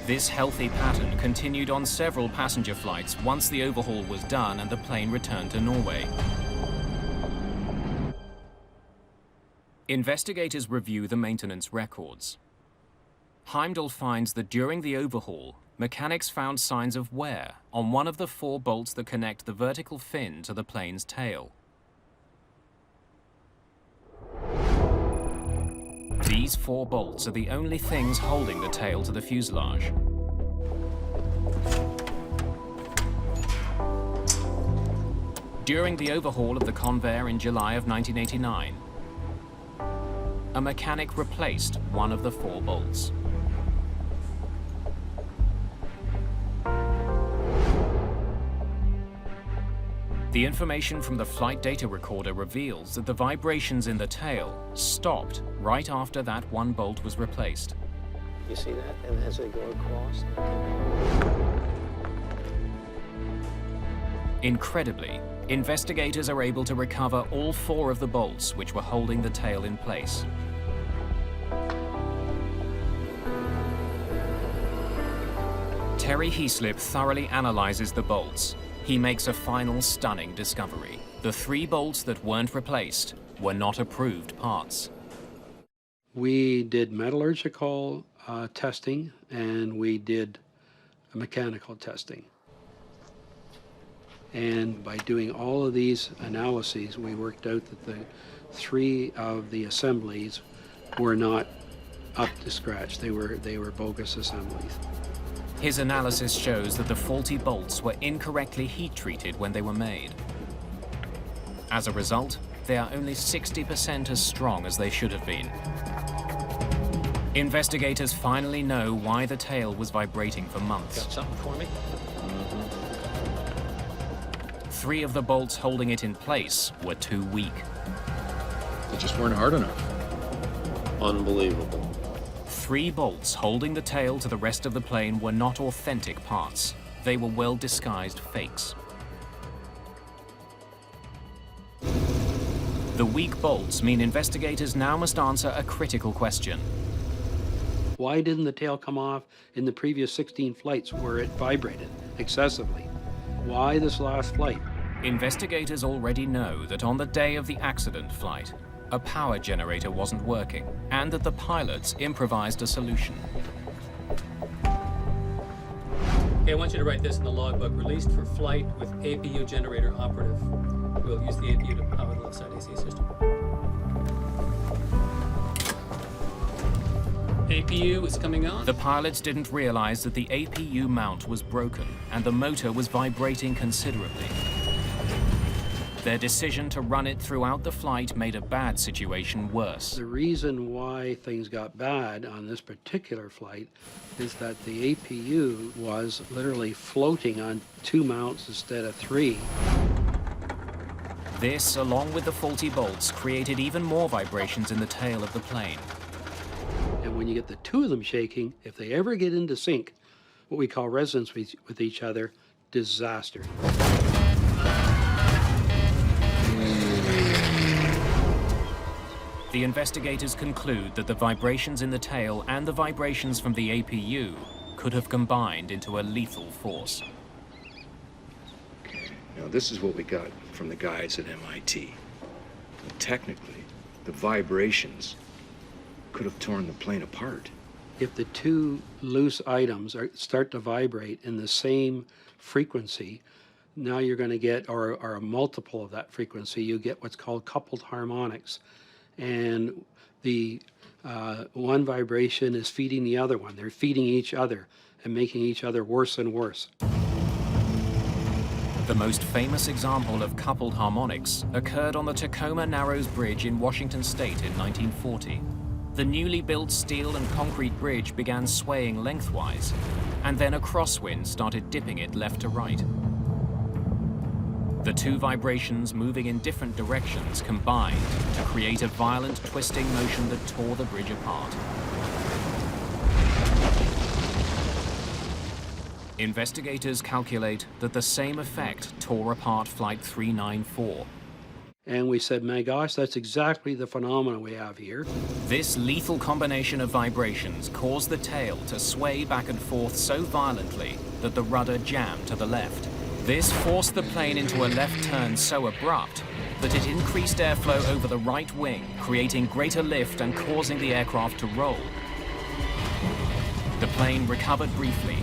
This healthy pattern continued on several passenger flights once the overhaul was done and the plane returned to Norway. Investigators review the maintenance records. Heimdall finds that during the overhaul, mechanics found signs of wear on one of the 4 bolts that connect the vertical fin to the plane's tail. These 4 bolts are the only things holding the tail to the fuselage. During the overhaul of the Convair in July of 1989, a mechanic replaced one of the 4 bolts. The information from the flight data recorder reveals that the vibrations in the tail stopped right after that 1 bolt was replaced. You see that? And as they go across. Incredibly, investigators are able to recover all 4 of the bolts which were holding the tail in place. Terry Heaslip thoroughly analyzes the bolts. He makes a final stunning discovery. The 3 bolts that weren't replaced were not approved parts. We did metallurgical testing and we did mechanical testing. And by doing all of these analyses, we worked out that the 3 of the assemblies were not up to scratch. They were bogus assemblies. His analysis shows that the faulty bolts were incorrectly heat-treated when they were made. As a result, they are only 60% as strong as they should have been. Investigators finally know why the tail was vibrating for months. Got something for me? 3 of the bolts holding it in place were too weak. They just weren't hard enough. Unbelievable. 3 bolts holding the tail to the rest of the plane were not authentic parts. They were well-disguised fakes. The weak bolts mean investigators now must answer a critical question. Why didn't the tail come off in the previous 16 flights where it vibrated excessively? Why this last flight? Investigators already know that on the day of the accident flight, a power generator wasn't working, and that the pilots improvised a solution. Okay, I want you to write this in the logbook. Released for flight with APU generator operative. We'll use the APU to power the left side AC system. APU is coming on. The pilots didn't realize that the APU mount was broken and the motor was vibrating considerably. Their decision to run it throughout the flight made a bad situation worse. The reason why things got bad on this particular flight is that the APU was literally floating on 2 mounts instead of 3. This, along with the faulty bolts, created even more vibrations in the tail of the plane. And when you get the two of them shaking, if they ever get into sync, what we call resonance with each other, disaster. The investigators conclude that the vibrations in the tail and the vibrations from the APU could have combined into a lethal force. Now, this is what we got from the guys at MIT. Technically, the vibrations could have torn the plane apart. If the two loose items start to vibrate in the same frequency, now you're going to get, or a multiple of that frequency, you get what's called coupled harmonics. And the one vibration is feeding the other one. They're feeding each other and making each other worse and worse. The most famous example of coupled harmonics occurred on the Tacoma Narrows Bridge in Washington State in 1940. The newly built steel and concrete bridge began swaying lengthwise, and then a crosswind started dipping it left to right. The two vibrations moving in different directions combined to create a violent twisting motion that tore the bridge apart. Investigators calculate that the same effect tore apart Flight 394. And we said, my gosh, that's exactly the phenomenon we have here. This lethal combination of vibrations caused the tail to sway back and forth so violently that the rudder jammed to the left. This forced the plane into a left turn so abrupt that it increased airflow over the right wing, creating greater lift and causing the aircraft to roll. The plane recovered briefly,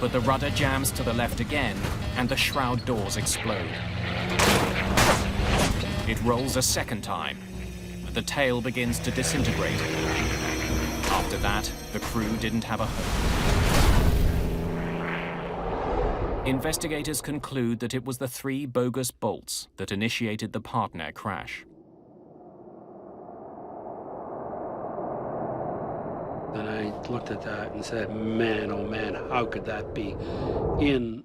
but the rudder jams to the left again, and the shroud doors explode. It rolls a second time, and the tail begins to disintegrate. After that, the crew didn't have a hope. Investigators conclude that it was the 3 bogus bolts that initiated the partner crash. And I looked at that and said, man, oh man, how could that be in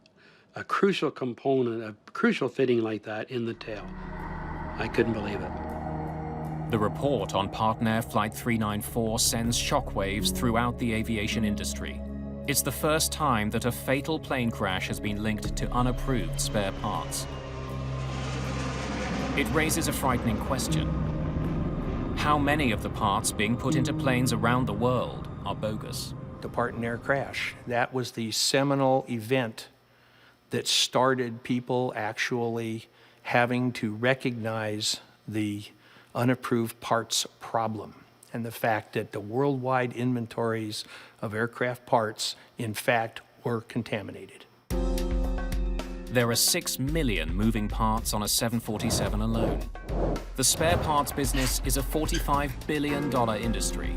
a crucial component, a crucial fitting like that in the tail? I couldn't believe it. The report on Partner Flight 394 sends shockwaves throughout the aviation industry. It's the first time that a fatal plane crash has been linked to unapproved spare parts. It raises a frightening question. How many of the parts being put into planes around the world are bogus? The Partner crash, that was the seminal event that started people actually having to recognize the unapproved parts problem and the fact that the worldwide inventories of aircraft parts, in fact, were contaminated. There are 6 million moving parts on a 747 alone. The spare parts business is a $45 billion industry.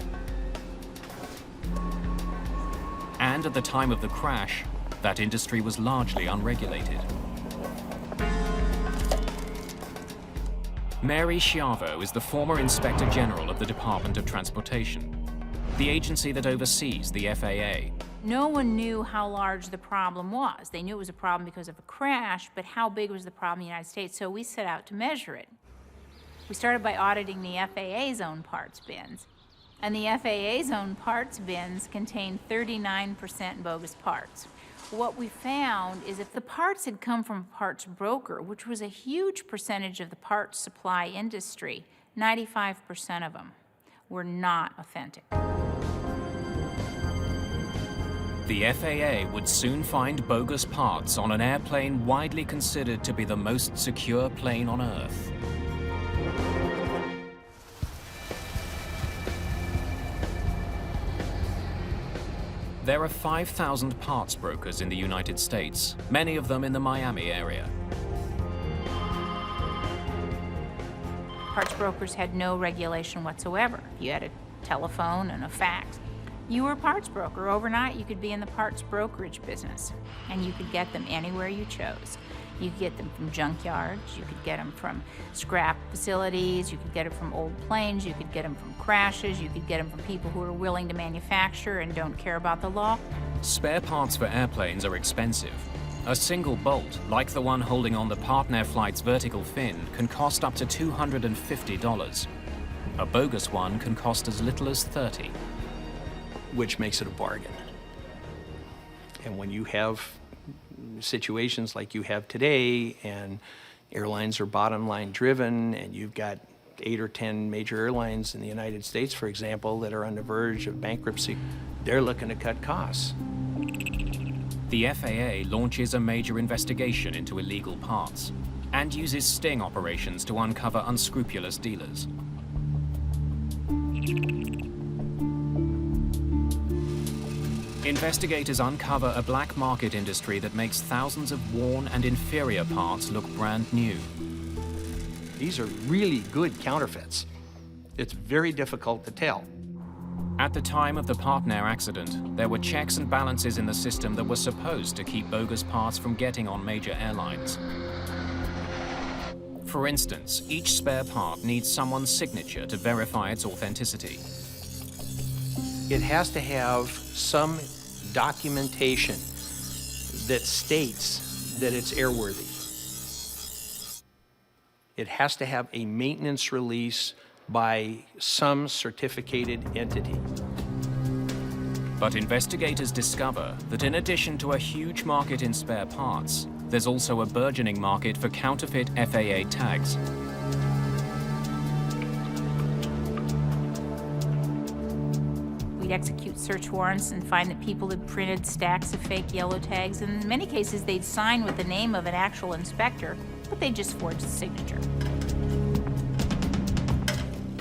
And at the time of the crash, that industry was largely unregulated. Mary Schiavo is the former Inspector General of the Department of Transportation, the agency that oversees the FAA. No one knew how large the problem was. They knew it was a problem because of a crash, but how big was the problem in the United States? So we set out to measure it. We started by auditing the FAA's own parts bins. And the FAA's own parts bins contained 39% bogus parts. What we found is if the parts had come from a parts broker, which was a huge percentage of the parts supply industry, 95% of them were not authentic. The FAA would soon find bogus parts on an airplane widely considered to be the most secure plane on Earth. There are 5,000 parts brokers in the United States, many of them in the Miami area. Parts brokers had no regulation whatsoever. You had a telephone and a fax. You were a parts broker. Overnight, you could be in the parts brokerage business, and you could get them anywhere you chose. You could get them from junkyards, you could get them from scrap facilities, you could get them from old planes, you could get them from crashes, you could get them from people who are willing to manufacture and don't care about the law. Spare parts for airplanes are expensive, A single bolt, like the one holding on the Partner flight's vertical fin, can cost up to $250. A bogus one can cost as little as $30. Which makes it a bargain. And when you have situations like you have today, and airlines are bottom line driven, and you've got 8 or 10 major airlines in the United States, for example, that are on the verge of bankruptcy, they're looking to cut costs. The FAA launches a major investigation into illegal parts and uses sting operations to uncover unscrupulous dealers. Investigators uncover a black market industry that makes thousands of worn and inferior parts look brand new. These are really good counterfeits. It's very difficult to tell. At the time of the Partner accident, there were checks and balances in the system that were supposed to keep bogus parts from getting on major airlines. For instance, each spare part needs someone's signature to verify its authenticity. It has to have some documentation that states that it's airworthy. It has to have a maintenance release by some certificated entity. But investigators discover that in addition to a huge market in spare parts, there's also a burgeoning market for counterfeit FAA tags. We'd execute search warrants and find that people had printed stacks of fake yellow tags, and in many cases they'd sign with the name of an actual inspector, but they just forged the signature.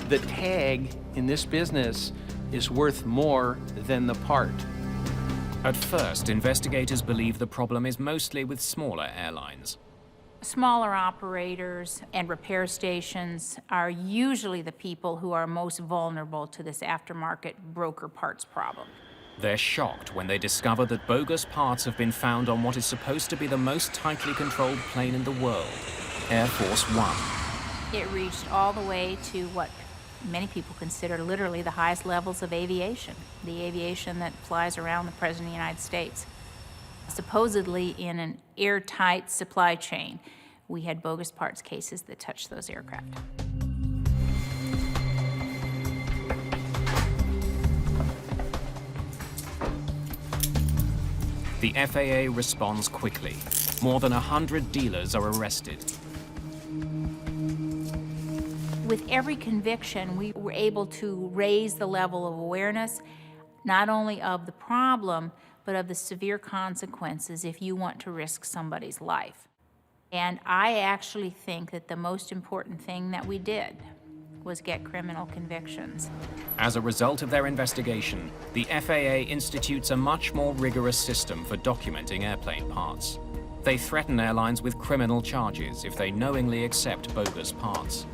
The tag in this business is worth more than the part. At first, investigators believe the problem is mostly with smaller airlines. Smaller operators and repair stations are usually the people who are most vulnerable to this aftermarket broker parts problem. They're shocked when they discover that bogus parts have been found on what is supposed to be the most tightly controlled plane in the world, Air Force One. It reached all the way to what many people consider literally the highest levels of aviation, the aviation that flies around the President of the United States. Supposedly in an airtight supply chain, we had bogus parts cases that touched those aircraft. The FAA responds quickly. More than 100 dealers are arrested. With every conviction, we were able to raise the level of awareness, not only of the problem, but of the severe consequences if you want to risk somebody's life. And I actually think that the most important thing that we did was get criminal convictions. As a result of their investigation, the FAA institutes a much more rigorous system for documenting airplane parts. They threaten airlines with criminal charges if they knowingly accept bogus parts.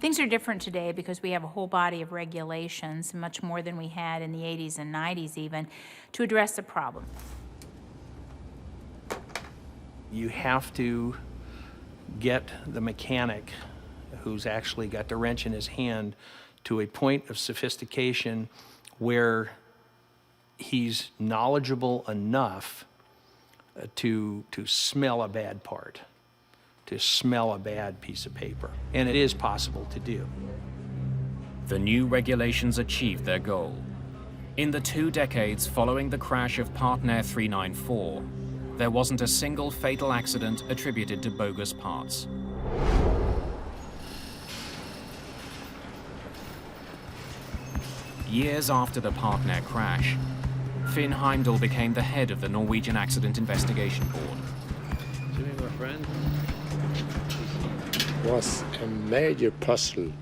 Things are different today because we have a whole body of regulations, much more than we had in the 80s and 90s even, to address the problem. You have to get the mechanic who's actually got the wrench in his hand to a point of sophistication where he's knowledgeable enough to smell a bad part, to smell a bad piece of paper. And it is possible to do. The new regulations achieved their goal. In the 2 decades following the crash of Partner 394, there wasn't a single fatal accident attributed to bogus parts. Years after the Partner crash, Finn Heimdall became the head of the Norwegian Accident Investigation Board. Jimmy, my friend. It was a major puzzle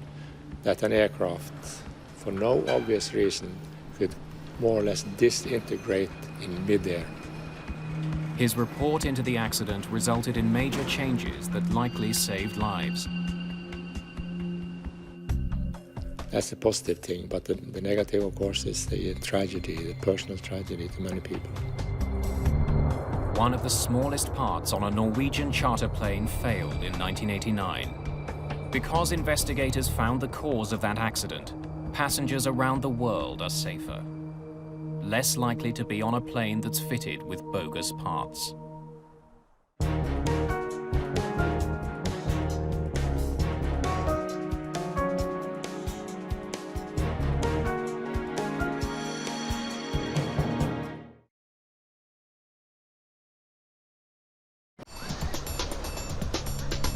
that an aircraft, for no obvious reason, could more or less disintegrate in midair. His report into the accident resulted in major changes that likely saved lives. That's the positive thing, but the negative, of course, is the tragedy, the personal tragedy to many people. One of the smallest parts on a Norwegian charter plane failed in 1989. Because investigators found the cause of that accident, passengers around the world are safer. less likely to be on a plane that's fitted with bogus parts.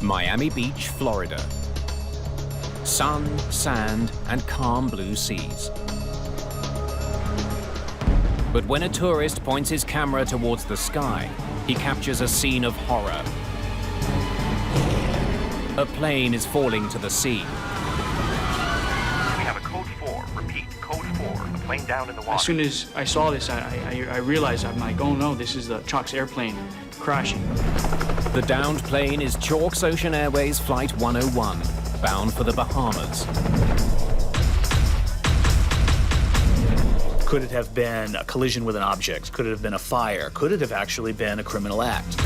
Miami Beach, Florida. Sun, sand, and calm blue seas. But when a tourist points his camera towards the sky, he captures a scene of horror. A plane is falling to the sea. We have a code 4. Repeat, code 4. A plane down in the water. As soon as I saw this, I realized, I'm like, oh no, this is the Chalk's airplane crashing. The downed plane is Chalk's Ocean Airways Flight 101, bound for the Bahamas. Could it have been a collision with an object? Could it have been a fire? Could it have actually been a criminal act?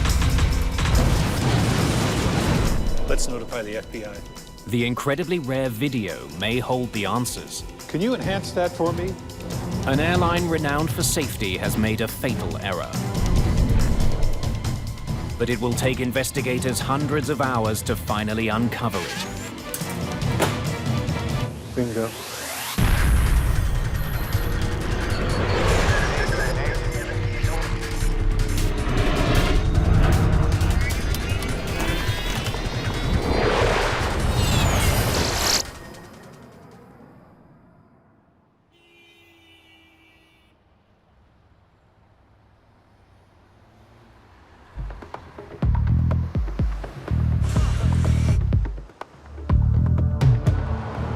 Let's notify the FBI. The incredibly rare video may hold the answers. Can you enhance that for me? An airline renowned for safety has made a fatal error. But it will take investigators hundreds of hours to finally uncover it. Bingo.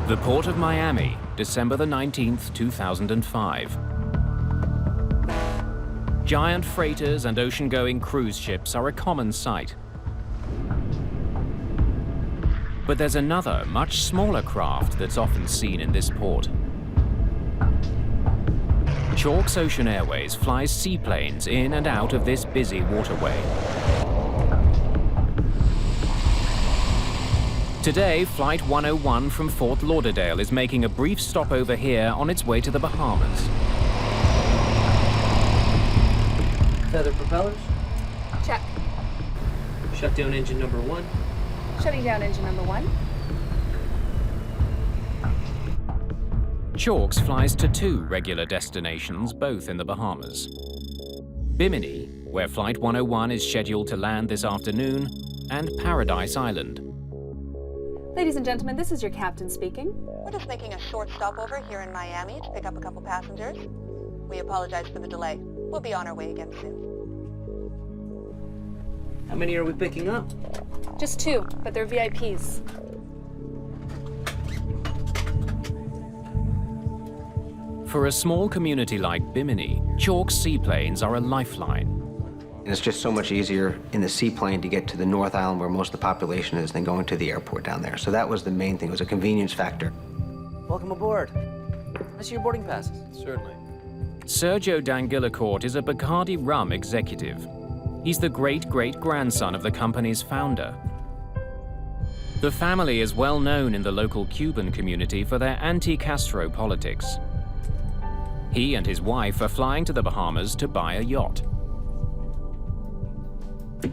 The Port of Miami, December the 19th, 2005. Giant freighters and ocean-going cruise ships are a common sight. But there's another, much smaller craft that's often seen in this port. Chalk's Ocean Airways flies seaplanes in and out of this busy waterway. Today, Flight 101 from Fort Lauderdale is making a brief stopover here on its way to the Bahamas. Feather propellers. Check. Shut down engine number 1. Shutting down engine number 1. Chalk's flies to 2 regular destinations, both in the Bahamas. Bimini, where Flight 101 is scheduled to land this afternoon, and Paradise Island. Ladies and gentlemen, this is your captain speaking. We're just making a short stopover here in Miami to pick up a couple passengers. We apologize for the delay. We'll be on our way again soon. How many are we picking up? Just 2, but they're VIPs. For a small community like Bimini, Chalk's seaplanes are a lifeline. And it's just so much easier in the seaplane to get to the North Island where most of the population is than going to the airport down there. So that was the main thing. It was a convenience factor. Welcome aboard. I see your boarding passes. Certainly. Sergio Danguillacourt is a Bacardi rum executive. He's the great-great-grandson of the company's founder. The family is well known in the local Cuban community for their anti-Castro politics. He and his wife are flying to the Bahamas to buy a yacht.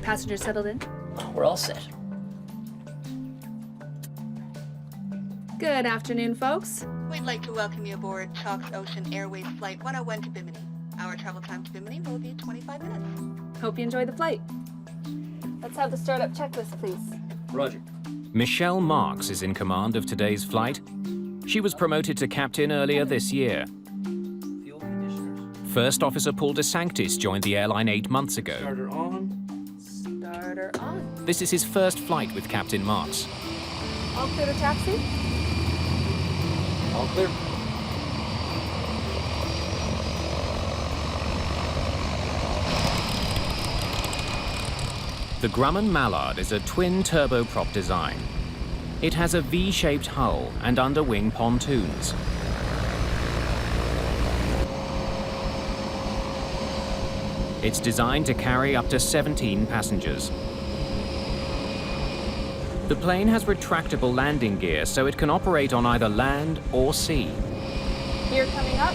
Passengers settled in? We're all set. Good afternoon, folks. We'd like to welcome you aboard Chalk's Ocean Airways Flight 101 to Bimini. Our travel time to Bimini will be 25 minutes. Hope you enjoy the flight. Let's have the startup checklist, please. Roger. Michelle Marks is in command of today's flight. She was promoted to captain earlier this year. First Officer Paul DeSanctis joined the airline 8 months ago. Starter on. Starter on. This is his first flight with Captain Marks. All clear to taxi? All clear. The Grumman Mallard is a twin turboprop design. It has a V-shaped hull and underwing pontoons. It's designed to carry up to 17 passengers. The plane has retractable landing gear, so it can operate on either land or sea. Gear coming up.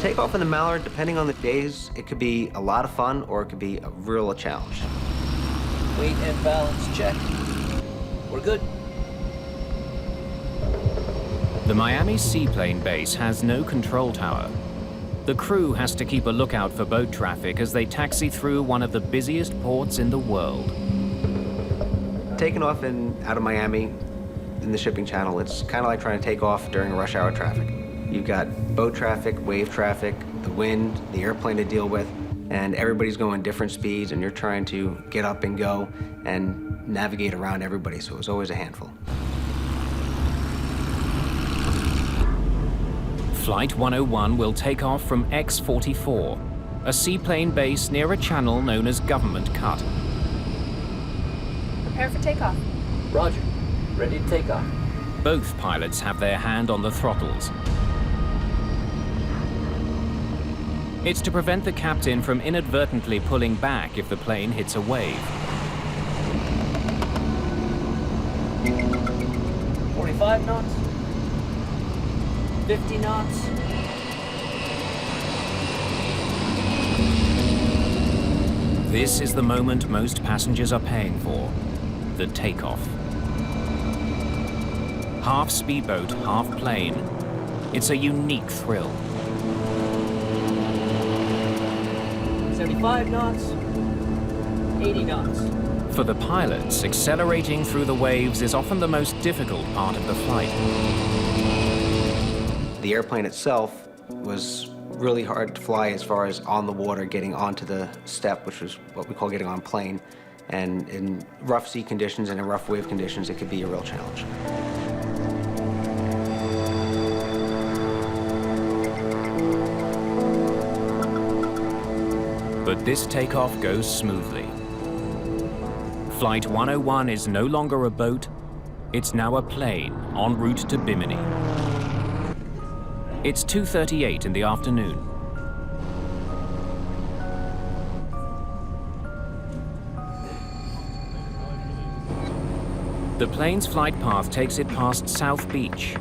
Takeoff in the Mallard, depending on the days, it could be a lot of fun or it could be a real challenge. Weight and balance check. We're good. The Miami seaplane base has no control tower. The crew has to keep a lookout for boat traffic as they taxi through one of the busiest ports in the world. Taking off out of Miami in the shipping channel, it's kind of like trying to take off during rush hour traffic. You've got boat traffic, wave traffic, the wind, the airplane to deal with, and everybody's going different speeds, and you're trying to get up and go and navigate around everybody, so it was always a handful. Flight 101 will take off from X-44, a seaplane base near a channel known as Government Cut. Prepare for takeoff. Roger. Ready to take off. Both pilots have their hand on the throttles. It's to prevent the captain from inadvertently pulling back if the plane hits a wave. 45 knots. 50 knots. This is the moment most passengers are paying for, the takeoff. Half speedboat, half plane. It's a unique thrill. 75 knots. 80 knots. For the pilots, accelerating through the waves is often the most difficult part of the flight. The airplane itself was really hard to fly as far as on the water, getting onto the step, which is what we call getting on plane. And in rough sea conditions and in rough wave conditions, it could be a real challenge. But this takeoff goes smoothly. Flight 101 is no longer a boat, it's now a plane en route to Bimini. It's 2:38 in the afternoon. The plane's flight path takes it past South Beach,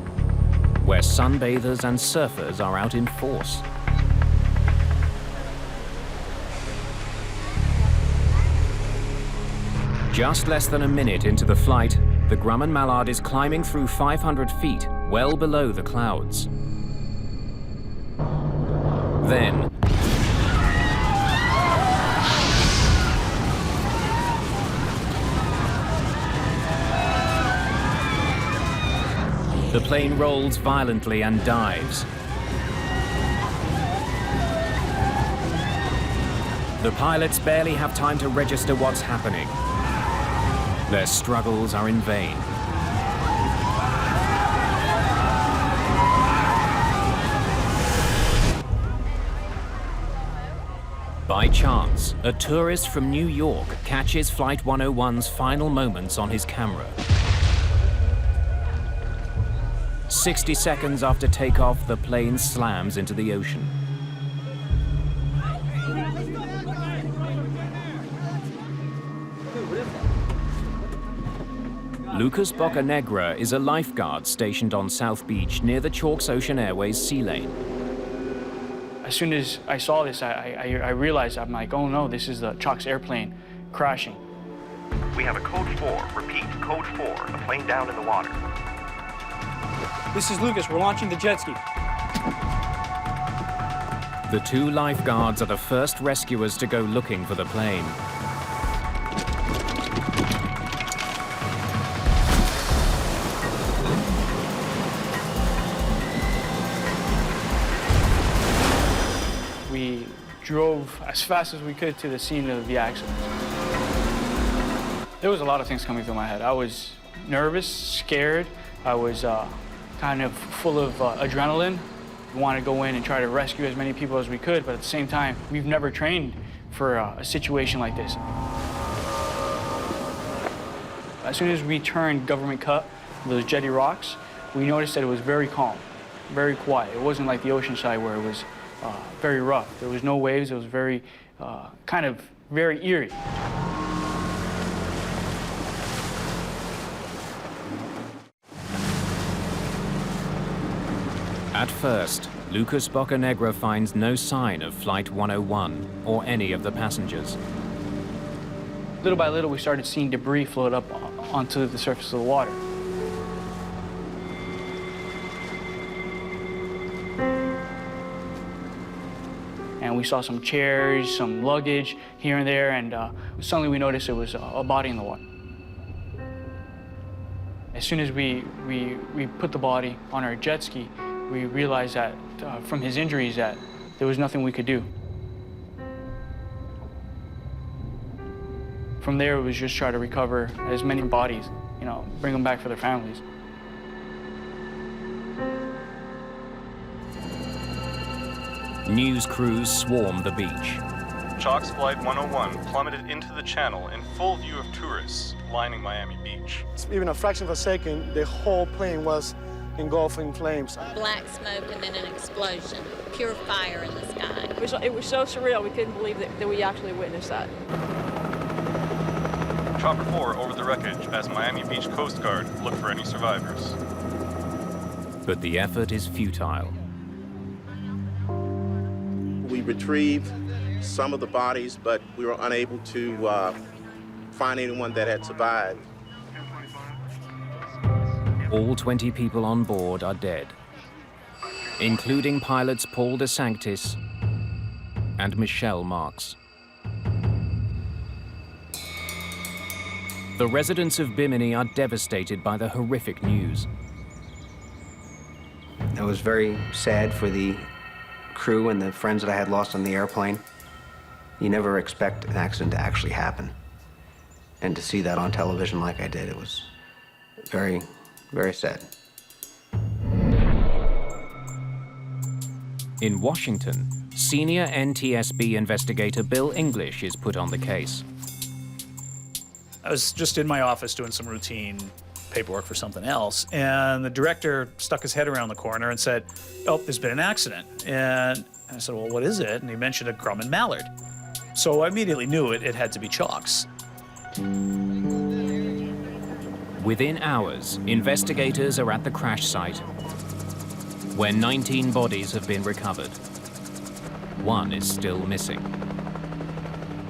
where sunbathers and surfers are out in force. Just less than a minute into the flight, the Grumman Mallard is climbing through 500 feet, well below the clouds. Then, the plane rolls violently and dives. The pilots barely have time to register what's happening. Their struggles are in vain. By chance, a tourist from New York catches Flight 101's final moments on his camera. 60 seconds after takeoff, the plane slams into the ocean. Lucas Bocanegra is a lifeguard stationed on South Beach near the Chalks Ocean Airways sea lane. As soon as I saw this, I realized, I'm like, oh no, this is the Chalks airplane crashing. We have a code 4. Repeat, code 4. A plane down in the water. This is Lucas. We're launching the jet ski. The two lifeguards are the first rescuers to go looking for the plane. We drove as fast as we could to the scene of the accident. There was a lot of things coming through my head. I was nervous, scared. I was kind of full of adrenaline. We wanted to go in and try to rescue as many people as we could, but at the same time, we've never trained for a situation like this. As soon as we turned Government Cut, those jetty rocks, we noticed that it was very calm, very quiet. It wasn't like the ocean side where it was very rough. There was no waves. It was very, kind of very eerie. At first, Lucas Bocanegra finds no sign of Flight 101 or any of the passengers. Little by little, we started seeing debris float up onto the surface of the water. And we saw some chairs, some luggage here and there, and suddenly we noticed it was a body in the water. As soon as we put the body on our jet ski, we realized that from his injuries that there was nothing we could do. From there, it was just try to recover as many bodies, bring them back for their families. News crews swarm the beach. Chalk's Flight 101 plummeted into the channel in full view of tourists lining Miami Beach. Even a fraction of a second, the whole plane was engulfed in flames. Black smoke and then an explosion. Pure fire in the sky. It was so surreal, we couldn't believe that we actually witnessed that. Chopper 4 over the wreckage as Miami Beach Coast Guard look for any survivors. But the effort is futile. We retrieved some of the bodies, but we were unable to find anyone that had survived. All 20 people on board are dead, including pilots Paul De Sanctis and Michelle Marks. The residents of Bimini are devastated by the horrific news. I was very sad for the crew and the friends that I had lost on the airplane. You never expect an accident to actually happen. And to see that on television like I did, it was very, very sad. In Washington, senior NTSB investigator Bill English is put on the case. I was just in my office doing some routine paperwork for something else, and the director stuck his head around the corner and said, "Oh, there's been an accident." And I said, "Well, what is it?" And he mentioned a Grumman mallard. So I immediately knew it had to be Chalk's. Within hours, investigators are at the crash site, where 19 bodies have been recovered. One is still missing.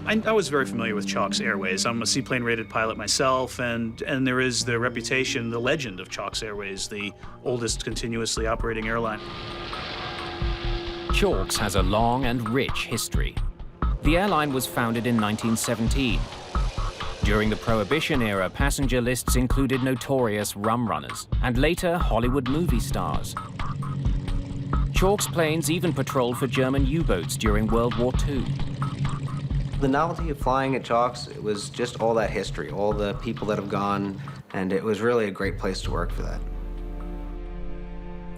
I was very familiar with Chalk's Airways. I'm a seaplane-rated pilot myself, and there is the reputation, the legend of Chalk's Airways, the oldest continuously operating airline. Chalk's has a long and rich history. The airline was founded in 1917. During the Prohibition era, passenger lists included notorious rum runners and later Hollywood movie stars. Chalk's planes even patrolled for German U-boats during World War II. The novelty of flying at Chalk's, it was just all that history, all the people that have gone, and it was really a great place to work for that.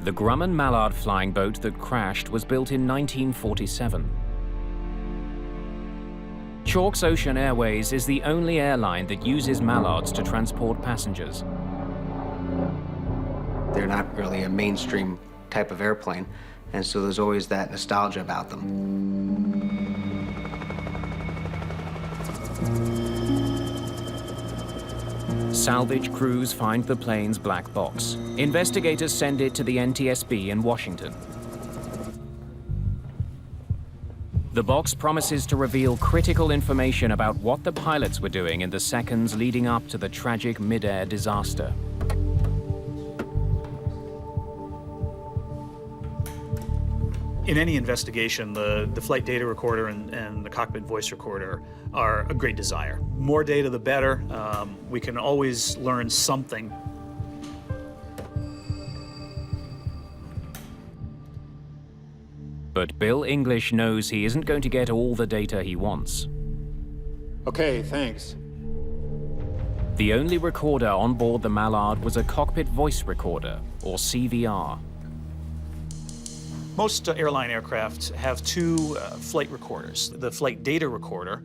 The Grumman Mallard flying boat that crashed was built in 1947. Chalk's Ocean Airways is the only airline that uses mallards to transport passengers. They're not really a mainstream type of airplane, and so there's always that nostalgia about them. Salvage crews find the plane's black box. Investigators send it to the NTSB in Washington. The box promises to reveal critical information about what the pilots were doing in the seconds leading up to the tragic mid-air disaster. In any investigation, the flight data recorder and the cockpit voice recorder are a great desire. More data, the better. We can always learn something. But Bill English knows he isn't going to get all the data he wants. Okay, thanks. The only recorder on board the Mallard was a cockpit voice recorder, or CVR. Most airline aircraft have two flight recorders. The flight data recorder,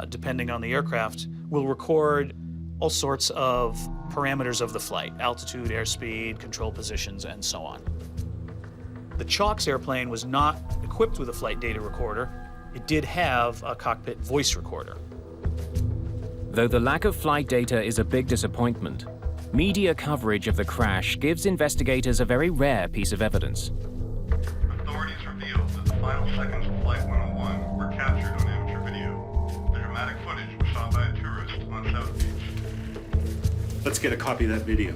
depending on the aircraft, will record all sorts of parameters of the flight: altitude, airspeed, control positions, and so on. The Chalk's airplane was not equipped with a flight data recorder. It did have a cockpit voice recorder. Though the lack of flight data is a big disappointment, media coverage of the crash gives investigators a very rare piece of evidence. Let's get a copy of that video.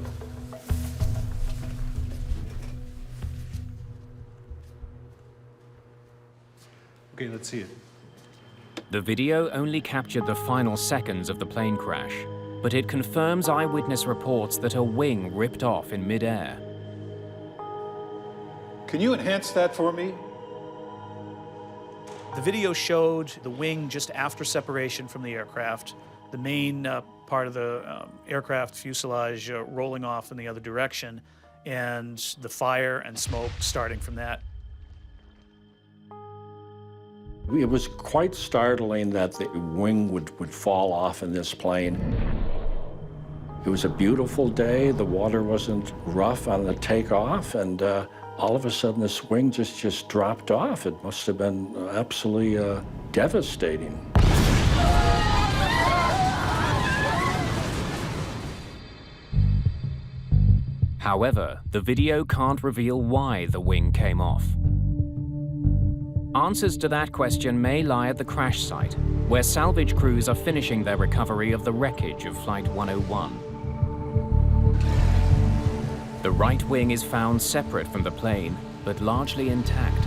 Okay, let's see it. The video only captured the final seconds of the plane crash, but it confirms eyewitness reports that a wing ripped off in midair. Can you enhance that for me? The video showed the wing just after separation from the aircraft, the main part of the aircraft fuselage rolling off in the other direction, and the fire and smoke starting from that. It was quite startling that the wing would fall off in this plane. It was a beautiful day. The water wasn't rough on the takeoff, and all of a sudden this wing just dropped off. It must have been absolutely devastating. However, the video can't reveal why the wing came off. Answers to that question may lie at the crash site, where salvage crews are finishing their recovery of the wreckage of Flight 101. The right wing is found separate from the plane, but largely intact.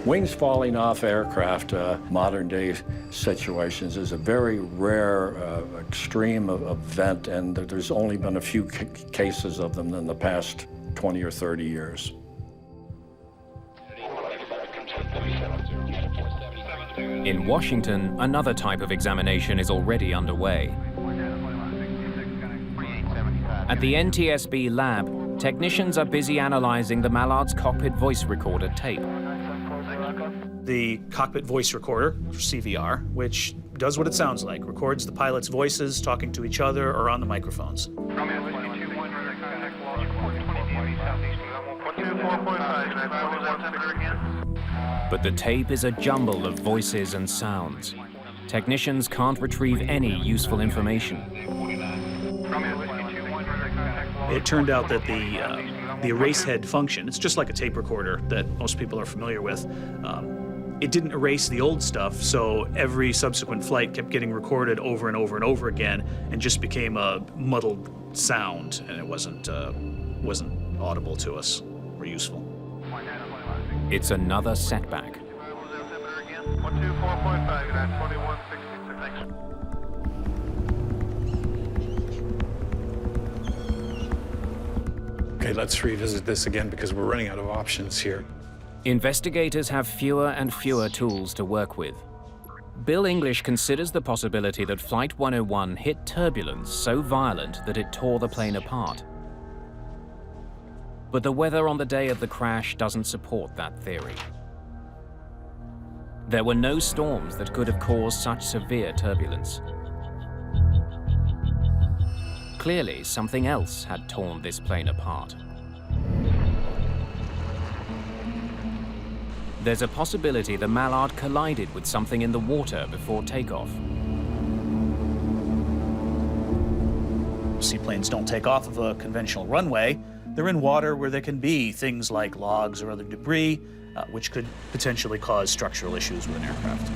Wings falling off aircraft, modern day situations, is a very rare, extreme event, and there's only been a few cases of them in the past 20 or 30 years. In Washington, another type of examination is already underway. At the NTSB lab, technicians are busy analyzing the Mallard's cockpit voice recorder tape. The cockpit voice recorder, CVR, which does what it sounds like, records the pilots' voices talking to each other or on the microphones. But the tape is a jumble of voices and sounds. Technicians can't retrieve any useful information. It turned out that the erase head function, it's just like a tape recorder that most people are familiar with. It didn't erase the old stuff, so every subsequent flight kept getting recorded over and over and over again and just became a muddled sound, and it wasn't audible to us or useful. It's another setback. Okay, let's revisit this again because we're running out of options here. Investigators have fewer and fewer tools to work with. Bill English considers the possibility that Flight 101 hit turbulence so violent that it tore the plane apart. But the weather on the day of the crash doesn't support that theory. There were no storms that could have caused such severe turbulence. Clearly, something else had torn this plane apart. There's a possibility the Mallard collided with something in the water before takeoff. Seaplanes don't take off of a conventional runway. They're in water where there can be things like logs or other debris, which could potentially cause structural issues with an aircraft.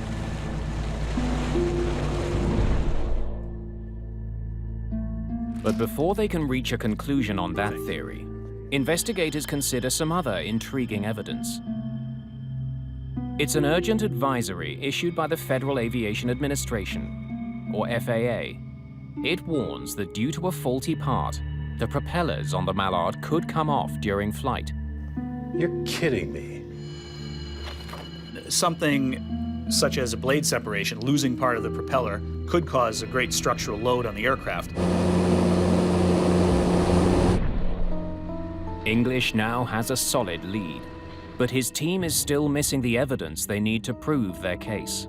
But before they can reach a conclusion on that theory, investigators consider some other intriguing evidence. It's an urgent advisory issued by the Federal Aviation Administration, or FAA. It warns that due to a faulty part, the propellers on the Mallard could come off during flight. You're kidding me. Something such as a blade separation, losing part of the propeller, could cause a great structural load on the aircraft. English now has a solid lead, but his team is still missing the evidence they need to prove their case.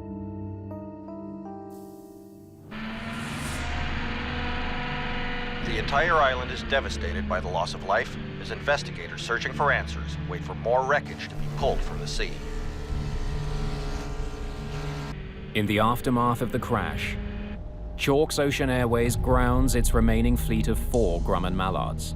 The entire island is devastated by the loss of life as investigators searching for answers wait for more wreckage to be pulled from the sea. In the aftermath of the crash, Chalk's Ocean Airways grounds its remaining fleet of 4 Grumman Mallards.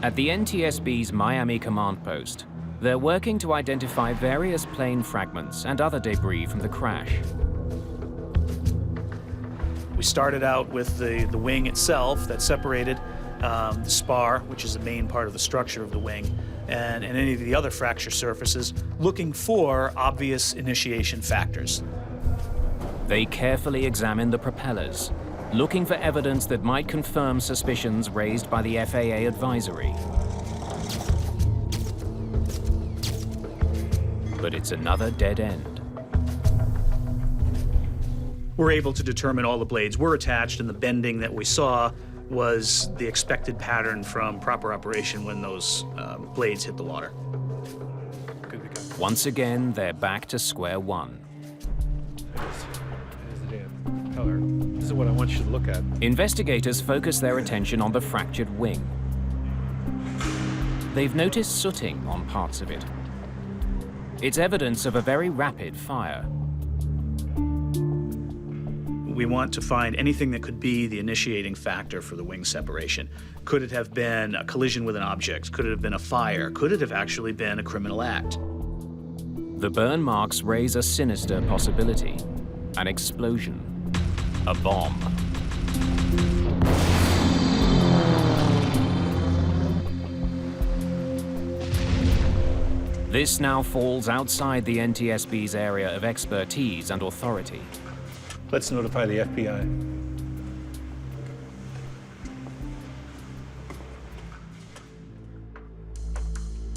At the NTSB's Miami command post, They're working to identify various plane fragments and other debris from the crash. We started out with the wing itself that separated the spar, which is the main part of the structure of the wing, and any of the other fracture surfaces, looking for obvious initiation factors. They carefully examine the propellers, looking for evidence that might confirm suspicions raised by the FAA advisory. But it's another dead end. We're able to determine all the blades were attached, and the bending that we saw was the expected pattern from proper operation when those blades hit the water. Once again, they're back to square one. There's the damn color. This is what I want you to look at. Investigators focus their attention on the fractured wing. They've noticed sooting on parts of it. It's evidence of a very rapid fire. We want to find anything that could be the initiating factor for the wing separation. Could it have been a collision with an object? Could it have been a fire? Could it have actually been a criminal act? The burn marks raise a sinister possibility. An explosion. A bomb. This now falls outside the NTSB's area of expertise and authority. Let's notify the FBI.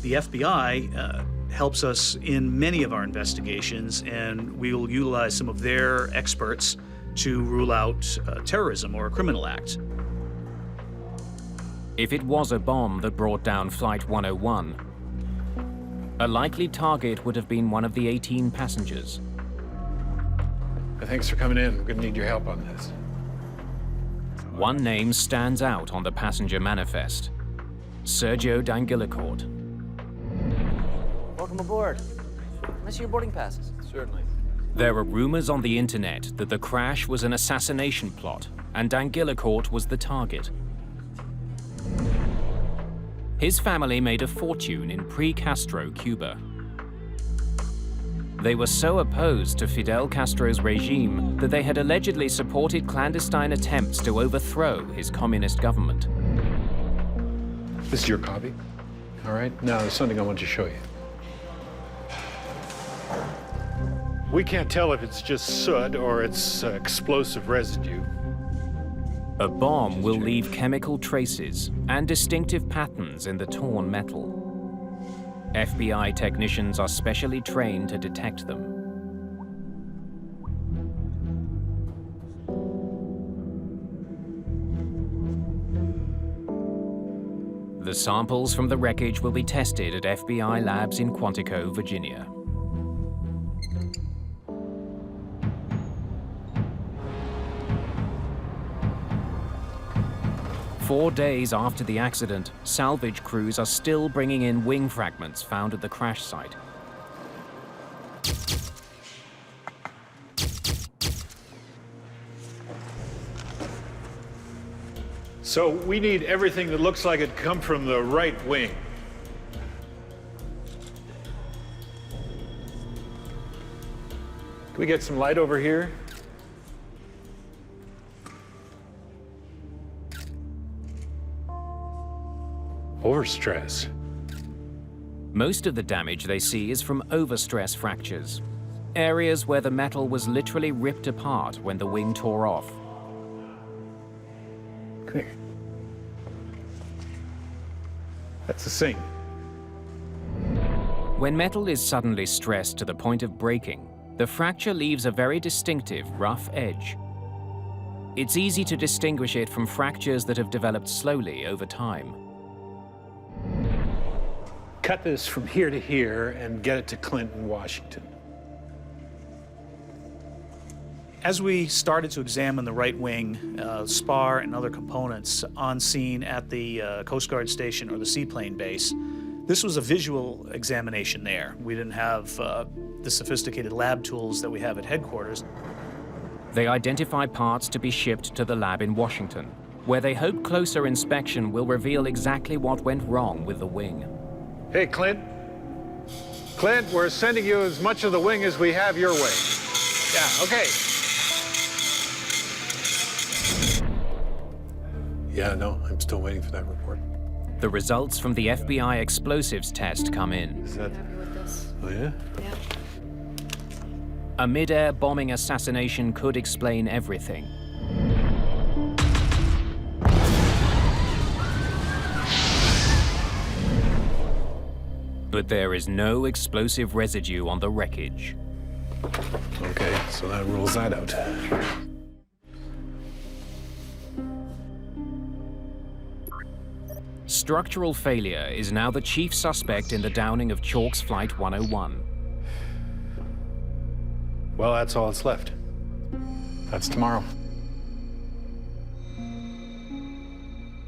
The FBI helps us in many of our investigations, and we will utilize some of their experts to rule out terrorism or a criminal act. If it was a bomb that brought down Flight 101, a likely target would have been one of the 18 passengers. Thanks for coming in. We're going to need your help on this. One name stands out on the passenger manifest. Sergio D'Angelicourt. Welcome aboard. Can I see your boarding passes? Certainly. There are rumors on the internet that the crash was an assassination plot and D'Angelicourt was the target. His family made a fortune in pre-Castro Cuba. They were so opposed to Fidel Castro's regime that they had allegedly supported clandestine attempts to overthrow his communist government. This is your copy? All right, now there's something I want to show you. We can't tell if it's just soot or it's explosive residue. A bomb will leave chemical traces and distinctive patterns in the torn metal. FBI technicians are specially trained to detect them. The samples from the wreckage will be tested at FBI labs in Quantico, Virginia. Four days after the accident, salvage crews are still bringing in wing fragments found at the crash site. So we need everything that looks like it come from the right wing. Can we get some light over here? Overstress. Most of the damage they see is from overstress fractures, areas where the metal was literally ripped apart when the wing tore off. Come here. That's the sink. When metal is suddenly stressed to the point of breaking, the fracture leaves a very distinctive rough edge. It's easy to distinguish it from fractures that have developed slowly over time. Cut this from here to here and get it to Clinton, Washington. As we started to examine the right wing, spar, and other components on scene at the Coast Guard station or the seaplane base, this was a visual examination there. We didn't have the sophisticated lab tools that we have at headquarters. They identify parts to be shipped to the lab in Washington, where they hope closer inspection will reveal exactly what went wrong with the wing. Hey, Clint, Clint, we're sending you as much of the wing as we have your way. Yeah, okay. Yeah, no, I'm still waiting for that report. The results from the FBI explosives test come in. Is that... Oh, yeah? Yeah. A mid-air bombing assassination could explain everything. But there is no explosive residue on the wreckage. Okay, so that rules that out. Structural failure is now the chief suspect in the downing of Chalk's Flight 101. Well, that's all that's left. That's tomorrow.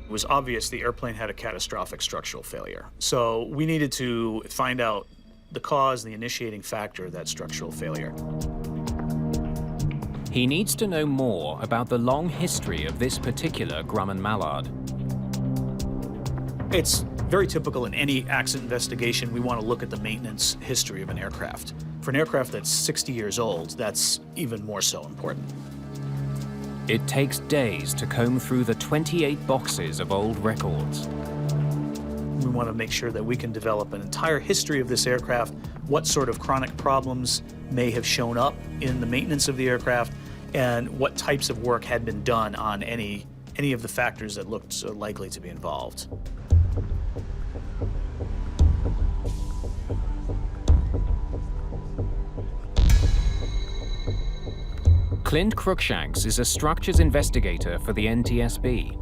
It was obvious the airplane had a catastrophic structural failure. So we needed to find out the cause, the initiating factor of that structural failure. He needs to know more about the long history of this particular Grumman Mallard. It's very typical in any accident investigation. We want to look at the maintenance history of an aircraft. For an aircraft that's 60 years old, that's even more so important. It takes days to comb through the 28 boxes of old records. We want to make sure that we can develop an entire history of this aircraft, what sort of chronic problems may have shown up in the maintenance of the aircraft, and what types of work had been done on any of the factors that looked likely to be involved. Clint Cruikshanks is a structures investigator for the NTSB.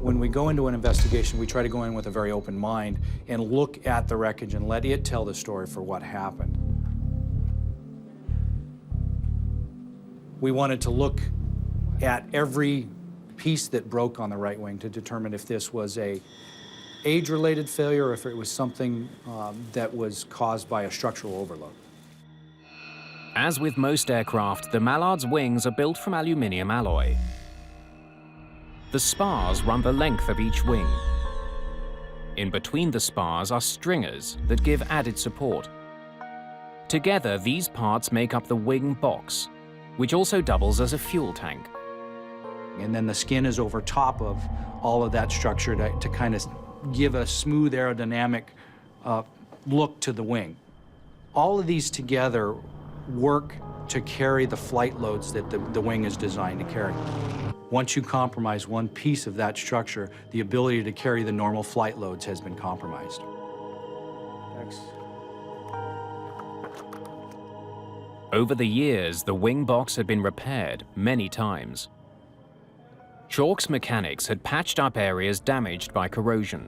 When we go into an investigation, we try to go in with a very open mind and look at the wreckage and let it tell the story for what happened. We wanted to look at every piece that broke on the right wing to determine if this was a age-related failure or if it was something that was caused by a structural overload. As with most aircraft, the Mallard's wings are built from aluminium alloy. The spars run the length of each wing. In between the spars are stringers that give added support. Together, these parts make up the wing box, which also doubles as a fuel tank. And then the skin is over top of all of that structure to kind of give a smooth aerodynamic look to the wing. All of these together work to carry the flight loads that the wing is designed to carry. Once you compromise one piece of that structure, the ability to carry the normal flight loads has been compromised. Thanks. Over the years, the wing box had been repaired many times. Chalk's mechanics had patched up areas damaged by corrosion,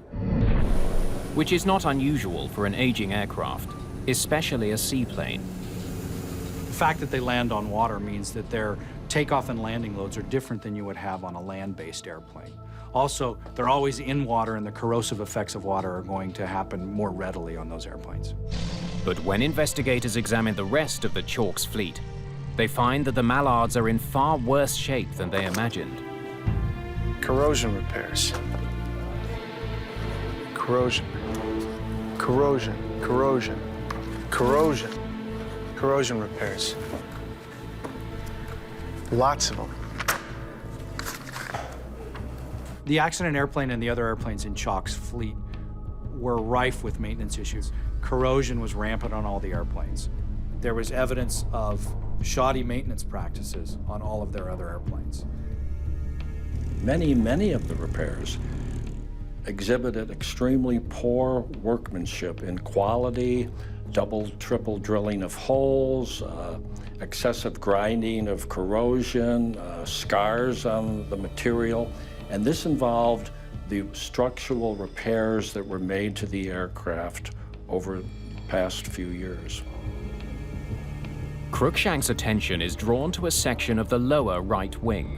which is not unusual for an aging aircraft, especially a seaplane. The fact that they land on water means that their takeoff and landing loads are different than you would have on a land-based airplane. Also, they're always in water, and the corrosive effects of water are going to happen more readily on those airplanes. But when investigators examine the rest of the Chalk's fleet, they find that the Mallards are in far worse shape than they imagined. Corrosion repairs. Corrosion. Corrosion. Corrosion. Corrosion. Corrosion repairs. Lots of them. The accident airplane and the other airplanes in Chalk's fleet were rife with maintenance issues. Corrosion was rampant on all the airplanes. There was evidence of shoddy maintenance practices on all of their other airplanes. Many of the repairs exhibited extremely poor workmanship in quality, double, triple drilling of holes, excessive grinding of corrosion, scars on the material. And this involved the structural repairs that were made to the aircraft over the past few years. Cruikshank's attention is drawn to a section of the lower right wing.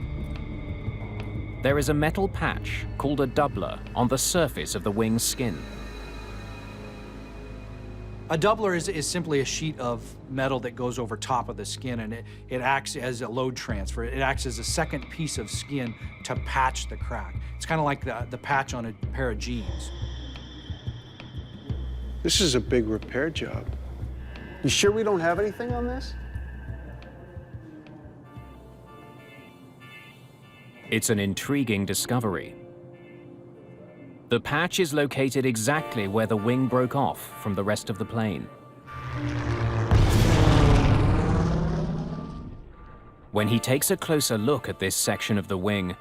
There is a metal patch called a doubler on the surface of the wing's skin. A doubler is simply a sheet of metal that goes over top of the skin, and it acts as a load transfer. It acts as a second piece of skin to patch the crack. It's kind of like the patch on a pair of jeans. This is a big repair job. You sure we don't have anything on this? It's an intriguing discovery. The patch is located exactly where the wing broke off from the rest of the plane. When he takes a closer look at this section of the wing,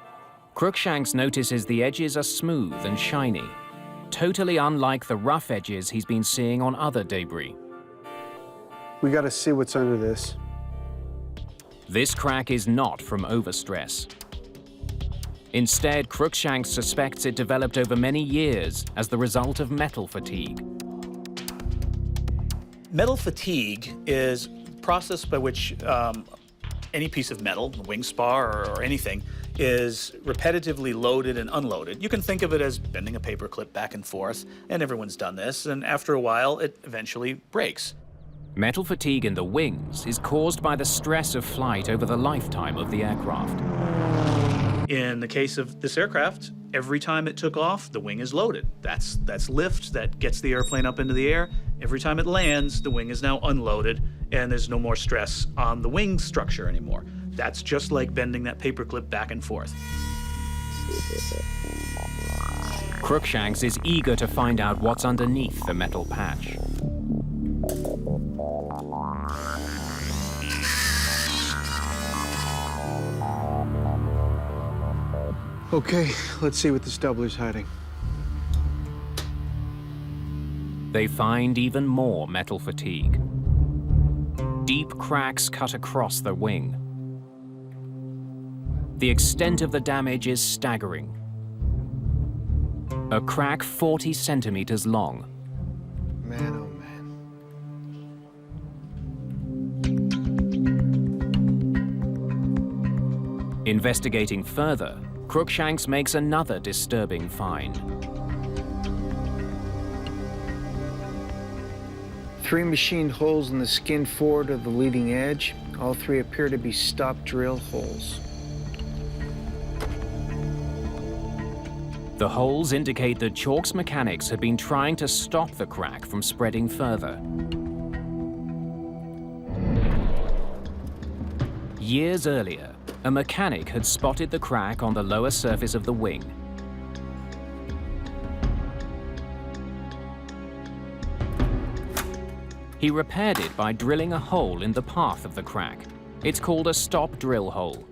Cruikshanks notices the edges are smooth and shiny, totally unlike the rough edges he's been seeing on other debris. We gotta see what's under this. This crack is not from overstress. Instead, Cruikshanks suspects it developed over many years as the result of metal fatigue. Metal fatigue is a process by which any piece of metal, a wing spar or anything, is repetitively loaded and unloaded. You can think of it as bending a paperclip back and forth, and everyone's done this, and after a while, it eventually breaks. Metal fatigue in the wings is caused by the stress of flight over the lifetime of the aircraft. In the case of this aircraft, every time it took off, the wing is loaded. That's lift that gets the airplane up into the air. Every time it lands, the wing is now unloaded, and there's no more stress on the wing structure anymore. That's just like bending that paperclip back and forth. Cruikshanks is eager to find out what's underneath the metal patch. Okay, let's see what this doubler's hiding. They find even more metal fatigue. Deep cracks cut across the wing. The extent of the damage is staggering. A crack 40 centimeters long. Man, oh man. Investigating further, Cruikshanks makes another disturbing find. 3 machined holes in the skin forward of the leading edge. All 3 appear to be stop drill holes. The holes indicate that Chalk's mechanics had been trying to stop the crack from spreading further. Years earlier, a mechanic had spotted the crack on the lower surface of the wing. He repaired it by drilling a hole in the path of the crack. It's called a stop drill hole.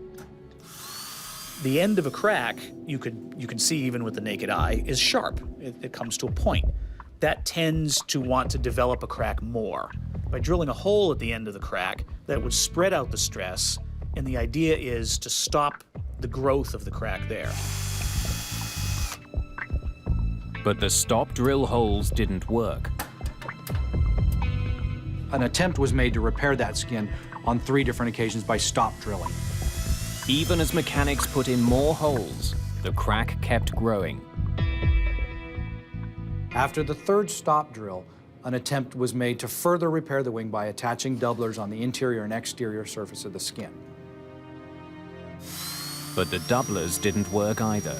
The end of a crack, you can see even with the naked eye, is sharp. It comes to a point. That tends to want to develop a crack more. By drilling a hole at the end of the crack, that would spread out the stress, and the idea is to stop the growth of the crack there. But the stop drill holes didn't work. An attempt was made to repair that skin on 3 different occasions by stop drilling. Even as mechanics put in more holes, the crack kept growing. After the 3rd stop drill, an attempt was made to further repair the wing by attaching doublers on the interior and exterior surface of the skin. But the doublers didn't work either.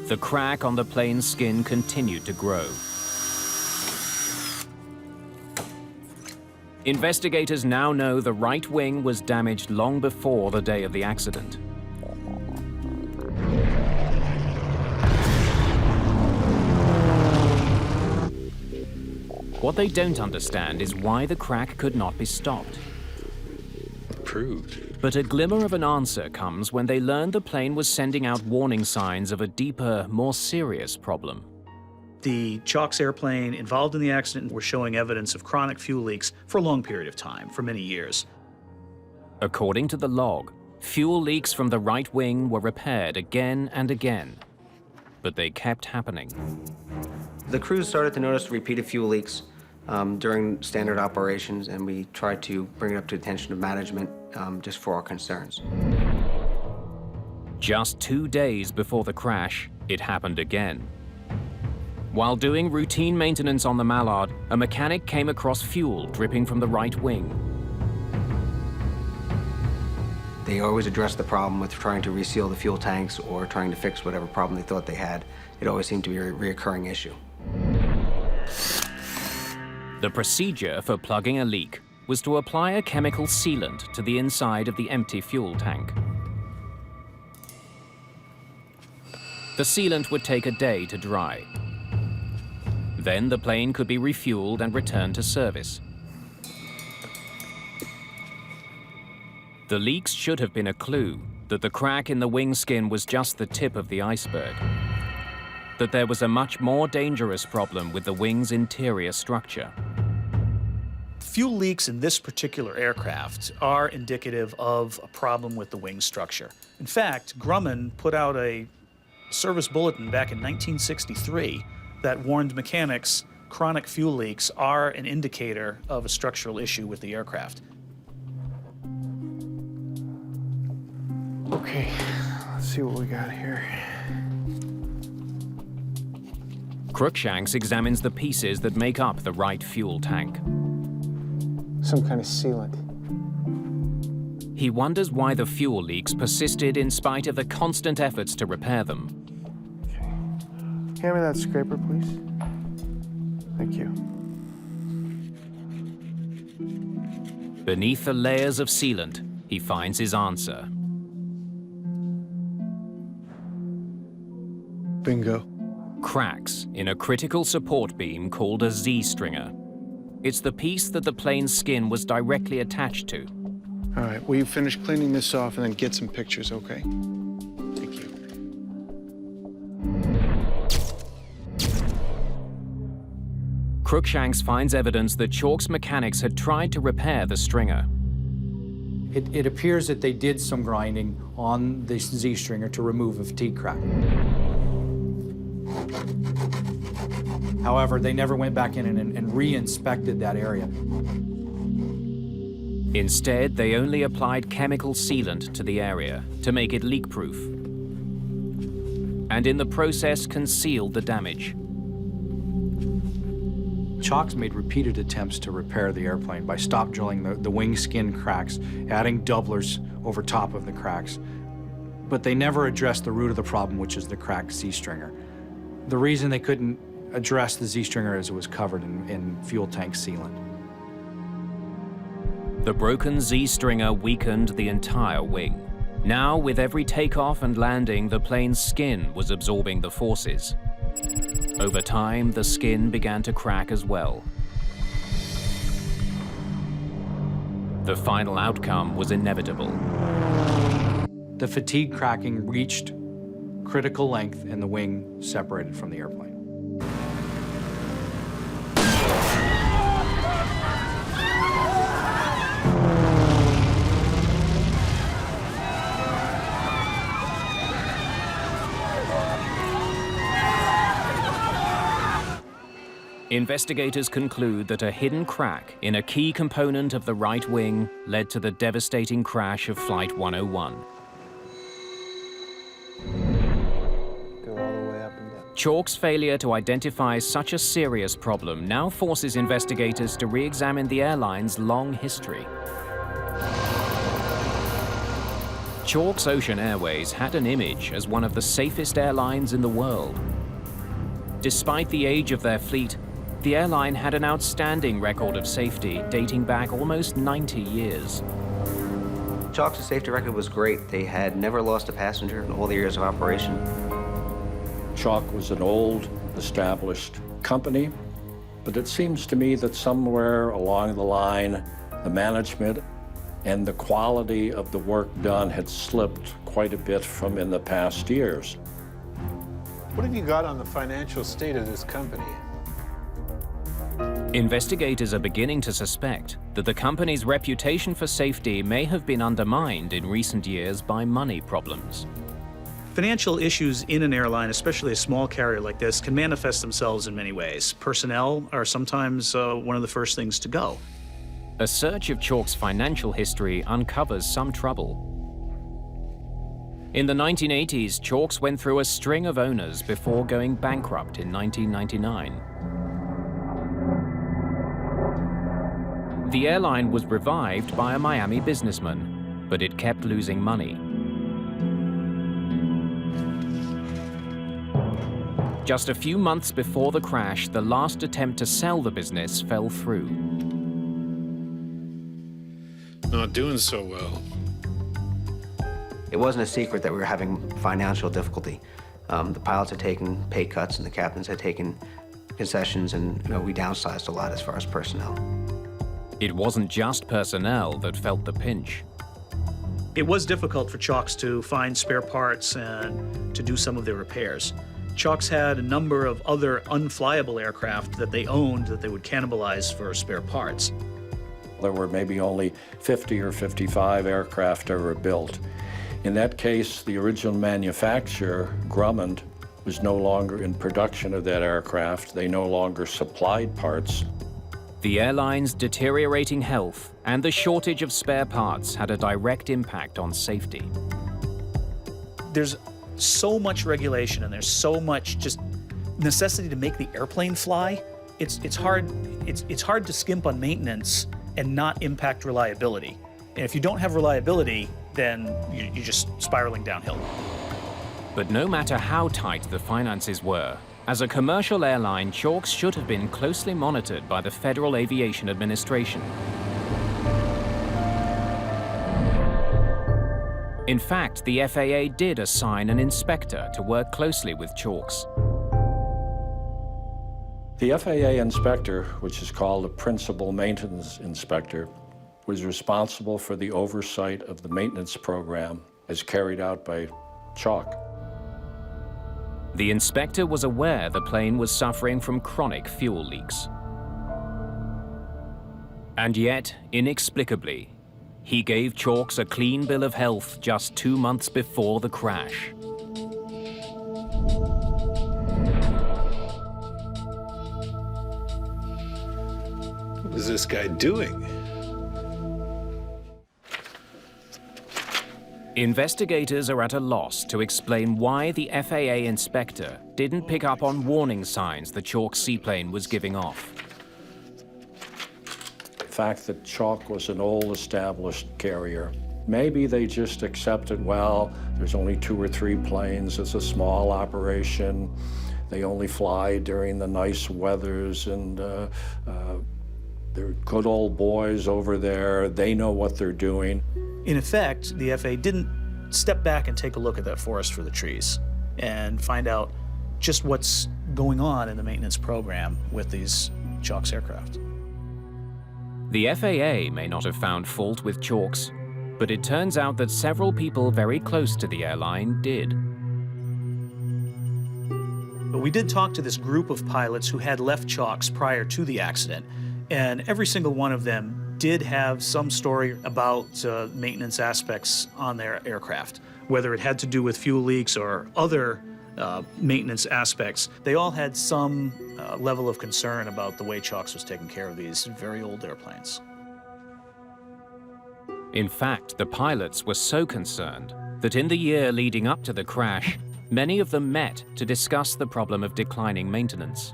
The crack on the plane's skin continued to grow. Investigators now know the right wing was damaged long before the day of the accident. What they don't understand is why the crack could not be stopped. Approved. But a glimmer of an answer comes when they learn the plane was sending out warning signs of a deeper, more serious problem. The Chalk's airplane involved in the accident were showing evidence of chronic fuel leaks for a long period of time, for many years. According to the log, fuel leaks from the right wing were repaired again and again, but they kept happening. The crews started to notice repeated fuel leaks during standard operations, and we tried to bring it up to the attention of management just for our concerns. Just 2 days before the crash, it happened again. While doing routine maintenance on the Mallard, a mechanic came across fuel dripping from the right wing. They always addressed the problem with trying to reseal the fuel tanks or trying to fix whatever problem they thought they had. It always seemed to be a reoccurring issue. The procedure for plugging a leak was to apply a chemical sealant to the inside of the empty fuel tank. The sealant would take a day to dry. Then the plane could be refueled and returned to service. The leaks should have been a clue that the crack in the wing skin was just the tip of the iceberg, that there was a much more dangerous problem with the wing's interior structure. Fuel leaks in this particular aircraft are indicative of a problem with the wing structure. In fact, Grumman put out a service bulletin back in 1963 that warned mechanics chronic fuel leaks are an indicator of a structural issue with the aircraft. Okay, let's see what we got here. Cruikshanks examines the pieces that make up the right fuel tank. Some kind of sealant. He wonders why the fuel leaks persisted in spite of the constant efforts to repair them. Hand me that scraper, please. Thank you. Beneath the layers of sealant, he finds his answer. Bingo. Cracks in a critical support beam called a Z-stringer. It's the piece that the plane's skin was directly attached to. All right, will you finish cleaning this off and then get some pictures, okay? Thank you. Cruikshanks finds evidence that Chalk's mechanics had tried to repair the stringer. It appears that they did some grinding on the Z-stringer to remove a fatigue crack. However, they never went back in and re-inspected that area. Instead, they only applied chemical sealant to the area to make it leak-proof, and in the process concealed the damage. Chalks made repeated attempts to repair the airplane by stop drilling the wing skin cracks, adding doublers over top of the cracks. But they never addressed the root of the problem, which is the cracked Z-stringer. The reason they couldn't address the Z-stringer is it was covered in fuel tank sealant. The broken Z-stringer weakened the entire wing. Now, with every takeoff and landing, the plane's skin was absorbing the forces. Over time, the skin began to crack as well. The final outcome was inevitable. The fatigue cracking reached critical length and the wing separated from the airplane. Investigators conclude that a hidden crack in a key component of the right wing led to the devastating crash of Flight 101. Go all the way up and down. Chalk's failure to identify such a serious problem now forces investigators to re-examine the airline's long history. Chalk's Ocean Airways had an image as one of the safest airlines in the world. Despite the age of their fleet, the airline had an outstanding record of safety dating back almost 90 years. Chalk's safety record was great. They had never lost a passenger in all the years of operation. Chalk was an old, established company, but it seems to me that somewhere along the line, the management and the quality of the work done had slipped quite a bit from in the past years. What have you got on the financial state of this company? Investigators are beginning to suspect that the company's reputation for safety may have been undermined in recent years by money problems. Financial issues in an airline, especially a small carrier like this, can manifest themselves in many ways. Personnel are sometimes one of the first things to go. A search of Chalk's financial history uncovers some trouble. In the 1980s, Chalk's went through a string of owners before going bankrupt in 1999. The airline was revived by a Miami businessman, but it kept losing money. Just a few months before the crash, the last attempt to sell the business fell through. Not doing so well. It wasn't a secret that we were having financial difficulty. The pilots had taken pay cuts and the captains had taken concessions, and we downsized a lot as far as personnel. It wasn't just personnel that felt the pinch. It was difficult for Chalks to find spare parts and to do some of their repairs. Chalks had a number of other unflyable aircraft that they owned that they would cannibalize for spare parts. There were maybe only 50 or 55 aircraft ever built. In that case, the original manufacturer, Grumman, was no longer in production of that aircraft. They no longer supplied parts. The airline's deteriorating health and the shortage of spare parts had a direct impact on safety. There's so much regulation and there's so much just necessity to make the airplane fly. It's hard to skimp on maintenance and not impact reliability. And if you don't have reliability, then you're just spiraling downhill. But no matter how tight the finances were, as a commercial airline, Chalks should have been closely monitored by the Federal Aviation Administration. In fact, the FAA did assign an inspector to work closely with Chalks. The FAA inspector, which is called a principal maintenance inspector, was responsible for the oversight of the maintenance program as carried out by Chalk. The inspector was aware the plane was suffering from chronic fuel leaks. And yet, inexplicably, he gave Chalks a clean bill of health just 2 months before the crash. What was this guy doing? Investigators are at a loss to explain why the FAA inspector didn't pick up on warning signs the Chalk seaplane was giving off. The fact that Chalk was an old established carrier, maybe they just accepted, well, there's only 2 or 3 planes, it's a small operation, they only fly during the nice weathers, and they're good old boys over there, they know what they're doing. In effect, the FAA didn't step back and take a look at that forest for the trees and find out just what's going on in the maintenance program with these Chalks aircraft. The FAA may not have found fault with Chalks, but it turns out that several people very close to the airline did. But we did talk to this group of pilots who had left Chalks prior to the accident, and every single one of them did have some story about maintenance aspects on their aircraft, whether it had to do with fuel leaks or other maintenance aspects. They all had some level of concern about the way Chalks was taking care of these very old airplanes. In fact, the pilots were so concerned that in the year leading up to the crash, many of them met to discuss the problem of declining maintenance.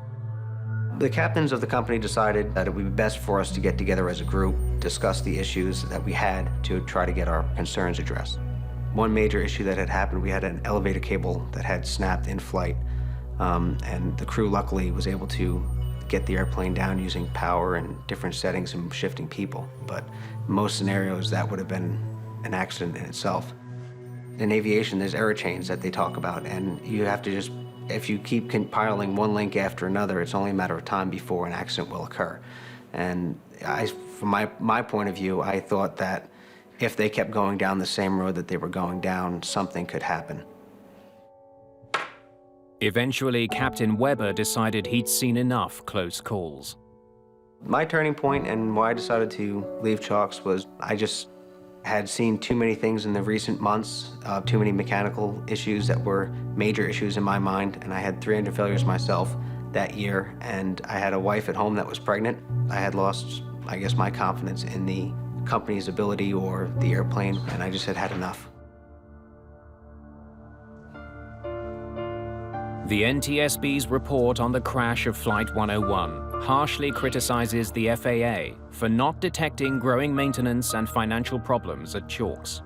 The captains of the company decided that it would be best for us to get together as a group, discuss the issues that we had to try to get our concerns addressed. One major issue that had happened, we had an elevator cable that had snapped in flight, and the crew luckily was able to get the airplane down using power and different settings and shifting people. But in most scenarios, that would have been an accident in itself. In aviation, there's error chains that they talk about, and you have to just, if you keep compiling one link after another, it's only a matter of time before an accident will occur. And from my point of view, I thought that if they kept going down the same road that they were going down, something could happen. Eventually, Captain Weber decided he'd seen enough close calls. My turning point and why I decided to leave Chalks was I just had seen too many things in the recent months, too many mechanical issues that were major issues in my mind, and I had 3 engine failures myself that year, and I had a wife at home that was pregnant. I had lost, I guess, my confidence in the company's ability or the airplane, and I just had had enough. The NTSB's report on the crash of Flight 101 harshly criticizes the FAA for not detecting growing maintenance and financial problems at Chalks.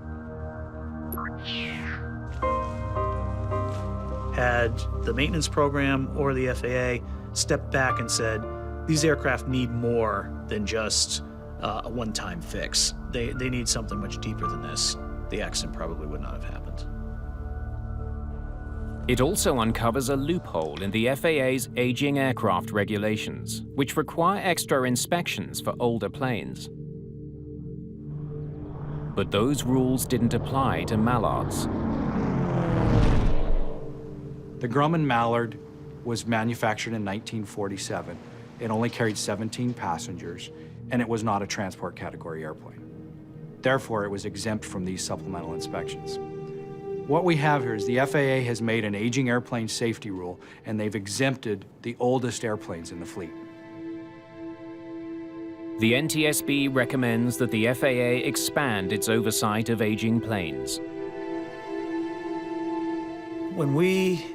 had the maintenance program or the FAA stepped back and said, these aircraft need more than just a one-time fix. They need something much deeper than this. The accident probably would not have happened. It also uncovers a loophole in the FAA's aging aircraft regulations, which require extra inspections for older planes. But those rules didn't apply to Mallards. The Grumman Mallard was manufactured in 1947. It only carried 17 passengers, and it was not a transport category airplane. Therefore, it was exempt from these supplemental inspections. What we have here is the FAA has made an aging airplane safety rule, and they've exempted the oldest airplanes in the fleet. The NTSB recommends that the FAA expand its oversight of aging planes. When we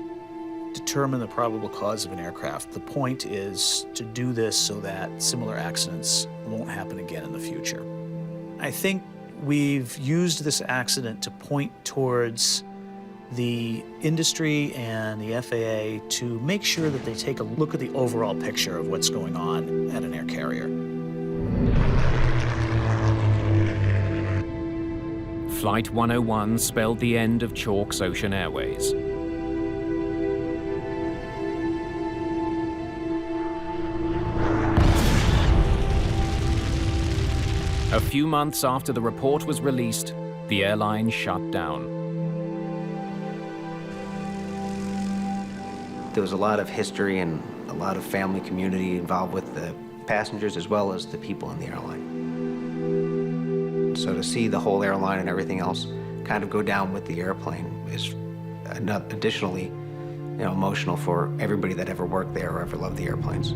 determine the probable cause of an aircraft, the point is to do this so that similar accidents won't happen again in the future. I think we've used this accident to point towards the industry and the FAA to make sure that they take a look at the overall picture of what's going on at an air carrier. Flight 101 spelled the end of Chalk's Ocean Airways. A few months after the report was released, the airline shut down. There was a lot of history and a lot of family community involved with the passengers as well as the people in the airline. So to see the whole airline and everything else kind of go down with the airplane is additionally, emotional for everybody that ever worked there or ever loved the airplanes.